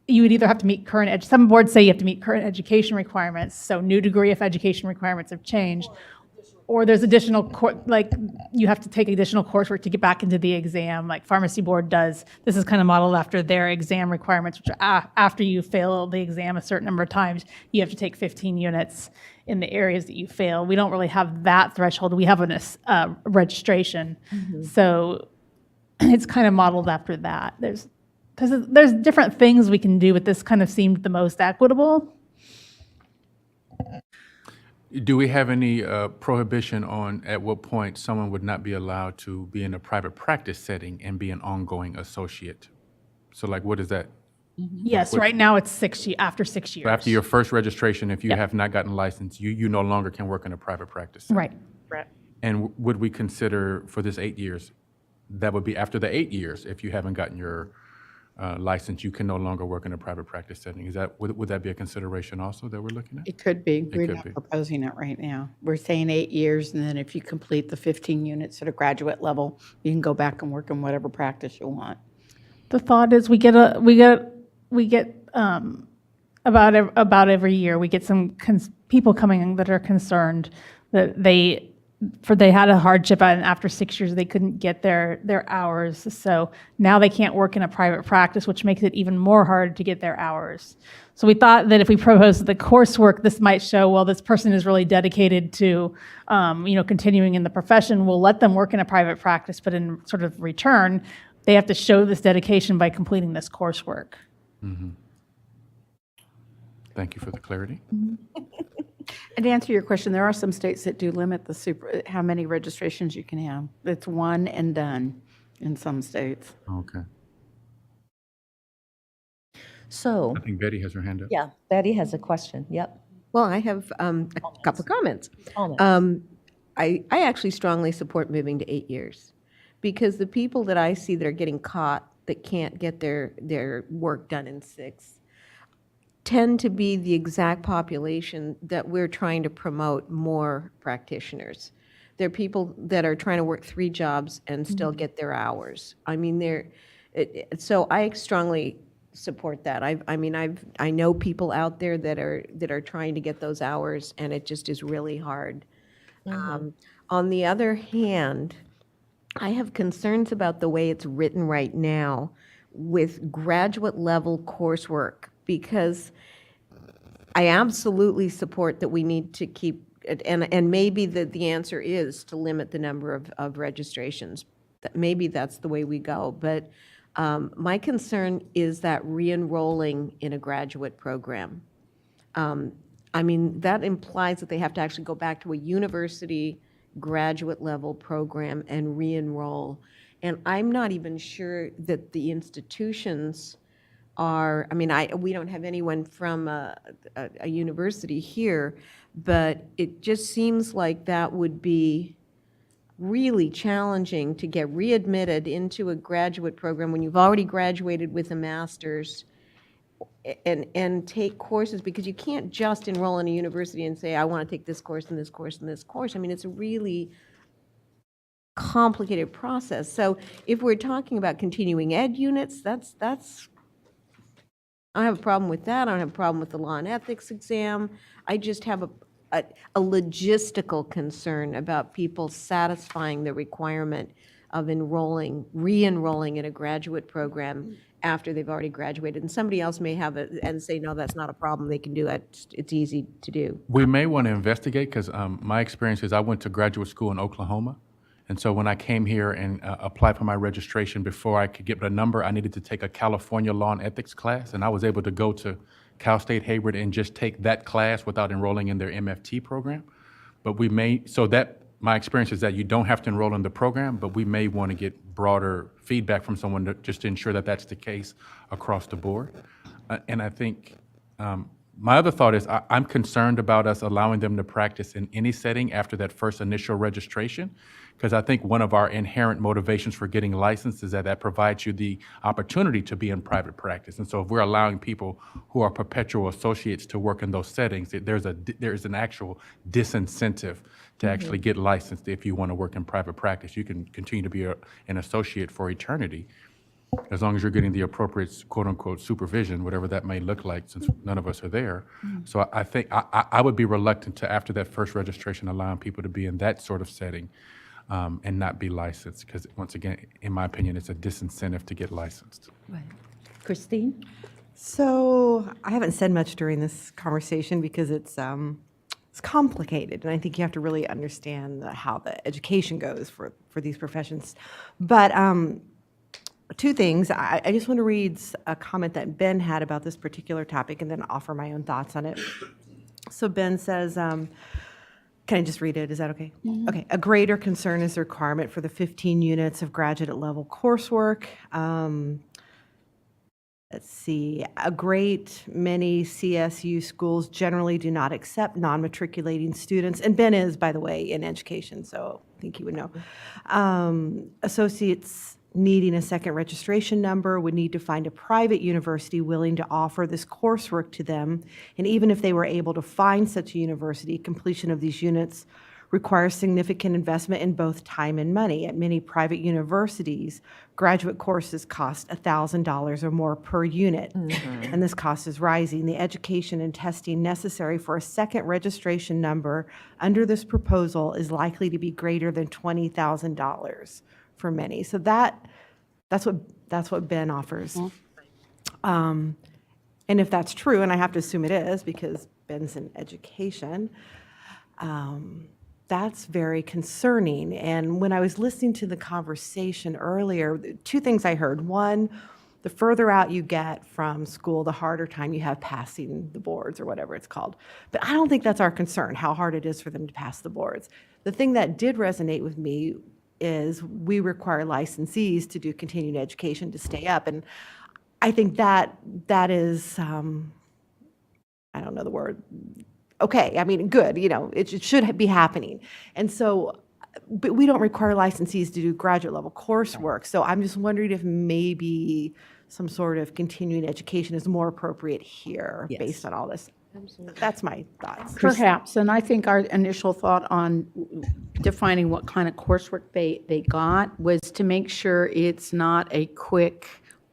[SPEAKER 7] you would either have to meet some boards say you have to meet current education requirements, so new degree if education requirements have changed, or there's additional, you have to take additional coursework to get back into the exam, like Pharmacy Board does. This is kind of modeled after their exam requirements, which are after you fail the exam a certain number of times, you have to take 15 units in the areas that you fail. We don't really have that threshold. We have a registration. So it's kind of modeled after that. There's different things we can do, but this kind of seemed the most equitable.
[SPEAKER 4] Do we have any prohibition on at what point someone would not be allowed to be in a private practice setting and be an ongoing associate? So like, what is that?
[SPEAKER 7] Yes, right now it's after 6 years.
[SPEAKER 4] So after your first registration, if you have not gotten licensed, you no longer can work in a private practice setting.
[SPEAKER 7] Right.
[SPEAKER 4] And would we consider for this 8 years, that would be after the 8 years, if you haven't gotten your license, you can no longer work in a private practice setting. Would that be a consideration also that we're looking at?
[SPEAKER 13] It could be. We're
[SPEAKER 4] could
[SPEAKER 13] not
[SPEAKER 4] be.
[SPEAKER 13] proposing it right now. We're saying 8 years, and then if you complete the 15 units at a graduate level, you can go back and work in whatever practice you want.
[SPEAKER 7] The thought is we get about every year we get some people coming that are concerned that they had a hardship and after 6 years they couldn't get their hours. So now they can't work in a private practice, which makes it even more hard to get their hours. So we thought that if we proposed the coursework, this might show, well, this person is really dedicated to continuing in the profession. We'll let them work in a private practice, but in sort of return, they have to show this dedication by completing this coursework.
[SPEAKER 4] Thank you for the clarity.
[SPEAKER 13] And to answer your question, there are some states that do limit how many registrations you can have. It's one and done in some states.
[SPEAKER 4] Okay.
[SPEAKER 1] So,
[SPEAKER 4] I think Betty has her hand up.
[SPEAKER 1] yeah, Betty has a question. Yep.
[SPEAKER 12] Well, I have a couple of comments.
[SPEAKER 1] Comments.
[SPEAKER 12] I actually strongly support moving to 8 years because the people that I see that are getting caught that can't get their work done in 6 tend to be the exact population that we're trying to promote more practitioners. They're people that are trying to work 3 jobs and still get their hours. I mean, so I strongly support that. I know people out there that are trying to get those hours, and it just is really hard. On the other hand, I have concerns about the way it's written right now with graduate level coursework, because I absolutely support that we need to keep, and maybe the answer is to limit the number of registrations. Maybe that's the way we go, but my concern is that re-enrolling in a graduate program. That implies that they have to actually go back to a university graduate level program and re-enroll. And I'm not even sure that the institutions are, we don't have anyone from a university here, but it just seems like that would be really challenging to get readmitted into a graduate program when you've already graduated with a master's and take courses, because you can't just enroll in a university and say, I want to take this course and this course and this course. It's a really complicated process. So if we're talking about continuing ed units, that's I don't have a problem with that. I don't have a problem with the law and ethics exam. I just have a logistical concern about people satisfying the requirement of re-enrolling in a graduate program after they've already graduated. And somebody else may have it and say, no, that's not a problem. They can do it. It's easy to do.
[SPEAKER 4] We may want to investigate, because my experience is I went to graduate school in Oklahoma. And so when I came here and applied for my registration, before I could get a number, I needed to take a California law and ethics class. And I was able to go to Cal State Hayward and just take that class without enrolling in their MFT program. But my experience is that you don't have to enroll in the program, but we may want to get broader feedback from someone just to ensure that that's the case across the board. And I think my other thought is I'm concerned about us allowing them to practice in any setting after that first initial registration, because I think one of our inherent motivations for getting licensed is that provides you the opportunity to be in private practice. And so if we're allowing people who are perpetual associates to work in those settings, there's an actual disincentive to actually get licensed. If you want to work in private practice, you can continue to be an associate for eternity, as long as you're getting the appropriate quote-unquote supervision, whatever that may look like, since none of us are there. So I think I would be reluctant to, after that first registration, allowing people to be in that sort of setting and not be licensed, because once again, in my opinion, it's a disincentive to get licensed.
[SPEAKER 1] Right. Christine?
[SPEAKER 5] So I haven't said much during this conversation because it's complicated, and I think you have to really understand how the education goes for these professions. But 2 things. I just want to read a comment that Ben had about this particular topic and then offer my own thoughts on it. So Ben says, can I just read it? Is that okay? Mm-hmm. Okay. A greater concern is the requirement for the 15 units of graduate level coursework. Let's see. A great many CSU schools generally do not accept non-matriculating students. And Ben is, by the way, in education, so I think he would know. Associates needing a second registration number would need to find a private university willing to offer this coursework to them. And even if they were able to find such a university, completion of these units requires significant investment in both time and money. At many private universities, graduate courses cost $1,000 or more per unit, and this cost is rising. The education and testing necessary for a second registration number under this proposal is likely to be greater than $20,000 for many. So that's what Ben offers. And if that's true, and I have to assume it is because Ben's in education, that's very concerning. And when I was listening to the conversation earlier, 2 things I heard. One, the further out you get from school, the harder time you have passing the boards or whatever it's called. But I don't think that's our concern, how hard it is for them to pass the boards. The thing that did resonate with me is we require licensees to do continuing education to stay up. And I think that is, I don't know the word, okay, I mean, good, it should be happening. And so, but we don't require licensees to do graduate level coursework. So I'm just wondering if maybe some sort of continuing education is more appropriate here based on all this. That's my thoughts.
[SPEAKER 13] Perhaps, and I think our initial thought on defining what kind of coursework they got was to make sure it's not a quick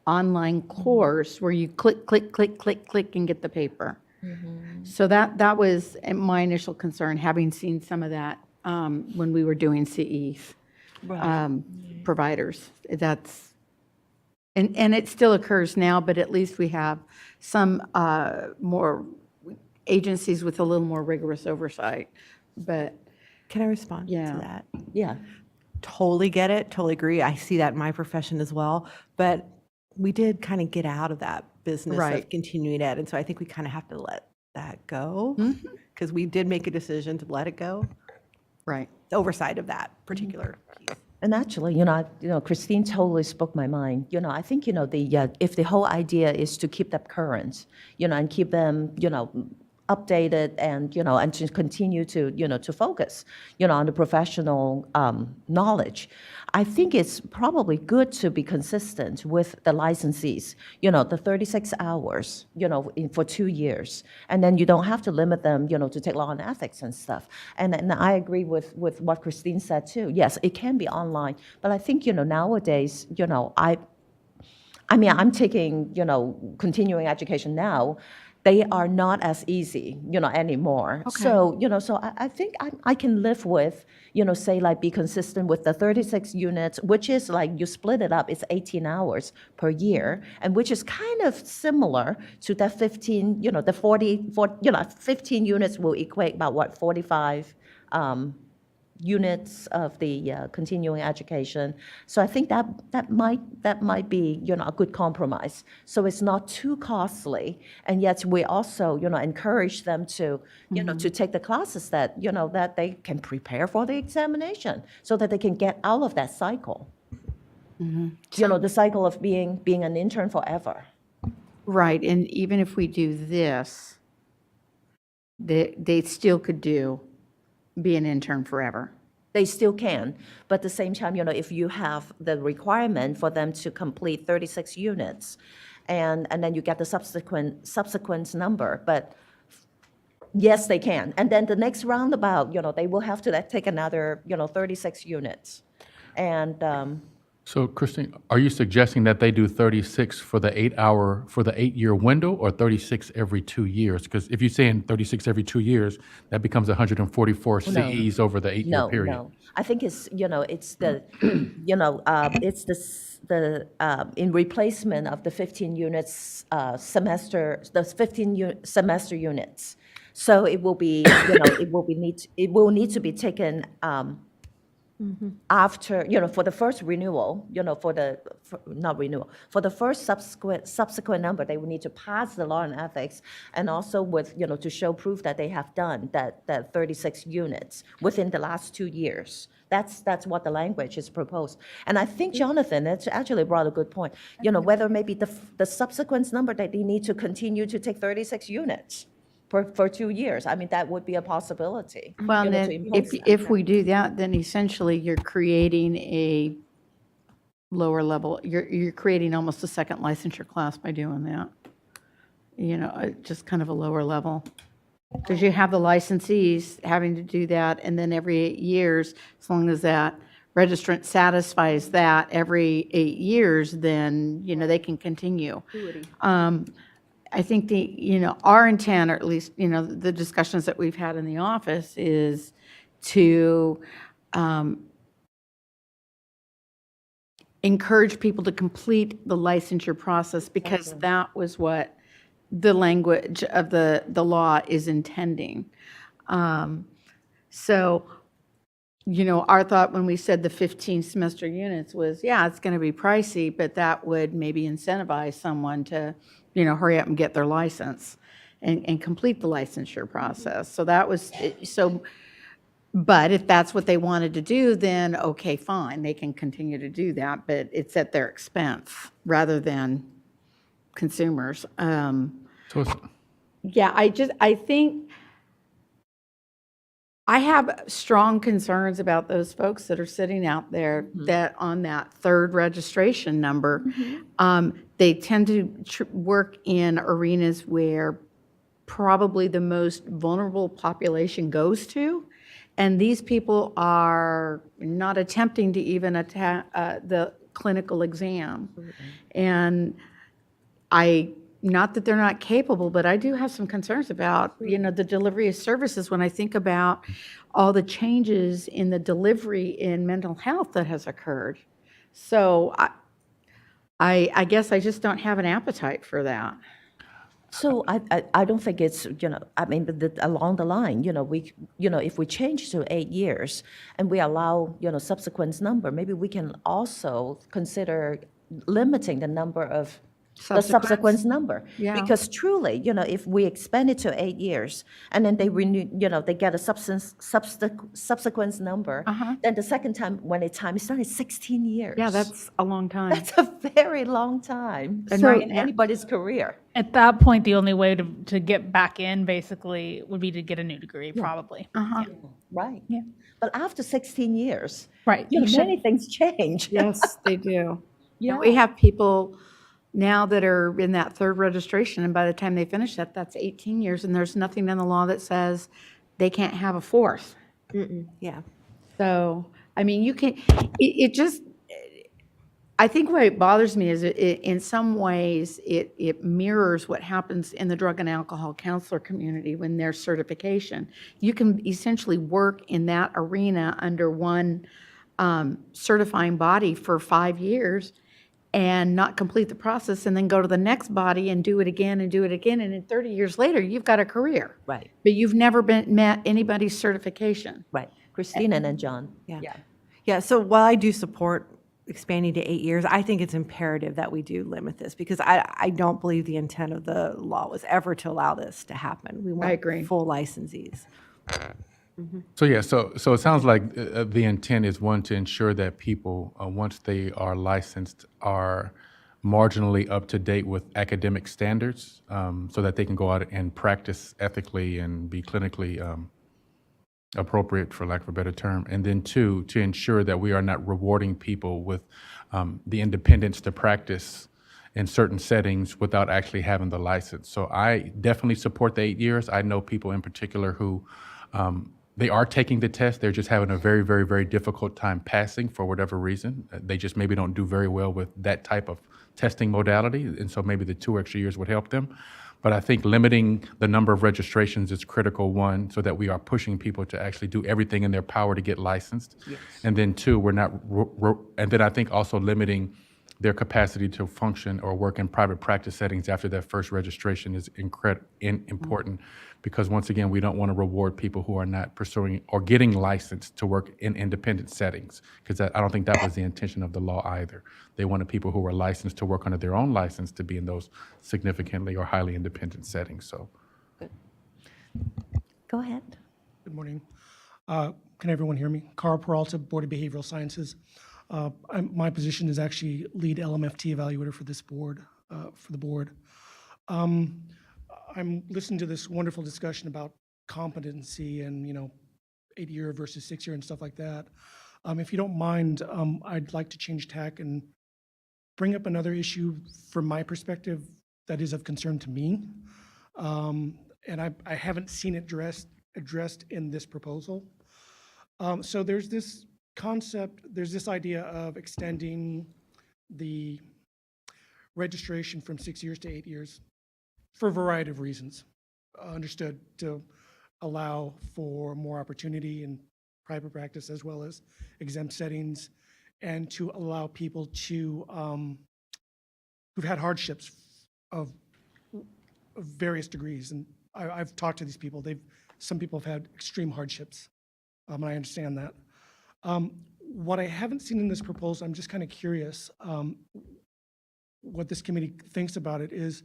[SPEAKER 13] online course where you click, click, click, click, click, and get the paper. So that was my initial concern, having seen some of that when we were doing CEs, providers. That's, and it still occurs now, but at least we have some more agencies with a little more rigorous oversight. But
[SPEAKER 5] can I respond to
[SPEAKER 13] Yeah.
[SPEAKER 5] that?
[SPEAKER 1] Yeah.
[SPEAKER 5] Totally get it, totally agree. I see that in my profession as well. But we did kind of get out of that business of
[SPEAKER 13] Right.
[SPEAKER 5] continuing ed. And so I think we kind of have to let that go because we did make a decision to let it go.
[SPEAKER 13] Right.
[SPEAKER 5] The oversight of that particular piece.
[SPEAKER 1] And actually, Christine totally spoke my mind. I think, if the whole idea is to keep them current, and keep them, updated and, and to continue to, to focus, on the professional knowledge. I think it's probably good to be consistent with the licensees, the 36 hours, for 2 years. And then you don't have to limit them, to take law and ethics and stuff. And I agree with what Christine said too. Yes, it can be online, but I think, nowadays, I'm taking, continuing education now. They are not as easy, anymore.
[SPEAKER 13] Okay.
[SPEAKER 1] So, so I think I can live with, say like be consistent with the 36 units, which is like you split it up, it's 18 hours per year, and which is kind of similar to the 15, the 15 units will equate about what, 45 units of the continuing education. So I think that might be a good compromise. So it's not too costly, and yet we also encourage them to to take the classes that that they can prepare for the examination, so that they can get out of that cycle. The cycle of being an intern forever.
[SPEAKER 13] Right, and even if we do this, they still could be an intern forever.
[SPEAKER 1] They still can, but at the same time, if you have the requirement for them to complete 36 units, and then you get the subsequent number, but yes, they can. And then the next roundabout, they will have to take another, 36 units. And
[SPEAKER 4] So Christine, are you suggesting that they do 36 for the 8-year window, or 36 every 2 years? Because if you're saying 36 every 2 years, that becomes 144 CEs over the 8-year period.
[SPEAKER 1] No. I think it's, it's the, it's the in replacement of the 15 units semester, the 15 semester units. So it will be, it will need to be taken after, for the first renewal, for the first subsequent number, they will need to pass the law and ethics, and also with, to show proof that they have done that 36 units within the last 2 years. That's what the language is proposed. And I think, Jonathan, it's actually brought a good point. Whether maybe the subsequent number that they need to continue to take 36 units for 2 years. I mean, that would be a possibility.
[SPEAKER 13] Well, then,
[SPEAKER 1] to impose that.
[SPEAKER 13] if we do that, then essentially you're creating a lower level, you're creating almost a second licensure class by doing that. Just kind of a lower level. Because you have the licensees having to do that, and then every 8 years, as long as that registrant satisfies that every 8 years, then, they can continue. I think our intent, or at least, the discussions that we've had in the office, is to encourage people to complete the licensure process, because that was what the language of the law is intending. So
[SPEAKER 9] you know, our thought when we said the 15 semester units was, yeah, it's going to be pricey, but that would maybe incentivize someone to, you know, hurry up and get their license and complete the licensure process. So that was, so, but if that's what they wanted to do, then okay, fine, they can continue to do that, but it's at their expense rather than consumers.
[SPEAKER 4] So it's,
[SPEAKER 9] Yeah, I think I have strong concerns about those folks that are sitting out there that on that third registration number, they tend to work in arenas where probably the most vulnerable population goes to. And these people are not attempting to even attack the clinical exam. And not that they're not capable, but I do have some concerns about, you know, the delivery of services when I think about all the changes in the delivery in mental health that has occurred. So I guess I just don't have an appetite for that.
[SPEAKER 1] So I don't think it's, you know, I mean, but along the line, you know, if we change to 8 years and we allow, you know, subsequent number, maybe we can also consider limiting the number of the subsequent number.
[SPEAKER 9] Yeah.
[SPEAKER 1] Because truly, you know, if we expand it to 8 years and then they renew, you know, they get a subsequent number, then the second time when the time is done, it's 16 years.
[SPEAKER 9] Yeah, that's a long time.
[SPEAKER 1] That's a very long time
[SPEAKER 9] And
[SPEAKER 1] so
[SPEAKER 9] right
[SPEAKER 1] in
[SPEAKER 9] now-
[SPEAKER 1] anybody's career.
[SPEAKER 7] At that point, the only way to get back in basically would be to get a new degree, probably.
[SPEAKER 1] Right.
[SPEAKER 7] Yeah.
[SPEAKER 1] But after 16 years,
[SPEAKER 7] Right.
[SPEAKER 1] you know,
[SPEAKER 7] You should-
[SPEAKER 1] many things change.
[SPEAKER 9] Yes, they do.
[SPEAKER 1] Yeah.
[SPEAKER 9] And we have people now that are in that third registration, and by the time they finish that, that's 18 years, and there's nothing in the law that says they can't have a fourth.
[SPEAKER 13] Yeah.
[SPEAKER 9] So, I mean, you can, it just, I think what bothers me is in some ways, it mirrors what happens in the drug and alcohol counselor community when there's certification. You can essentially work in that arena under one certifying body for 5 years and not complete the process, and then go to the next body and do it again and do it again, and then 30 years later, you've got a career.
[SPEAKER 1] Right,
[SPEAKER 9] But you've never met anybody's certification.
[SPEAKER 1] right. Christine and then John.
[SPEAKER 5] Yeah, so while I do support expanding to 8 years, I think it's imperative that we do limit this because I don't believe the intent of the law was ever to allow this to happen. We want
[SPEAKER 9] agree.
[SPEAKER 5] full licensees.
[SPEAKER 4] So yeah, so it sounds like the intent is one, to ensure that people, once they are licensed, are marginally up to date with academic standards, so that they can go out and practice ethically and be clinically appropriate, for lack of a better term. And then two, to ensure that we are not rewarding people with the independence to practice in certain settings without actually having the license. So I definitely support the 8 years. I know people in particular who they are taking the test. They're just having a very, very, very difficult time passing for whatever reason. They just maybe don't do very well with that type of testing modality. And so maybe the 2 extra years would help them. But I think limiting the number of registrations is critical, one, so that we are pushing people to actually do everything in their power to get licensed. Yes. And then two, we're not, and then I think also limiting their capacity to function or work in private practice settings after that first registration is important, because once again, we don't want to reward people who are not pursuing or getting licensed to work in independent settings, because I don't think that was the intention of the law either. They wanted people who were licensed to work under their own license to be in those significantly or highly independent settings. So,
[SPEAKER 1] Go ahead.
[SPEAKER 17] Good morning. Can everyone hear me? Carl Peralta, Board of Behavioral Sciences. My position is actually lead LMFT evaluator for this board, for the board. I'm listening to this wonderful discussion about competency and, 8-year versus 6-year and stuff like that. If you don't mind, I'd like to change tack and bring up another issue from my perspective that is of concern to me. And I haven't seen it addressed in this proposal. So there's this concept, there's this idea of extending the registration from 6 years to 8 years for a variety of reasons. Understood, to allow for more opportunity in private practice as well as exempt settings, and to allow people to who've had hardships of various degrees. And I've talked to these people. Some people have had extreme hardships, and I understand that. What I haven't seen in this proposal, I'm just kind of curious what this committee thinks about it, is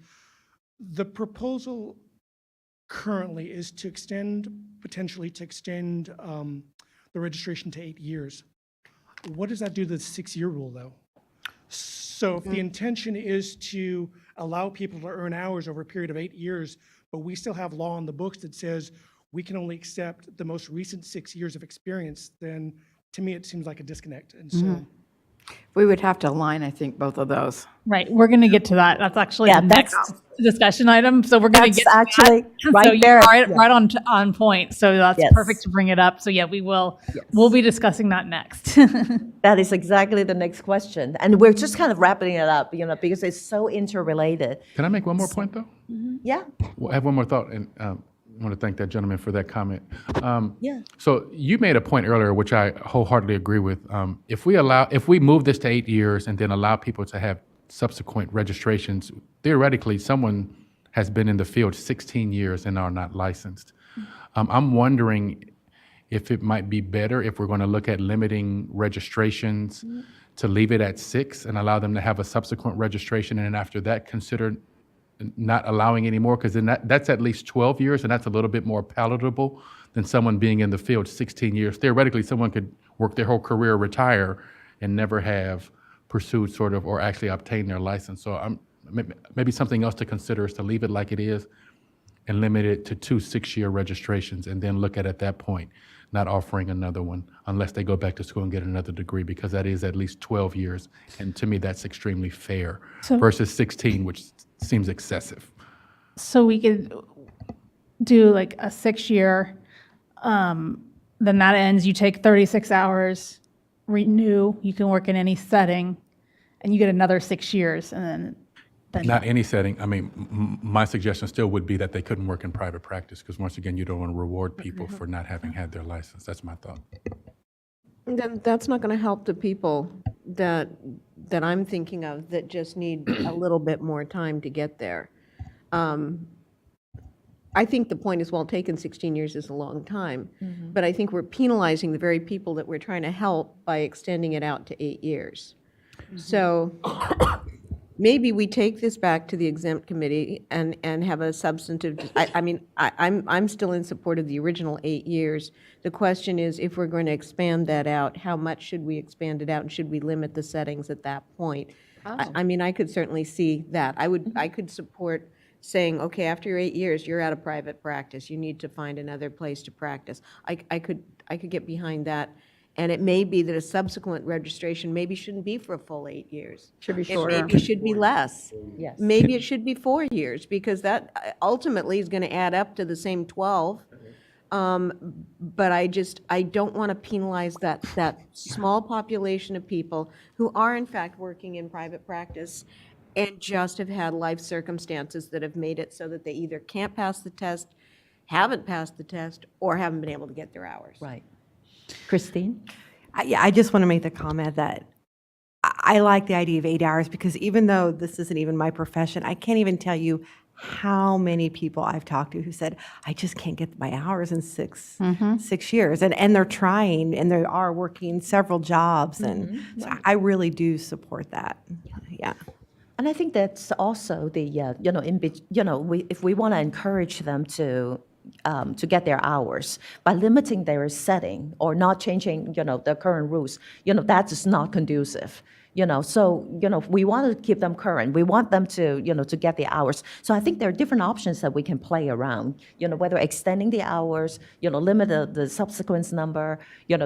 [SPEAKER 17] the proposal currently is to potentially extend the registration to 8 years. What does that do to the 6-year rule, though? So if the intention is to allow people to earn hours over a period of 8 years, but we still have law on the books that says we can only accept the most recent 6 years of experience, then to me, it seems like a disconnect. And so
[SPEAKER 9] We would have to align, I think, both of those.
[SPEAKER 7] Right, we're going to get to that. That's actually
[SPEAKER 1] Yeah,
[SPEAKER 7] the
[SPEAKER 1] that's-
[SPEAKER 7] next discussion item, so we're going to
[SPEAKER 1] That's
[SPEAKER 7] get to
[SPEAKER 1] actually
[SPEAKER 7] that.
[SPEAKER 1] right
[SPEAKER 7] So you're
[SPEAKER 1] there.
[SPEAKER 7] right,
[SPEAKER 1] Yeah.
[SPEAKER 7] right on point, so that's
[SPEAKER 1] Yes.
[SPEAKER 7] perfect to bring it up. So yeah, we'll be discussing that next.
[SPEAKER 1] That is exactly the next question. And we're just kind of wrapping it up, because it's so interrelated.
[SPEAKER 4] Can I make one more point, though?
[SPEAKER 1] Yeah,
[SPEAKER 4] Well, I have one more thought, and I want to thank that gentleman for that comment.
[SPEAKER 1] yeah.
[SPEAKER 4] So you made a point earlier, which I wholeheartedly agree with. If we move this to 8 years and then allow people to have subsequent registrations, theoretically, someone has been in the field 16 years and are not licensed. I'm wondering if it might be better if we're going to look at limiting registrations to leave it at 6 and allow them to have a subsequent registration, and then after that, consider not allowing any more, because then that's at least 12 years, and that's a little bit more palatable than someone being in the field 16 years. Theoretically, someone could work their whole career, retire, and never have pursued sort of or actually obtained their license. So maybe something else to consider is to leave it like it is and limit it to 2 6-year registrations, and then look at that point, not offering another one unless they go back to school and get another degree, because that is at least 12 years. And to me, that's extremely fair versus 16, which seems excessive.
[SPEAKER 7] So we could do like a 6-year, then that ends, you take 36 hours, renew, you can work in any setting, and you get another 6 years, and then
[SPEAKER 4] Not any setting. I mean, my suggestion still would be that they couldn't work in private practice, because once again, you don't want to reward people for not having had their license. That's my thought.
[SPEAKER 12] Then that's not going to help the people that I'm thinking of that just need a little bit more time to get there. I think the point is well taken, 16 years is a long time, but I think we're penalizing the very people that we're trying to help by extending it out to 8 years. So maybe we take this back to the exempt committee and have a substantive, I'm still in support of the original 8 years. The question is, if we're going to expand that out, how much should we expand it out, and should we limit the settings at that point? I could certainly see that. I could support saying, okay, after your 8 years, you're out of private practice. You need to find another place to practice. I could get behind that. And it may be that a subsequent registration maybe shouldn't be for a full 8 years.
[SPEAKER 9] Should be
[SPEAKER 12] It
[SPEAKER 9] shorter.
[SPEAKER 12] maybe should be less.
[SPEAKER 1] Yes.
[SPEAKER 12] Maybe it should be 4 years, because that ultimately is going to add up to the same 12. But I don't want to penalize that small population of people who are in fact working in private practice and just have had life circumstances that have made it so that they either can't pass the test, haven't passed the test, or haven't been able to get their hours.
[SPEAKER 1] Right. Christine?
[SPEAKER 5] I just want to make the comment that I like the idea of 8 hours, because even though this isn't even my profession, I can't even tell you how many people I've talked to who said, I just can't get my hours in 6 years. And they're trying, and they are working several jobs. And so I really do support that. Yeah.
[SPEAKER 1] And I think that's also the, if we want to encourage them to get their hours by limiting their setting or not changing, the current rules, that is not conducive. So we want to keep them current. We want them to, to get the hours. So I think there are different options that we can play around. Whether extending the hours, limit the subsequent number,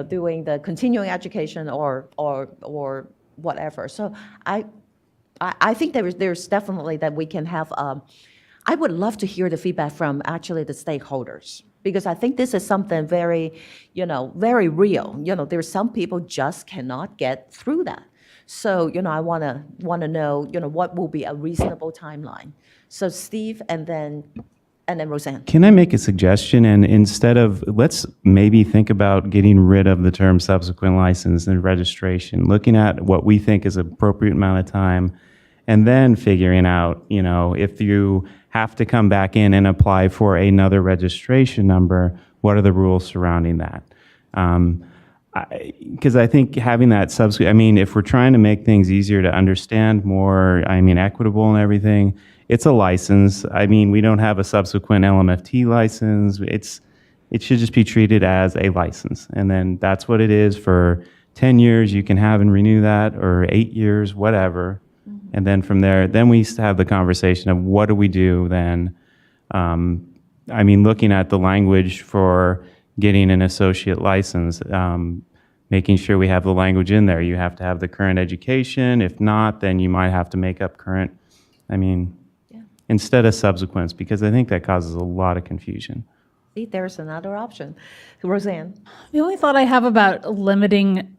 [SPEAKER 1] doing the continuing education or whatever. So I think there's definitely that we can have. I would love to hear the feedback from actually the stakeholders, because I think this is something very, very real. There's some people just cannot get through that. So, I want to know, what will be a reasonable timeline. So Steve, and then Roseanne.
[SPEAKER 3] Can I make a suggestion? And instead of, let's maybe think about getting rid of the term subsequent license and registration, looking at what we think is an appropriate amount of time, and then figuring out, if you have to come back in and apply for another registration number, what are the rules surrounding that? because I think having that subsequent, I mean, if we're trying to make things easier to understand, more, I mean, equitable and everything, it's a license. I mean, we don't have a subsequent LMFT license. It should just be treated as a license. And then that's what it is for 10 years. You can have and renew that, or 8 years, whatever. And then from there, then we used to have the conversation of what do we do then? I mean, looking at the language for getting an associate license, making sure we have the language in there. You have to have the current education. If not, then you might have to make up current, I mean, instead of subsequents, because I think that causes a lot of confusion.
[SPEAKER 1] See, there's another option. Roseanne?
[SPEAKER 7] The only thought I have about limiting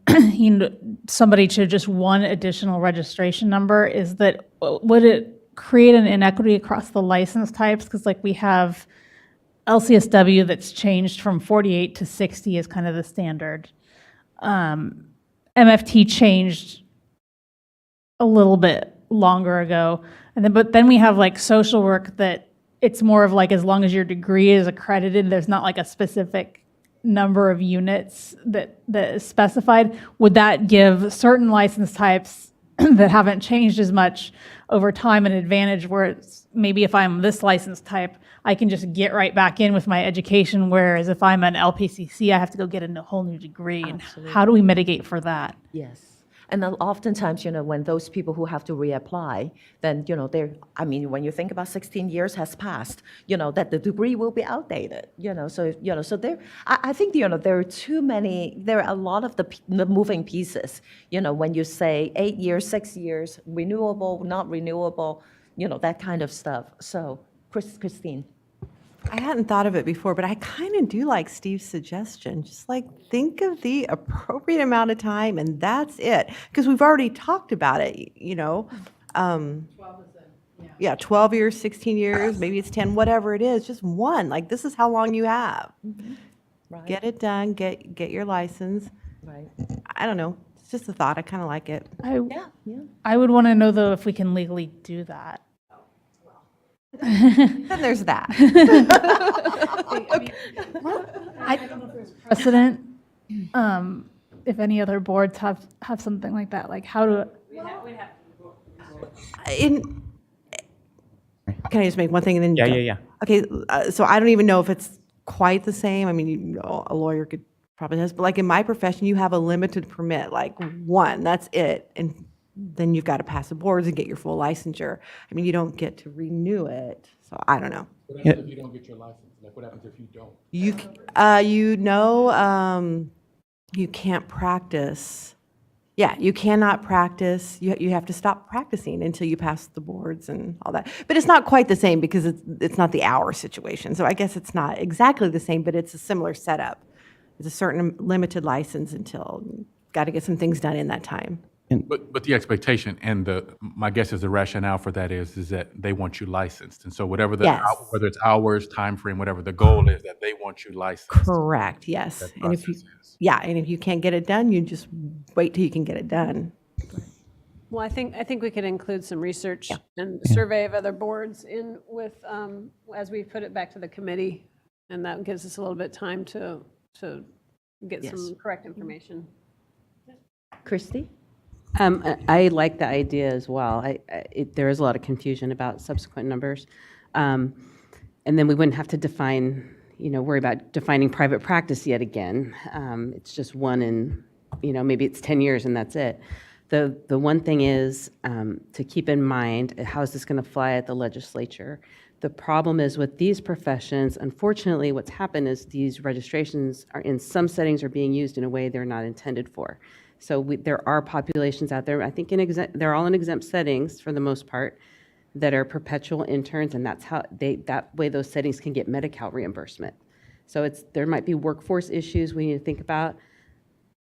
[SPEAKER 7] somebody to just one additional registration number is that would it create an inequity across the license types? Because like we have LCSW that's changed from 48 to 60 is kind of the standard. MFT changed a little bit longer ago. But then we have like social work that it's more of like, as long as your degree is accredited, there's not like a specific number of units that is specified. Would that give certain license types that haven't changed as much over time an advantage, where it's maybe if I'm this license type, I can just get right back in with my education, whereas if I'm an LPCC, I have to go get a whole new degree. And how do we mitigate for that?
[SPEAKER 1] Yes. And then oftentimes, when those people who have to reapply, then, they're, I mean, when you think about 16 years has passed, that the degree will be outdated, so there, I think, there are too many, there are a lot of the moving pieces, when you say 8 years, 6 years, renewable, not renewable, that kind of stuff. So, Christine.
[SPEAKER 5] I hadn't thought of it before, but I kind of do like Steve's suggestion. Just like think of the appropriate amount of time, and that's it. Because we've already talked about it, 12 years, 16 years, maybe it's 10, whatever it is, just one. Like this is how long you have.
[SPEAKER 1] Right.
[SPEAKER 5] Get it done, get your license.
[SPEAKER 1] Right.
[SPEAKER 5] I don't know. It's just a thought. I kind of like it.
[SPEAKER 7] I would want to know, though, if we can legally do that.
[SPEAKER 5] Then there's that.
[SPEAKER 7] I don't know if there's precedent, if any other boards have something like that, like how to.
[SPEAKER 5] Can I just make one thing and then?
[SPEAKER 3] Yeah.
[SPEAKER 5] Okay, so I don't even know if it's quite the same. I mean, a lawyer could probably has, but like in my profession, you have a limited permit, like one, that's it. And then you've got to pass the boards and get your full licensure. I mean, you don't get to renew it, so I don't know.
[SPEAKER 4] What happens if you don't get your license? Like, what happens if you don't?
[SPEAKER 5] You can't practice. Yeah, you cannot practice. You have to stop practicing until you pass the boards and all that. But it's not quite the same because it's not the hour situation. So I guess it's not exactly the same, but it's a similar setup. It's a certain limited license until got to get some things done in that time.
[SPEAKER 4] But the expectation and my guess is the rationale for that is that they want you licensed. And so whatever whether it's hours, time frame, whatever, the goal is that they want you licensed.
[SPEAKER 5] Correct, yes. And if you can't get it done, you just wait till you can get it done.
[SPEAKER 2] Well, I think we could include some research and survey of other boards in with, as we put it back to the committee, and that gives us a little bit of time to get some correct information.
[SPEAKER 1] Christy?
[SPEAKER 6] I like the idea as well. There is a lot of confusion about subsequent numbers. And then we wouldn't have to worry about defining private practice yet again. It's just one and, maybe it's 10 years and that's it. The one thing is to keep in mind, how is this going to fly at the legislature? The problem is with these professions, unfortunately, what's happened is these registrations are in some settings are being used in a way they're not intended for. So there are populations out there, I think they're all in exempt settings for the most part, that are perpetual interns, and that's how that way those settings can get Medi-Cal reimbursement. So there might be workforce issues we need to think about,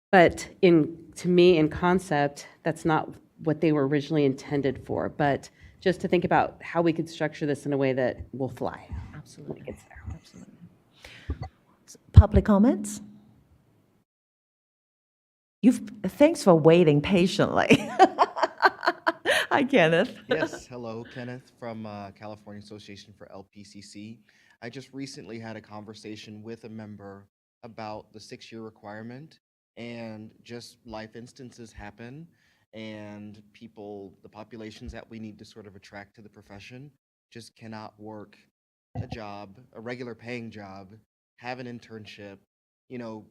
[SPEAKER 6] but to me, in concept, that's not what they were originally intended for. But just to think about how we could structure this in a way that will fly.
[SPEAKER 1] Absolutely.
[SPEAKER 6] When it gets there.
[SPEAKER 1] Absolutely. Public comments? Thanks for waiting patiently. Hi, Kenneth.
[SPEAKER 14] Yes, hello, Kenneth from California Association for LPCC. I just recently had a conversation with a member about the 6-year requirement, and just life instances happen, and people, the populations that we need to sort of attract to the profession just cannot work a job, a regular paying job, have an internship,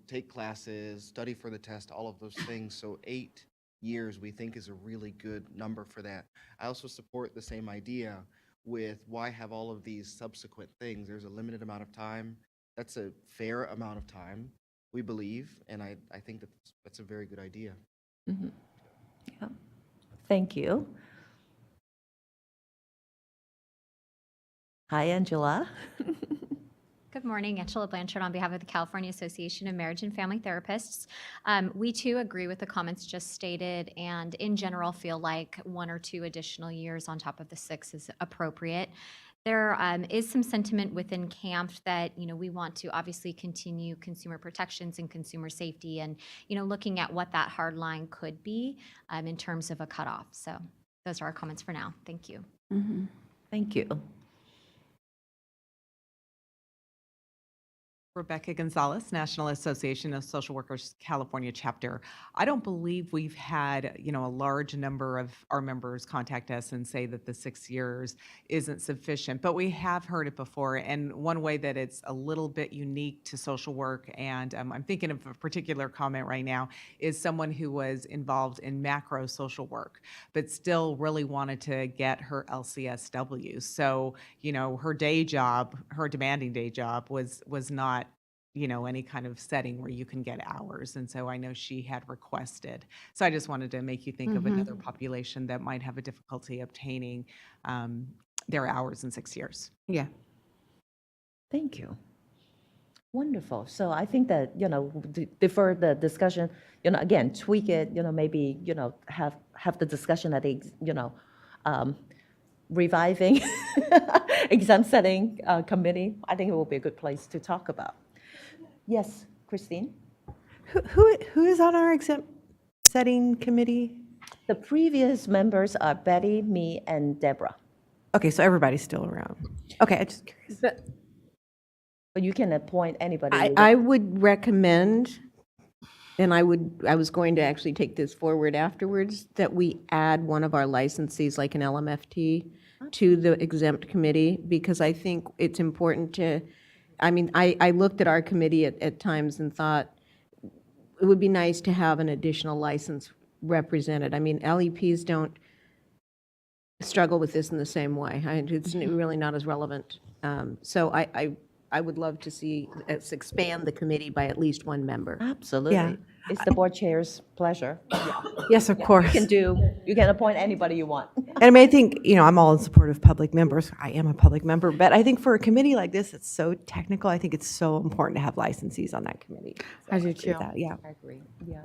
[SPEAKER 14] take classes, study for the test, all of those things. So 8 years we think is a really good number for that. I also support the same idea with why have all of these subsequent things. There's a limited amount of time. That's a fair amount of time, we believe, and I think that's a very good idea.
[SPEAKER 1] Mhm. Yeah. Thank you. Hi, Angela.
[SPEAKER 8] Good morning, Angela Blanchard on behalf of the California Association of Marriage and Family Therapists. We too agree with the comments just stated, and in general feel like 1 or 2 additional years on top of the 6 is appropriate. There is some sentiment within CAMP that we want to obviously continue consumer protections and consumer safety, and looking at what that hard line could be in terms of a cutoff. So those are our comments for now. Thank you.
[SPEAKER 1] Mm-hmm. Thank you.
[SPEAKER 18] Rebecca Gonzalez, National Association of Social Workers, California chapter. I don't believe we've had, a large number of our members contact us and say that the 6 years isn't sufficient, but we have heard it before. And one way that it's a little bit unique to social work, and I'm thinking of a particular comment right now, is someone who was involved in macro social work, but still really wanted to get her LCSW. So, her day job, her demanding day job was not any kind of setting where you can get hours. And so I know she had requested. So I just wanted to make you think of another population that might have a difficulty obtaining their hours in 6 years.
[SPEAKER 13] Yeah.
[SPEAKER 1] Thank you. Wonderful. So I think that, defer the discussion, again, tweak it, maybe, have the discussion at the, reviving exam setting committee. I think it will be a good place to talk about. Yes, Christine?
[SPEAKER 5] Who is on our exempt setting committee?
[SPEAKER 1] The previous members are Betty, me, and Deborah.
[SPEAKER 5] Okay, so everybody's still around. Okay, I just curious.
[SPEAKER 1] But you can appoint anybody.
[SPEAKER 12] I would recommend, and I was going to actually take this forward afterwards, that we add one of our licensees, like an LMFT, to the exempt committee, because I think it's important to, I looked at our committee at times and thought it would be nice to have an additional license represented. LEPs don't struggle with this in the same way. It's really not as relevant. So I would love to see us expand the committee by at least one member.
[SPEAKER 1] Absolutely.
[SPEAKER 5] Yeah.
[SPEAKER 1] It's the board chair's pleasure.
[SPEAKER 5] Yes, of course.
[SPEAKER 1] You can appoint anybody you want.
[SPEAKER 5] And I think, I'm all in support of public members. I am a public member, but I think for a committee like this, it's so technical. I think it's so important to have licensees on that committee. So
[SPEAKER 13] I do
[SPEAKER 5] agree
[SPEAKER 13] too.
[SPEAKER 5] with that, yeah.
[SPEAKER 1] I agree. Yeah.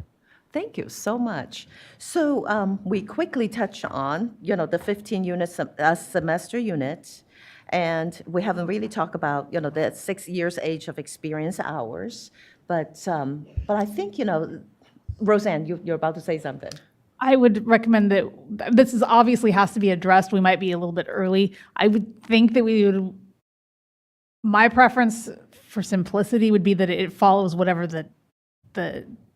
[SPEAKER 1] Thank you so much. So we quickly touch on, the 15 units semester unit. And we haven't really talked about, the 6 years age of experience hours. But I think, Roseanne, you're about to say something.
[SPEAKER 7] I would recommend that this is obviously has to be addressed. We might be a little bit early. I would think that my preference for simplicity would be that it follows whatever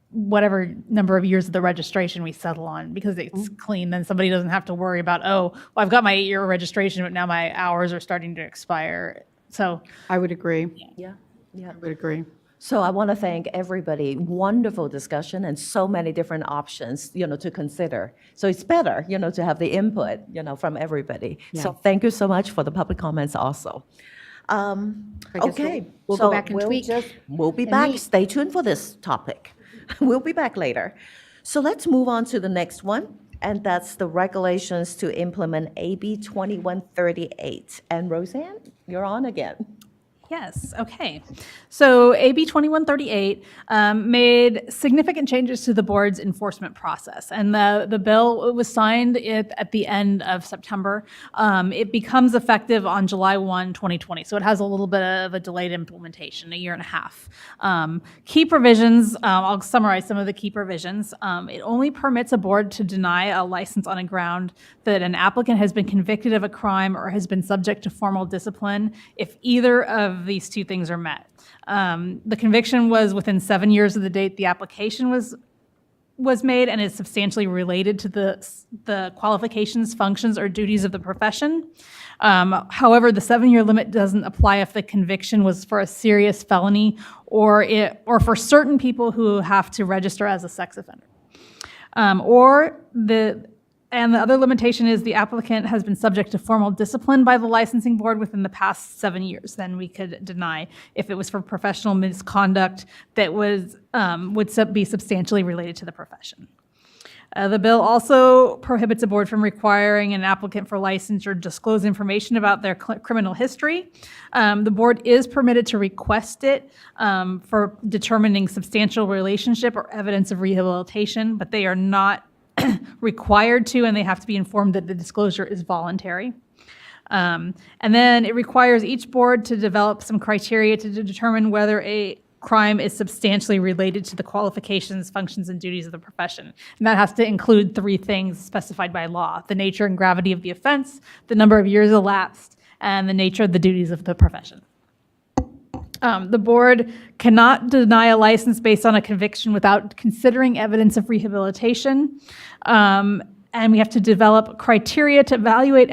[SPEAKER 7] whatever number of years of the registration we settle on, because it's clean. Then somebody doesn't have to worry about, I've got my 8-year registration, but now my hours are starting to expire. So
[SPEAKER 13] I would agree.
[SPEAKER 1] Yeah.
[SPEAKER 13] I would agree.
[SPEAKER 1] So I want to thank everybody. Wonderful discussion and so many different options, to consider. So it's better, to have the input, from everybody.
[SPEAKER 13] Yeah.
[SPEAKER 1] So thank you so much for the public comments also. Okay.
[SPEAKER 12] we'll go back and tweak
[SPEAKER 1] We'll be
[SPEAKER 12] and
[SPEAKER 1] back.
[SPEAKER 12] meet.
[SPEAKER 1] Stay tuned for this topic. We'll be back later. So let's move on to the next one, and that's the regulations to implement AB 2138. And Roseanne, you're on again.
[SPEAKER 7] Yes, okay. So AB 2138 made significant changes to the board's enforcement process, and the bill was signed at the end of September. It becomes effective on July 1, 2020, so it has a little bit of a delayed implementation, 1.5 years. Key provisions, I'll summarize some of the key provisions. It only permits a board to deny a license on a ground that an applicant has been convicted of a crime or has been subject to formal discipline if either of of these two things are met. The conviction was within 7 years of the date the application was made and is substantially related to the qualifications, functions, or duties of the profession. However, the 7-year limit doesn't apply if the conviction was for a serious felony or for certain people who have to register as a sex offender. And the other limitation is the applicant has been subject to formal discipline by the licensing board within the past 7 years. Then we could deny if it was for professional misconduct that would be substantially related to the profession. The bill also prohibits a board from requiring an applicant for licensure to disclose information about their criminal history. The board is permitted to request it for determining substantial relationship or evidence of rehabilitation, but they are not required to, and they have to be informed that the disclosure is voluntary. And then it requires each board to develop some criteria to determine whether a crime is substantially related to the qualifications, functions, and duties of the profession. And that has to include 3 things specified by law: the nature and gravity of the offense, the number of years elapsed, and the nature of the duties of the profession. The board cannot deny a license based on a conviction without considering evidence of rehabilitation. And we have to develop criteria to evaluate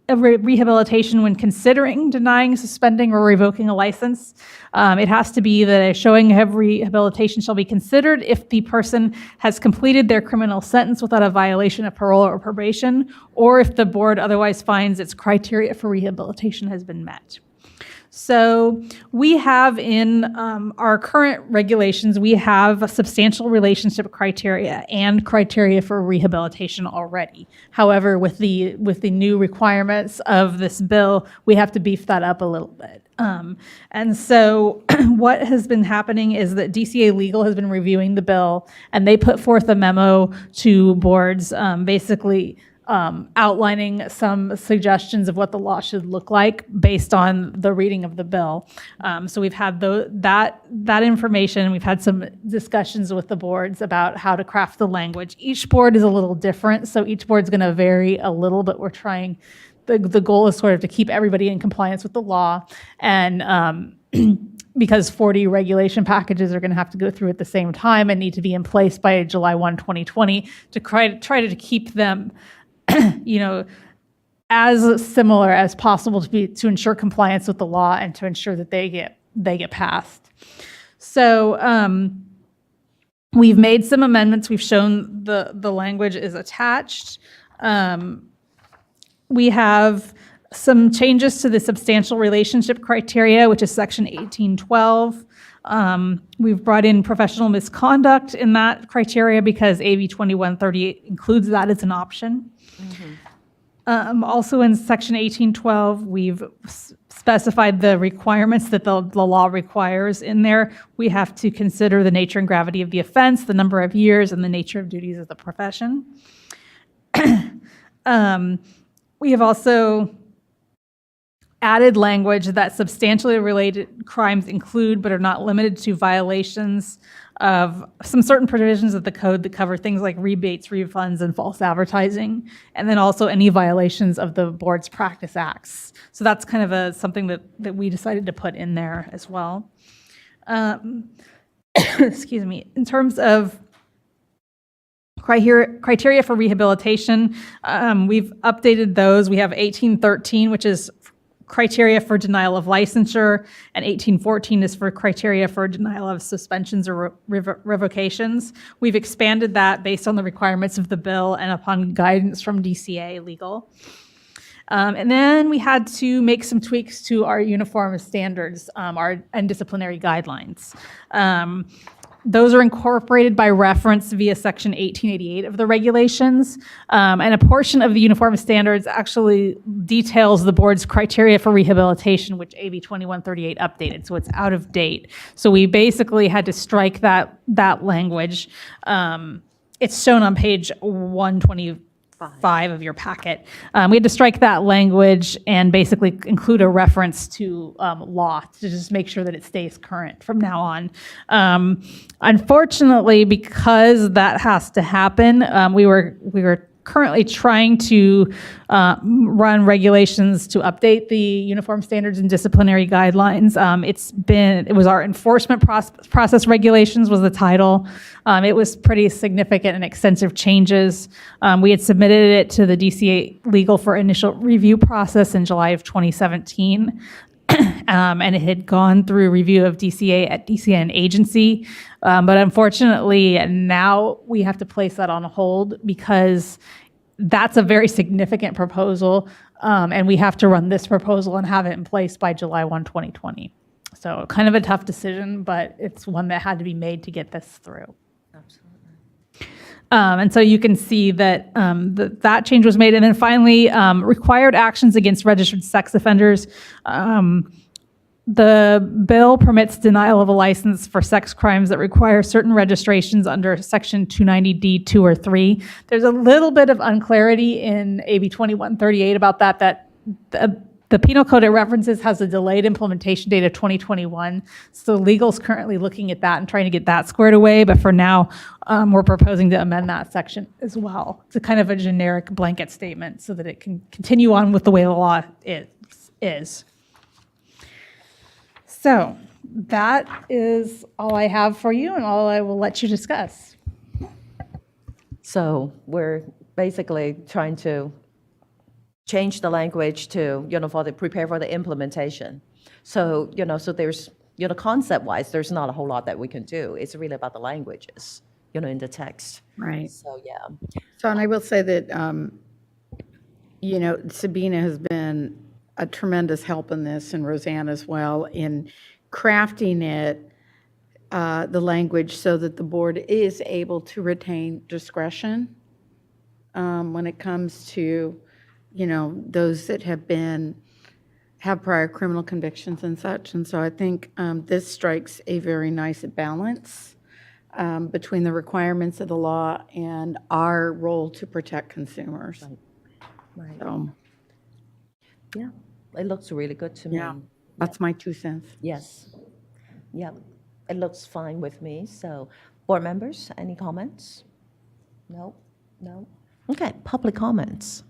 [SPEAKER 7] rehabilitation when considering denying, suspending, or revoking a license. It has to be that a showing of rehabilitation shall be considered if the person has completed their criminal sentence without a violation of parole or probation, or if the board otherwise finds its criteria for rehabilitation has been met. So we have in our current regulations, we have a substantial relationship criteria and criteria for rehabilitation already. However, with the new requirements of this bill, we have to beef that up a little bit. And so what has been happening is that DCA Legal has been reviewing the bill, and they put forth a memo to boards basically outlining some suggestions of what the law should look like based on the reading of the bill. So we've had that information. We've had some discussions with the boards about how to craft the language. Each board is a little different, so each board's going to vary a little, but we're trying. The goal is sort of to keep everybody in compliance with the law, and because 40 regulation packages are going to have to go through at the same time and need to be in place by July 1, 2020, to try to keep them as similar as possible to ensure compliance with the law and to ensure that they get passed. So we've made some amendments. We've shown the language is attached. We have some changes to the substantial relationship criteria, which is section 1812. We've brought in professional misconduct in that criteria because AB 2138 includes that as an option. Also in section 1812, we've specified the requirements that the law requires in there. We have to consider the nature and gravity of the offense, the number of years, and the nature of duties of the profession. We have also added language that substantially related crimes include but are not limited to violations of some certain provisions of the code that cover things like rebates, refunds, and false advertising, and then also any violations of the board's practice acts. So that's kind of something that we decided to put in there as well. Excuse me. In terms of criteria for rehabilitation, we've updated those. We have 1813, which is criteria for denial of licensure, and 1814 is for criteria for denial of suspensions or revocations. We've expanded that based on the requirements of the bill and upon guidance from DCA Legal. And then we had to make some tweaks to our uniform standards and disciplinary guidelines. Those are incorporated by reference via section 1888 of the regulations. And a portion of the uniform standards actually details the board's criteria for rehabilitation, which AB 2138 updated, so it's out of date. So we basically had to strike that language. It's shown on page 125 of your packet. We had to strike that language and basically include a reference to law to just make sure that it stays current from now on. Unfortunately, because that has to happen, we were currently trying to run regulations to update the uniform standards and disciplinary guidelines. It was our enforcement process regulations was the title. It was pretty significant and extensive changes. We had submitted it to the DCA legal for initial review process in July of 2017. And it had gone through review of DCA at DCA and agency. But unfortunately, now we have to place that on hold because that's a very significant proposal. And we have to run this proposal and have it in place by July 1, 2020. So kind of a tough decision, but it's one that had to be made to get this through. And so you can see that that change was made. And then finally, required actions against registered sex offenders. The bill permits denial of a license for sex crimes that require certain registrations under Section 290D2 or 3. There's a little bit of unclarity in AB 2138 about that the penal code it references has a delayed implementation date of 2021. So legal's currently looking at that and trying to get that squared away. But for now, we're proposing to amend that section as well. It's a kind of a generic blanket statement so that it can continue on with the way the law is. So that is all I have for you and all I will let you discuss.
[SPEAKER 1] So we're basically trying to change the language to, prepare for the implementation. So, so there's, concept-wise, there's not a whole lot that we can do. It's really about the languages, in the text.
[SPEAKER 9] Right.
[SPEAKER 1] So, yeah.
[SPEAKER 9] So, and I will say that, Sabina has been a tremendous help in this, and Roseanne as well, in crafting it, the language, so that the board is able to retain discretion when it comes to, those that have prior criminal convictions and such. And so I think this strikes a very nice balance between the requirements of the law and our role to protect consumers.
[SPEAKER 1] Right.
[SPEAKER 9] So,
[SPEAKER 1] yeah, it looks really good to me.
[SPEAKER 9] yeah, that's my 2 cents.
[SPEAKER 1] Yes. Yeah, it looks fine with me. So, board members, any comments? No? No? Okay, public comments.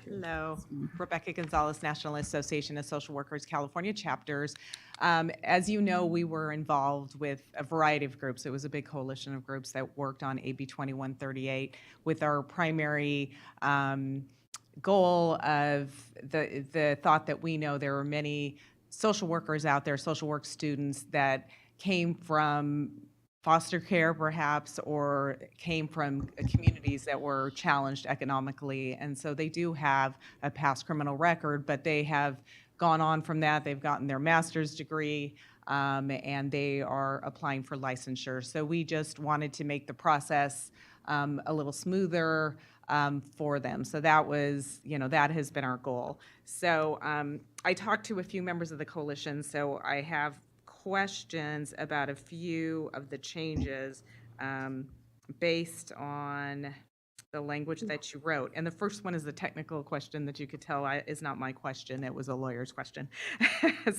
[SPEAKER 18] Hello, Rebecca Gonzalez, National Association of Social Workers, California chapters. As you know, we were involved with a variety of groups. It was a big coalition of groups that worked on AB 2138 with our primary goal of the thought that we know there are many social workers out there, social work students that came from foster care perhaps, or came from communities that were challenged economically. And so they do have a past criminal record, but they have gone on from that. They've gotten their master's degree, and they are applying for licensure. So we just wanted to make the process a little smoother for them. So that was, that has been our goal. So I talked to a few members of the coalition, so I have questions about a few of the changes based on the language that you wrote. And the first one is a technical question that you could tell is not my question. It was a lawyer's question.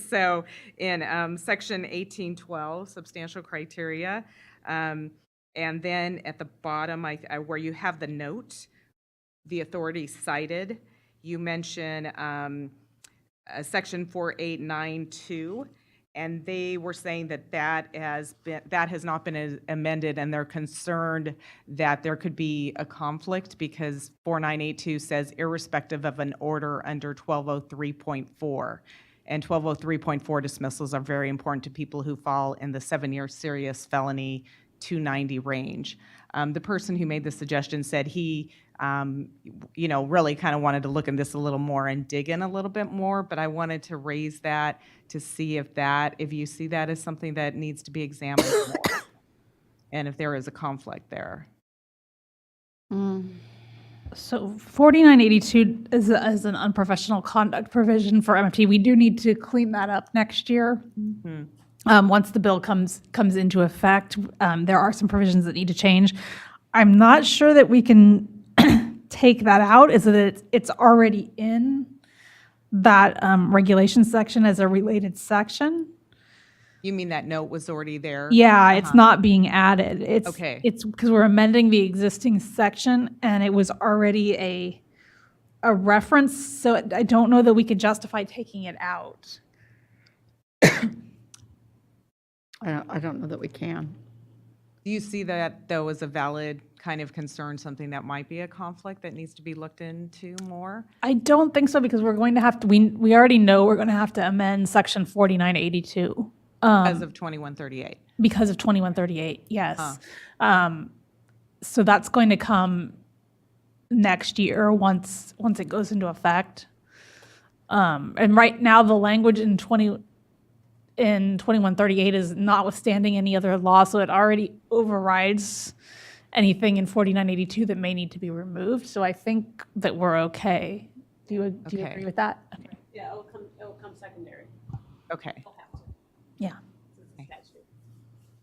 [SPEAKER 18] So in section 1812, substantial criteria, and then at the bottom where you have the note, the authority cited, you mention section 4892. And they were saying that has not been amended, and they're concerned that there could be a conflict because 4982 says irrespective of an order under 1203.4. And 1203.4 dismissals are very important to people who fall in the 7-year serious felony 290 range. The person who made the suggestion said he really kind of wanted to look at this a little more and dig in a little bit more, but I wanted to raise that to see if you see that as something that needs to be examined more, and if there is a conflict there.
[SPEAKER 7] So 4982 is an unprofessional conduct provision for MFT. We do need to clean that up next year. Once the bill comes into effect, there are some provisions that need to change. I'm not sure that we can take that out. Is that it's already in that regulation section as a related section.
[SPEAKER 18] You mean that note was already there?
[SPEAKER 7] Yeah, it's
[SPEAKER 18] Uh-huh.
[SPEAKER 7] not being added.
[SPEAKER 18] Okay.
[SPEAKER 7] It's because we're amending the existing section and it was already a reference, so I don't know that we could justify taking it out.
[SPEAKER 9] I don't know that we can.
[SPEAKER 18] Do you see that, though, as a valid kind of concern, something that might be a conflict that needs to be looked into more?
[SPEAKER 7] I don't think so because we're going to have to, we already know we're going to have to amend section 4982.
[SPEAKER 18] Because of 2138?
[SPEAKER 7] Because of 2138, yes.
[SPEAKER 18] Huh.
[SPEAKER 7] So that's going to come next year once it goes into effect. And right now, the language in 2138 is notwithstanding any other law, so it already overrides anything in 4982 that may need to be removed. So I think that we're okay. Do you
[SPEAKER 18] Okay.
[SPEAKER 7] agree with that? Okay.
[SPEAKER 2] Yeah, it'll come secondary.
[SPEAKER 18] Okay.
[SPEAKER 7] Yeah.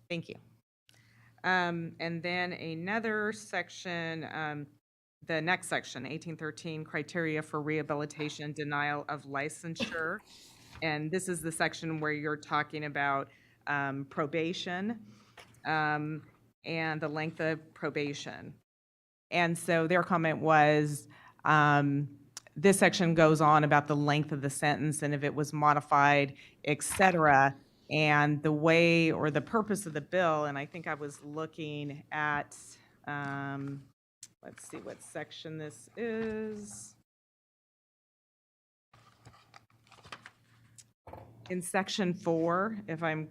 [SPEAKER 18] Thank you. And then another section, the next section, 1813, criteria for rehabilitation, denial of licensure. And this is the section where you're talking about probation and the length of probation. And so their comment was, this section goes on about the length of the sentence and if it was modified, et cetera. And the way or the purpose of the bill, and I think I was looking at, let's see what section this is. In section 4, if I'm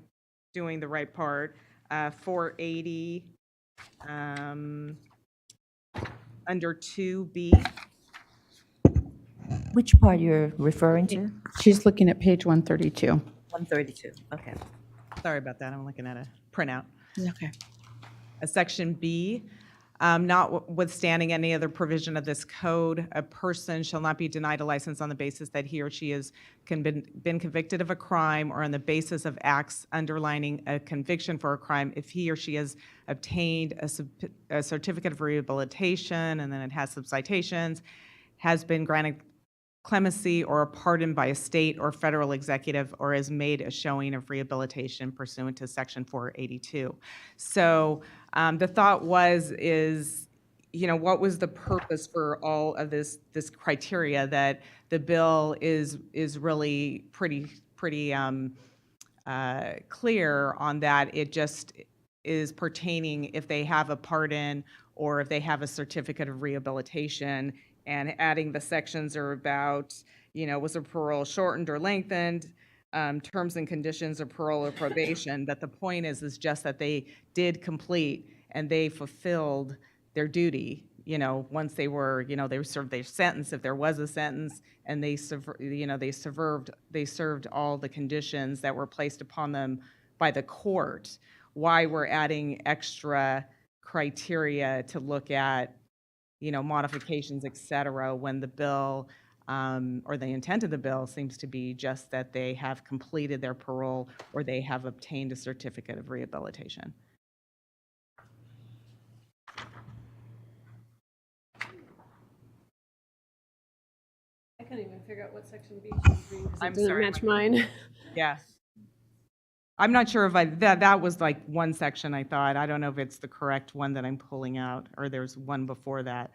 [SPEAKER 18] doing the right part, 480, under 2B.
[SPEAKER 1] Which part you're referring to?
[SPEAKER 9] She's looking at page 132.
[SPEAKER 1] 132, okay.
[SPEAKER 18] Sorry about that, I'm looking at a printout.
[SPEAKER 9] Okay.
[SPEAKER 18] Section B, notwithstanding any other provision of this code, a person shall not be denied a license on the basis that he or she has been convicted of a crime or on the basis of acts underlining a conviction for a crime if he or she has obtained a certificate of rehabilitation, and then it has some citations, has been granted clemency or a pardon by a state or federal executive, or has made a showing of rehabilitation pursuant to section 482. So the thought is, what was the purpose for all of this criteria that the bill is really pretty clear on that. It just is pertaining if they have a pardon or if they have a certificate of rehabilitation, and adding the sections are about, was a parole shortened or lengthened, terms and conditions of parole or probation, that the point is just that they did complete and they fulfilled their duty, once they were, they served their sentence, if there was a sentence, and they served all the conditions that were placed upon them by the court. Why we're adding extra criteria to look at modifications, et cetera, when the bill or the intent of the bill seems to be just that they have completed their parole or they have obtained a certificate of rehabilitation.
[SPEAKER 2] I couldn't even figure out what section B she was reading because
[SPEAKER 18] I'm
[SPEAKER 2] it didn't
[SPEAKER 18] sorry,
[SPEAKER 2] match mine.
[SPEAKER 18] Yeah. I'm not sure if that was like one section I thought. I don't know if it's the correct one that I'm pulling out, or there's one before that.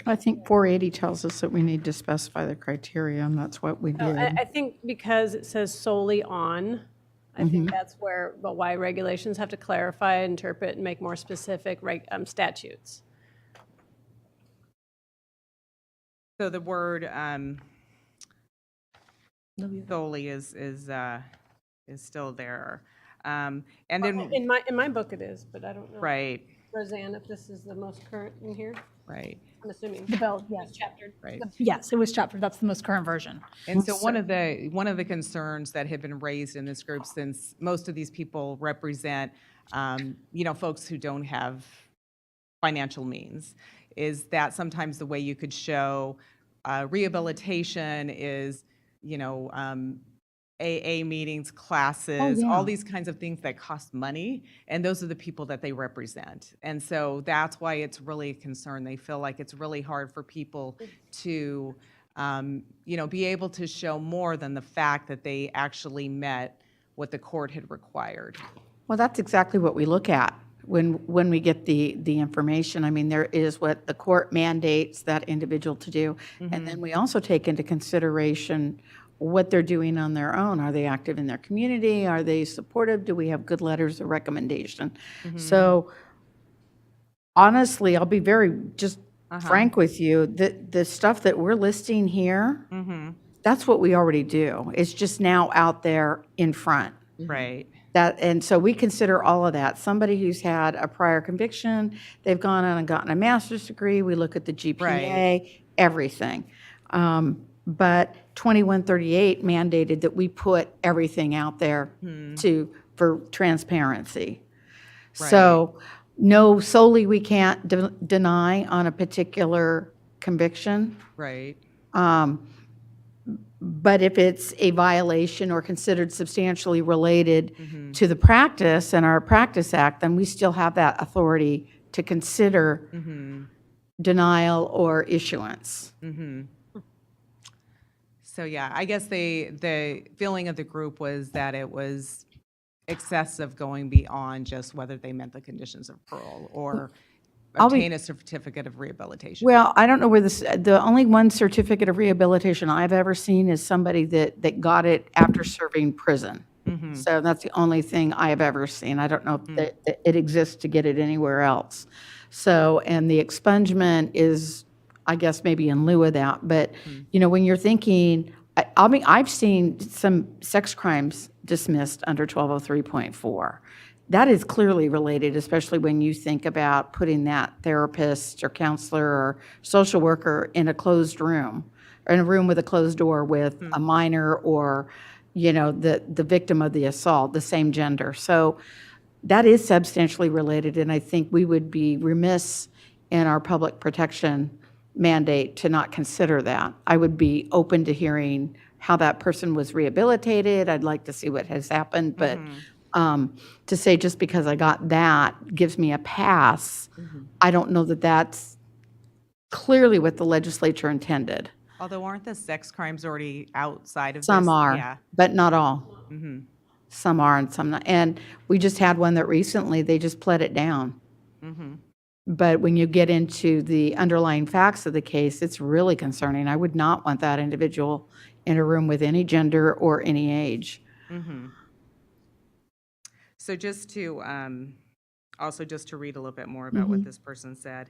[SPEAKER 9] I think 480 tells us that we need to specify the criteria, and that's what we
[SPEAKER 2] No,
[SPEAKER 9] did.
[SPEAKER 2] I think because it says solely on, I think that's why regulations have to clarify, interpret, and make more specific statutes.
[SPEAKER 18] So the word solely is still there. And then,
[SPEAKER 2] In my book it is, but I don't know.
[SPEAKER 18] right,
[SPEAKER 2] Roseanne, if this is the most current in here,
[SPEAKER 18] right.
[SPEAKER 2] I'm assuming.
[SPEAKER 7] The bill, yes.
[SPEAKER 2] Chaptered.
[SPEAKER 18] Right.
[SPEAKER 7] Yes, it was chaptered. That's the most current version.
[SPEAKER 18] And so one of the concerns that had been raised in this group, since most of these people represent, folks who don't have financial means, is that sometimes the way you could show rehabilitation is, AA meetings, classes, all these kinds of things that cost money, and those are the people that they represent. And so that's why it's really a concern. They feel like it's really hard for people to, be able to show more than the fact that they actually met what the court had required.
[SPEAKER 9] Well, that's exactly what we look at when we get the information. I mean, there is what the court mandates that individual to do, and then we also take into consideration what they're doing on their own. Are they active in their community? Are they supportive? Do we have good letters of recommendation? So honestly, I'll be very just frank with you. The stuff that we're listing here, that's what we already do. It's just now out there in front.
[SPEAKER 18] Right.
[SPEAKER 9] And so we consider all of that. Somebody who's had a prior conviction, they've gone on and gotten a master's degree, we look at the GPA, everything. But 2138 mandated that we put everything out there for transparency. So no, solely we can't deny on a particular conviction.
[SPEAKER 18] Right.
[SPEAKER 9] But if it's a violation or considered substantially related to the practice and our Practice Act, then we still have that authority to consider denial or issuance.
[SPEAKER 18] So yeah, I guess the feeling of the group was that it was excessive going beyond just whether they met the conditions of parole or obtain a certificate of rehabilitation.
[SPEAKER 9] Well, I don't know where the only one certificate of rehabilitation I've ever seen is somebody that got it after serving prison. So that's the only thing I have ever seen. I don't know if that it exists to get it anywhere else. So, and the expungement is, I guess, maybe in lieu of that. But, you know, when you're thinking, I mean, I've seen some sex crimes dismissed under 1203.4. That is clearly related, especially when you think about putting that therapist or counselor or social worker in a closed room, or in a room with a closed door with a minor or, you know, the victim of the assault, the same gender. So that is substantially related, and I think we would be remiss in our public protection mandate to not consider that. I would be open to hearing how that person was rehabilitated. I'd like to see what has happened, but to say just because I got that gives me a pass, I don't know that that's clearly what the legislature intended.
[SPEAKER 18] Although aren't the sex crimes already outside of this?
[SPEAKER 9] Some are,
[SPEAKER 18] Yeah.
[SPEAKER 9] but not all. Some are and some not. And we just had one that recently, they just pled it down. But when you get into the underlying facts of the case, it's really concerning. I would not want that individual in a room with any gender or any age.
[SPEAKER 18] So just to, also just to read a little bit more about what this person said,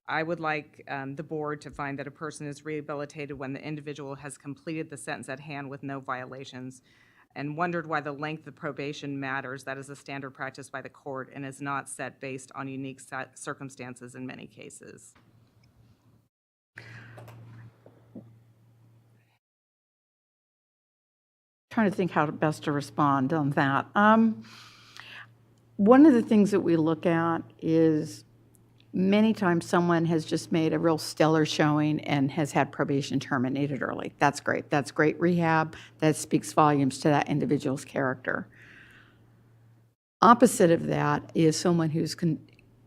[SPEAKER 18] I would like the board to find that a person is rehabilitated when the individual has completed the sentence at hand with no violations and wondered why the length of probation matters. That is a standard practice by the court and is not set based on unique circumstances in many cases.
[SPEAKER 9] Trying to think how best to respond on that. One of the things that we look at is many times someone has just made a real stellar showing and has had probation terminated early. That's great. That's great rehab. That speaks volumes to that individual's character. Opposite of that is someone who's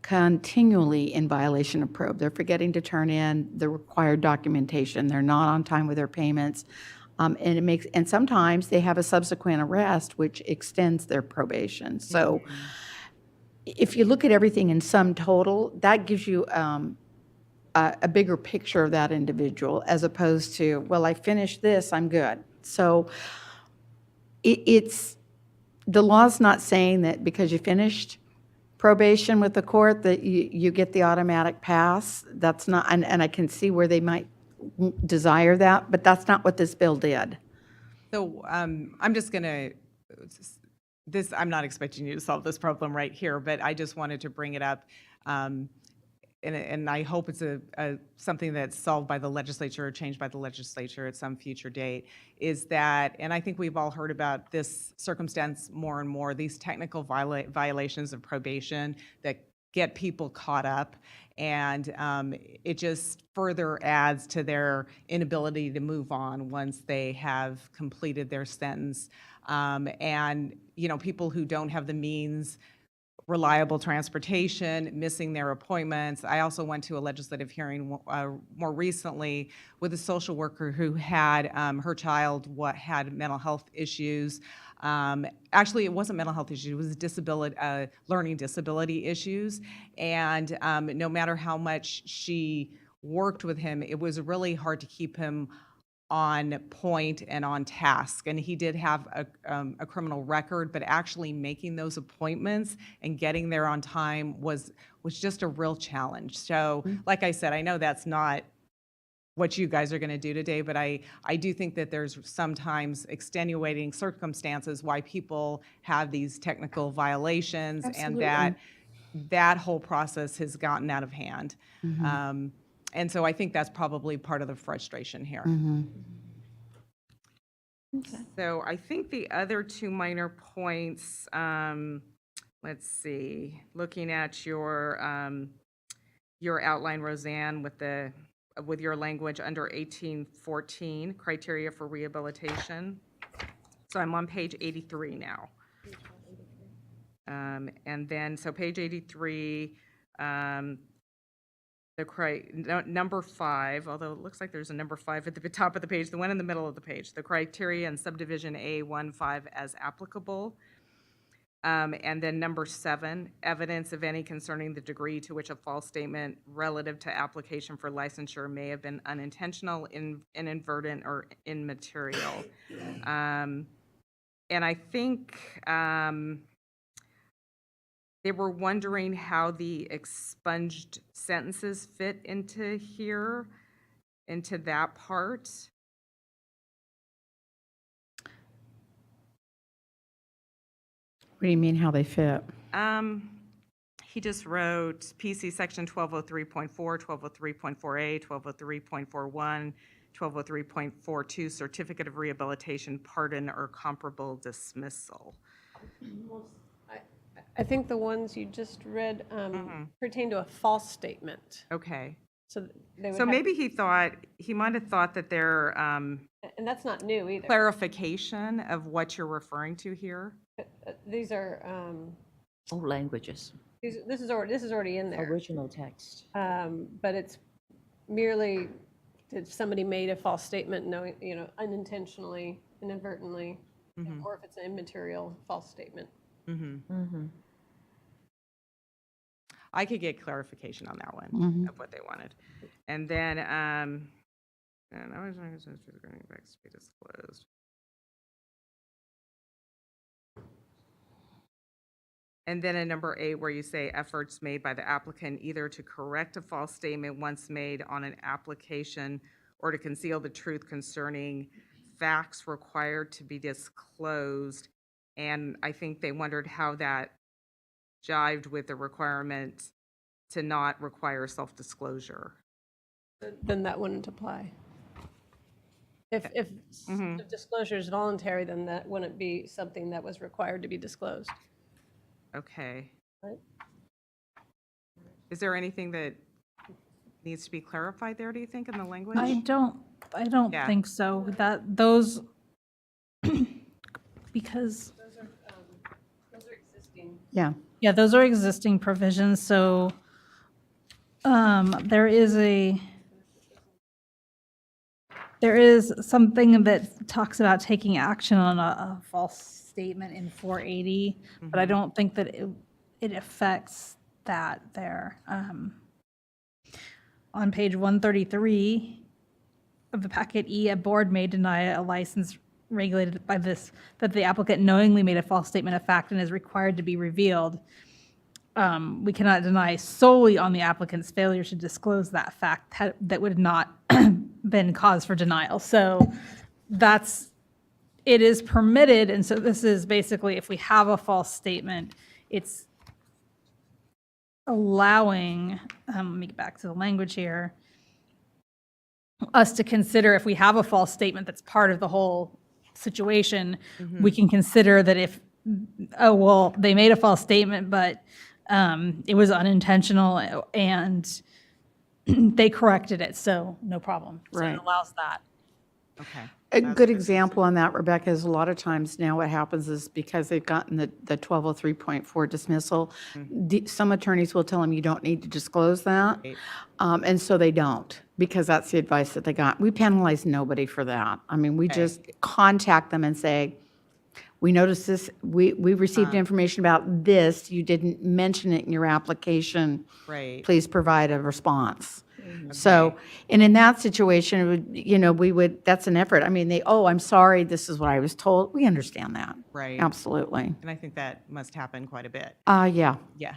[SPEAKER 9] continually in violation of probe. They're forgetting to turn in the required documentation. They're not on time with their payments. And sometimes they have a subsequent arrest, which extends their probation. So if you look at everything in sum total, that gives you a bigger picture of that individual, as opposed to, well, I finished this, I'm good. So it's the law's not saying that because you finished probation with the court that you get the automatic pass. That's not, and I can see where they might desire that, but that's not what this bill did.
[SPEAKER 18] So I'm just going to, I'm not expecting you to solve this problem right here, but I just wanted to bring it up. And I hope it's something that's solved by the legislature or changed by the legislature at some future date, is that, and I think we've all heard about this circumstance more and more, these technical violations of probation that get people caught up, and it just further adds to their inability to move on once they have completed their sentence. And, you know, people who don't have the means reliable transportation, missing their appointments. I also went to a legislative hearing more recently with a social worker who had her child had mental health issues. Actually, it wasn't mental health issues; it was disability, learning disability issues. And no matter how much she worked with him, it was really hard to keep him on point and on task. And he did have a criminal record, but actually making those appointments and getting there on time was just a real challenge. So, like I said, I know that's not what you guys are going to do today, but I do think that there's sometimes extenuating circumstances why people have these technical violations, and that whole process has gotten out of hand. And so I think that's probably part of the frustration here. So I think the other two minor points, let's see, looking at your outline, Roseanne, with your language under 1814, criteria for rehabilitation. So I'm on page 83 now. And then, so page 83, number 5, although it looks like there's a number 5 at the top of the page, the one in the middle of the page, the criteria in subdivision A15 as applicable. And then number 7, evidence of any concerning the degree to which a false statement relative to application for licensure may have been unintentional, inadvertent, or immaterial. And I think they were wondering how the expunged sentences fit into here, into that part.
[SPEAKER 9] What do you mean how they fit?
[SPEAKER 18] He just wrote PC section 1203.4, 1203.4A, 1203.41, 1203.42, certificate of rehabilitation, pardon, or comparable dismissal.
[SPEAKER 2] I think the ones you just read pertain to a false statement.
[SPEAKER 18] Okay.
[SPEAKER 2] So they would
[SPEAKER 18] So
[SPEAKER 2] have-
[SPEAKER 18] maybe he might have thought that they're
[SPEAKER 2] and that's not new either.
[SPEAKER 18] clarification of what you're referring to here.
[SPEAKER 2] These are
[SPEAKER 1] Old languages.
[SPEAKER 2] this is already in there.
[SPEAKER 1] Original text.
[SPEAKER 2] But it's merely if somebody made a false statement, knowing, unintentionally, inadvertently, or if it's an immaterial false statement.
[SPEAKER 18] I could get clarification on that one of what they wanted. And then, and I was going to be disclosed. And then in number 8, where you say efforts made by the applicant either to correct a false statement once made on an application or to conceal the truth concerning facts required to be disclosed. And I think they wondered how that jived with the requirement to not require self-disclosure.
[SPEAKER 2] Then that wouldn't apply. If disclosure is voluntary, then that wouldn't be something that was required to be disclosed.
[SPEAKER 18] Okay.
[SPEAKER 2] Right.
[SPEAKER 18] Is there anything that needs to be clarified there, do you think, in the language?
[SPEAKER 7] I don't
[SPEAKER 18] Yeah.
[SPEAKER 7] think so. Those because
[SPEAKER 2] Those are existing.
[SPEAKER 9] Yeah.
[SPEAKER 7] yeah, those are existing provisions. So there is something that talks about taking action on a false statement in 480, but I don't think that it affects that there. On page 133 of the packet E, a board may deny a license regulated by this, that the applicant knowingly made a false statement of fact and is required to be revealed. We cannot deny solely on the applicant's failure to disclose that fact that would not been cause for denial. So it is permitted, and so this is basically if we have a false statement, it's allowing, let me get back to the language here, us to consider if we have a false statement that's part of the whole situation, we can consider that if, they made a false statement, but it was unintentional and they corrected it, so no problem. So
[SPEAKER 9] Right.
[SPEAKER 7] it allows that.
[SPEAKER 18] Okay.
[SPEAKER 9] A good example on that, Rebecca, is a lot of times now what happens is because they've gotten the 1203.4 dismissal, some attorneys will tell them you don't need to disclose that.
[SPEAKER 18] Right.
[SPEAKER 9] And so they don't, because that's the advice that they got. We penalize nobody for that. I mean, we just contact them and say, we noticed this, we received information about this, you didn't mention it in your application.
[SPEAKER 18] Right.
[SPEAKER 9] Please provide a response. So, and in that situation, it would, we would, that's an effort. I mean, I'm sorry, this is what I was told. We understand that.
[SPEAKER 18] Right.
[SPEAKER 9] Absolutely.
[SPEAKER 18] And I think that must happen quite a bit.
[SPEAKER 9] Yeah.
[SPEAKER 18] Yeah.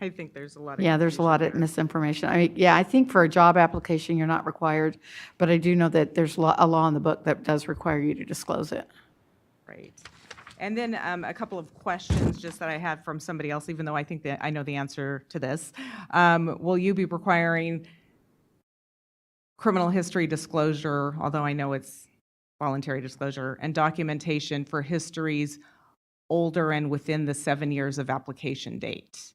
[SPEAKER 18] I think there's a lot of.
[SPEAKER 9] Yeah, there's a
[SPEAKER 18] confusion
[SPEAKER 9] lot of
[SPEAKER 18] there.
[SPEAKER 9] misinformation. I mean, yeah, I think for a job application, you're not required, but I do know that there's a law in the book that does require you to disclose it.
[SPEAKER 18] Right. And then a couple of questions just that I had from somebody else, even though I think that I know the answer to this. Will you be requiring criminal history disclosure, although I know it's voluntary disclosure, and documentation for histories older and within the 7 years of application date?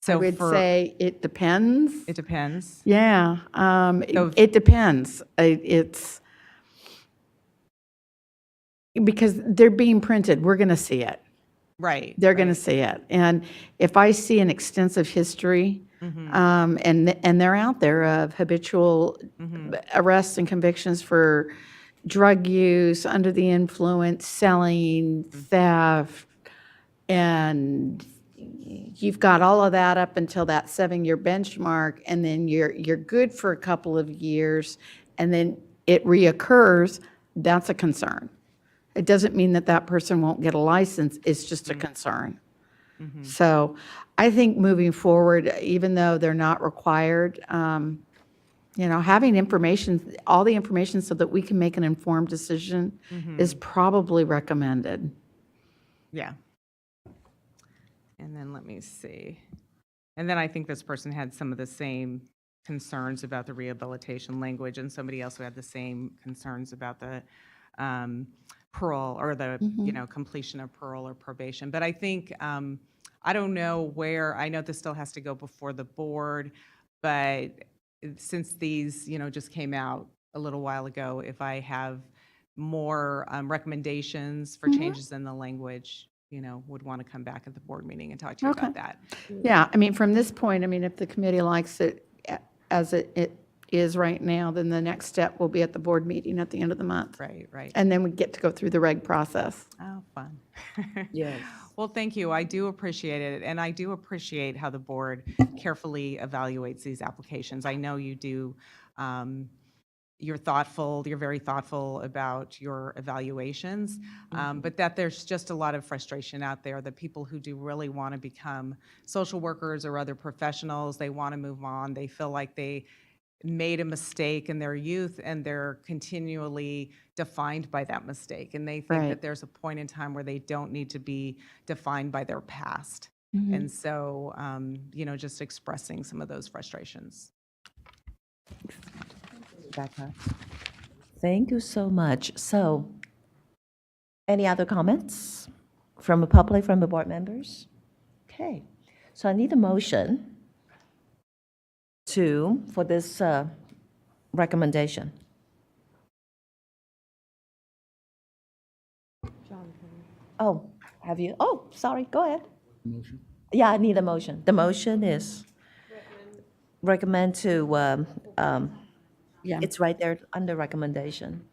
[SPEAKER 9] I would say it depends.
[SPEAKER 18] It depends.
[SPEAKER 9] Yeah,
[SPEAKER 18] So-
[SPEAKER 9] it depends. It's because they're being printed, we're going to see it.
[SPEAKER 18] Right.
[SPEAKER 9] They're going to see it. And if I see an extensive history, and they're out there of habitual arrests and convictions for drug use, under the influence, selling, theft, and you've got all of that up until that 7-year benchmark, and then you're good for a couple of years, and then it reoccurs, that's a concern. It doesn't mean that that person won't get a license, it's just a concern. So I think moving forward, even though they're not required, having information, all the information so that we can make an informed decision is probably recommended.
[SPEAKER 18] Yeah. And then let me see. And then I think this person had some of the same concerns about the rehabilitation language, and somebody else who had the same concerns about the parole or the, completion of parole or probation. But I think, I don't know where, I know this still has to go before the board, but since these, just came out a little while ago, if I have more recommendations for changes in the language, would want to come back at the board meeting and talk to you about that.
[SPEAKER 9] Yeah, I mean, from this point, I mean, if the committee likes it as it is right now, then the next step will be at the board meeting at the end of the month.
[SPEAKER 18] Right, right.
[SPEAKER 9] And then we get to go through the reg process.
[SPEAKER 18] Oh, fun.
[SPEAKER 1] Yes.
[SPEAKER 18] Well, thank you. I do appreciate it. And I do appreciate how the board carefully evaluates these applications. I know you do. You're thoughtful, you're very thoughtful about your evaluations, but that there's just a lot of frustration out there that people who do really want to become social workers or other professionals, they want to move on, they feel like they made a mistake in their youth and they're continually defined by that mistake. And they think that there's a point in time where they don't need to be defined by their past. And so, just expressing some of those frustrations.
[SPEAKER 1] Rebecca. Thank you so much. So, any other comments from the public, from the board members? Okay, so I need a motion for this recommendation. Oh, have you? Oh, sorry, go ahead.
[SPEAKER 4] Motion?
[SPEAKER 1] Yeah, I need a motion. The motion is recommend to, it's right there under recommendation.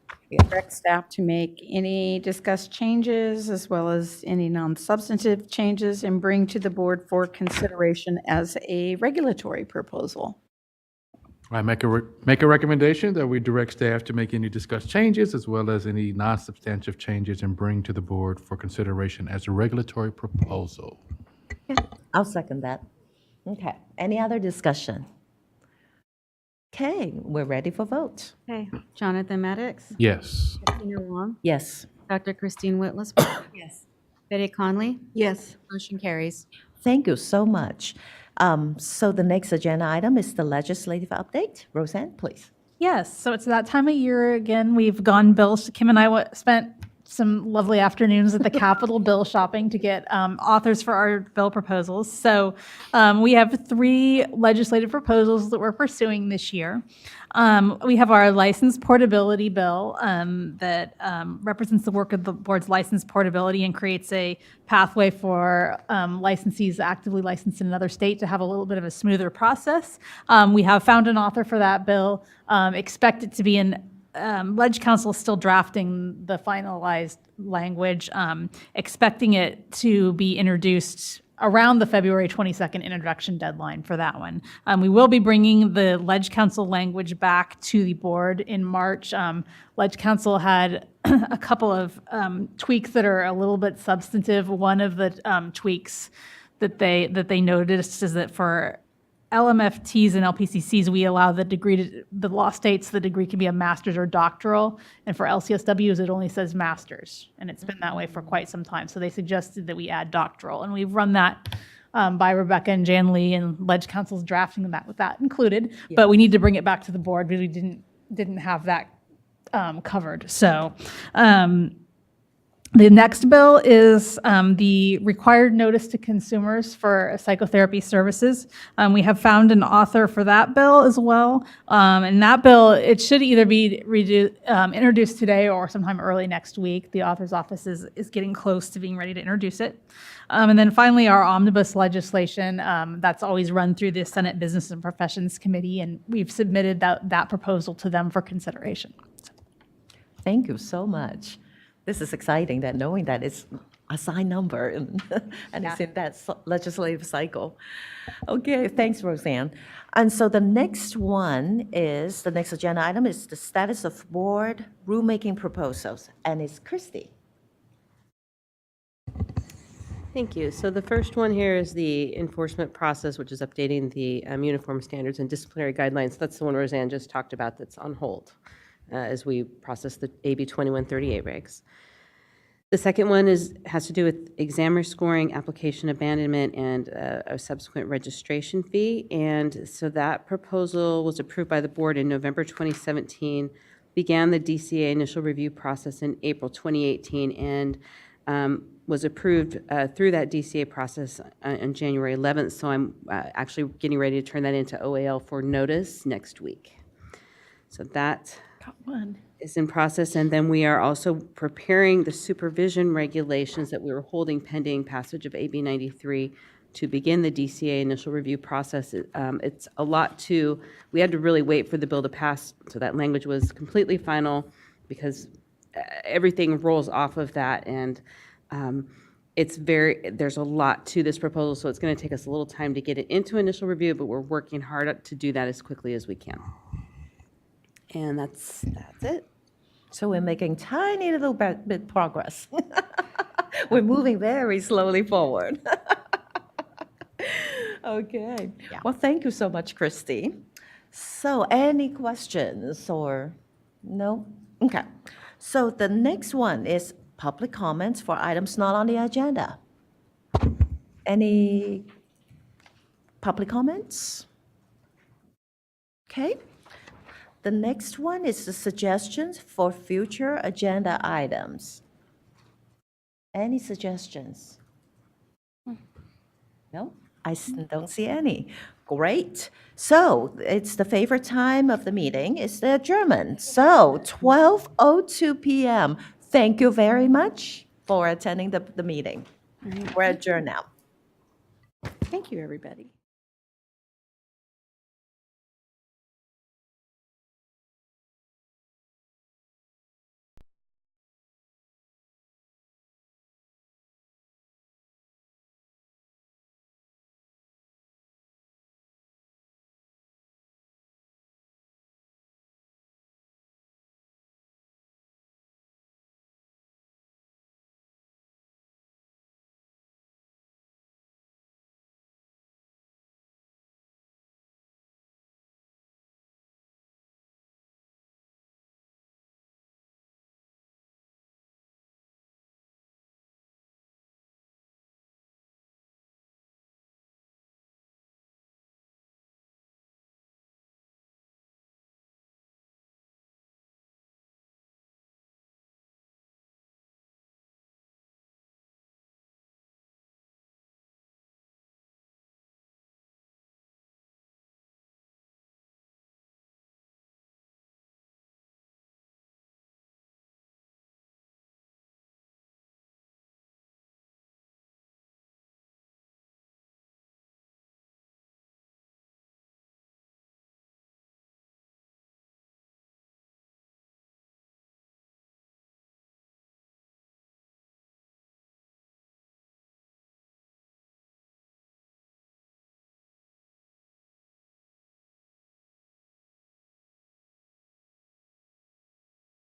[SPEAKER 13] Direct staff to make any discussed changes as well as any non-substantive changes and bring to the board for consideration as a regulatory proposal.
[SPEAKER 4] I make a recommendation that we direct staff to make any discussed changes as well as any non-substantive changes and bring to the board for consideration as a regulatory proposal.
[SPEAKER 1] I'll second that. Okay, any other discussion? Okay, we're ready for vote.
[SPEAKER 11] Okay, Jonathan Maddox,
[SPEAKER 4] Yes.
[SPEAKER 11] Christina Wong,
[SPEAKER 1] Yes.
[SPEAKER 11] Dr. Christine Whitlis. Yes. Betty Conley,
[SPEAKER 9] Yes.
[SPEAKER 11] motion carries.
[SPEAKER 1] Thank you so much. So the next agenda item is the legislative update. Roseanne, please.
[SPEAKER 7] Yes, so it's that time of year again. We've gone bills. Kim and I spent some lovely afternoons at the Capitol bill shopping to get authors for our bill proposals. So we have 3 legislative proposals that we're pursuing this year. We have our license portability bill that represents the work of the board's license portability and creates a pathway for licensees actively licensed in another state to have a little bit of a smoother process. We have found an author for that bill. Expect it to be in Ledge Council is still drafting the finalized language, expecting it to be introduced around the February 22nd introduction deadline for that one. We will be bringing the Ledge Council language back to the board in March. Ledge Council had a couple of tweaks that are a little bit substantive. One of the tweaks that they noticed is that for LMFTs and LPCCs, we allow the law states the degree can be a master's or doctoral, and for LCSWs, it only says master's, and it's been that way for quite some time. So they suggested that we add doctoral, and we've run that by Rebecca and Jan Lee, and Ledge Council's drafting that with that included, but we need to bring it back to the board because we didn't have that covered. So the next bill is the required notice to consumers for psychotherapy services. We have found an author for that bill as well. And that bill, it should either be introduced today or sometime early next week. The author's office is getting close to being ready to introduce it. And then finally, our omnibus legislation, that's always run through the Senate Business and Professions Committee, and we've submitted that proposal to them for consideration.
[SPEAKER 1] Thank you so much. This is exciting, that knowing that it's a signed number and it's in that legislative cycle. Okay, thanks, Roseanne. And so the next agenda item is the status of board rulemaking proposals, and it's Christy.
[SPEAKER 6] Thank you. So the first one here is the enforcement process, which is updating the uniform standards and disciplinary guidelines. That's the one Roseanne just talked about that's on hold as we process the AB 2138 regs. The second one has to do with examiner scoring, application abandonment, and a subsequent registration fee. And so that proposal was approved by the board in November 2017, began the DCA initial review process in April 2018, and was approved through that DCA process on January 11th. So I'm actually getting ready to turn that into OAL for notice next week. So that is in process. And then we are also preparing the supervision regulations that we were holding pending passage of AB 93 to begin the DCA initial review process. It's a lot we had to really wait for the bill to pass so that language was completely final because everything rolls off of that. And there's a lot to this proposal, so it's going to take us a little time to get it into initial review, but we're working hard to do that as quickly as we can. And that's it.
[SPEAKER 1] So we're making tiny little bit progress. We're moving very slowly forward. Okay. Well, thank you so much, Christy. So any questions or no? Okay. So the next one is public comments for items not on the agenda. Any public comments? Okay. The next one is the suggestions for future agenda items. Any suggestions? No, I don't see any. Great. So it's the favorite time of the meeting. It's the adjournment. So 12:02 p.m. Thank you very much for attending the meeting. We're adjourned now.
[SPEAKER 9] Thank you, everybody.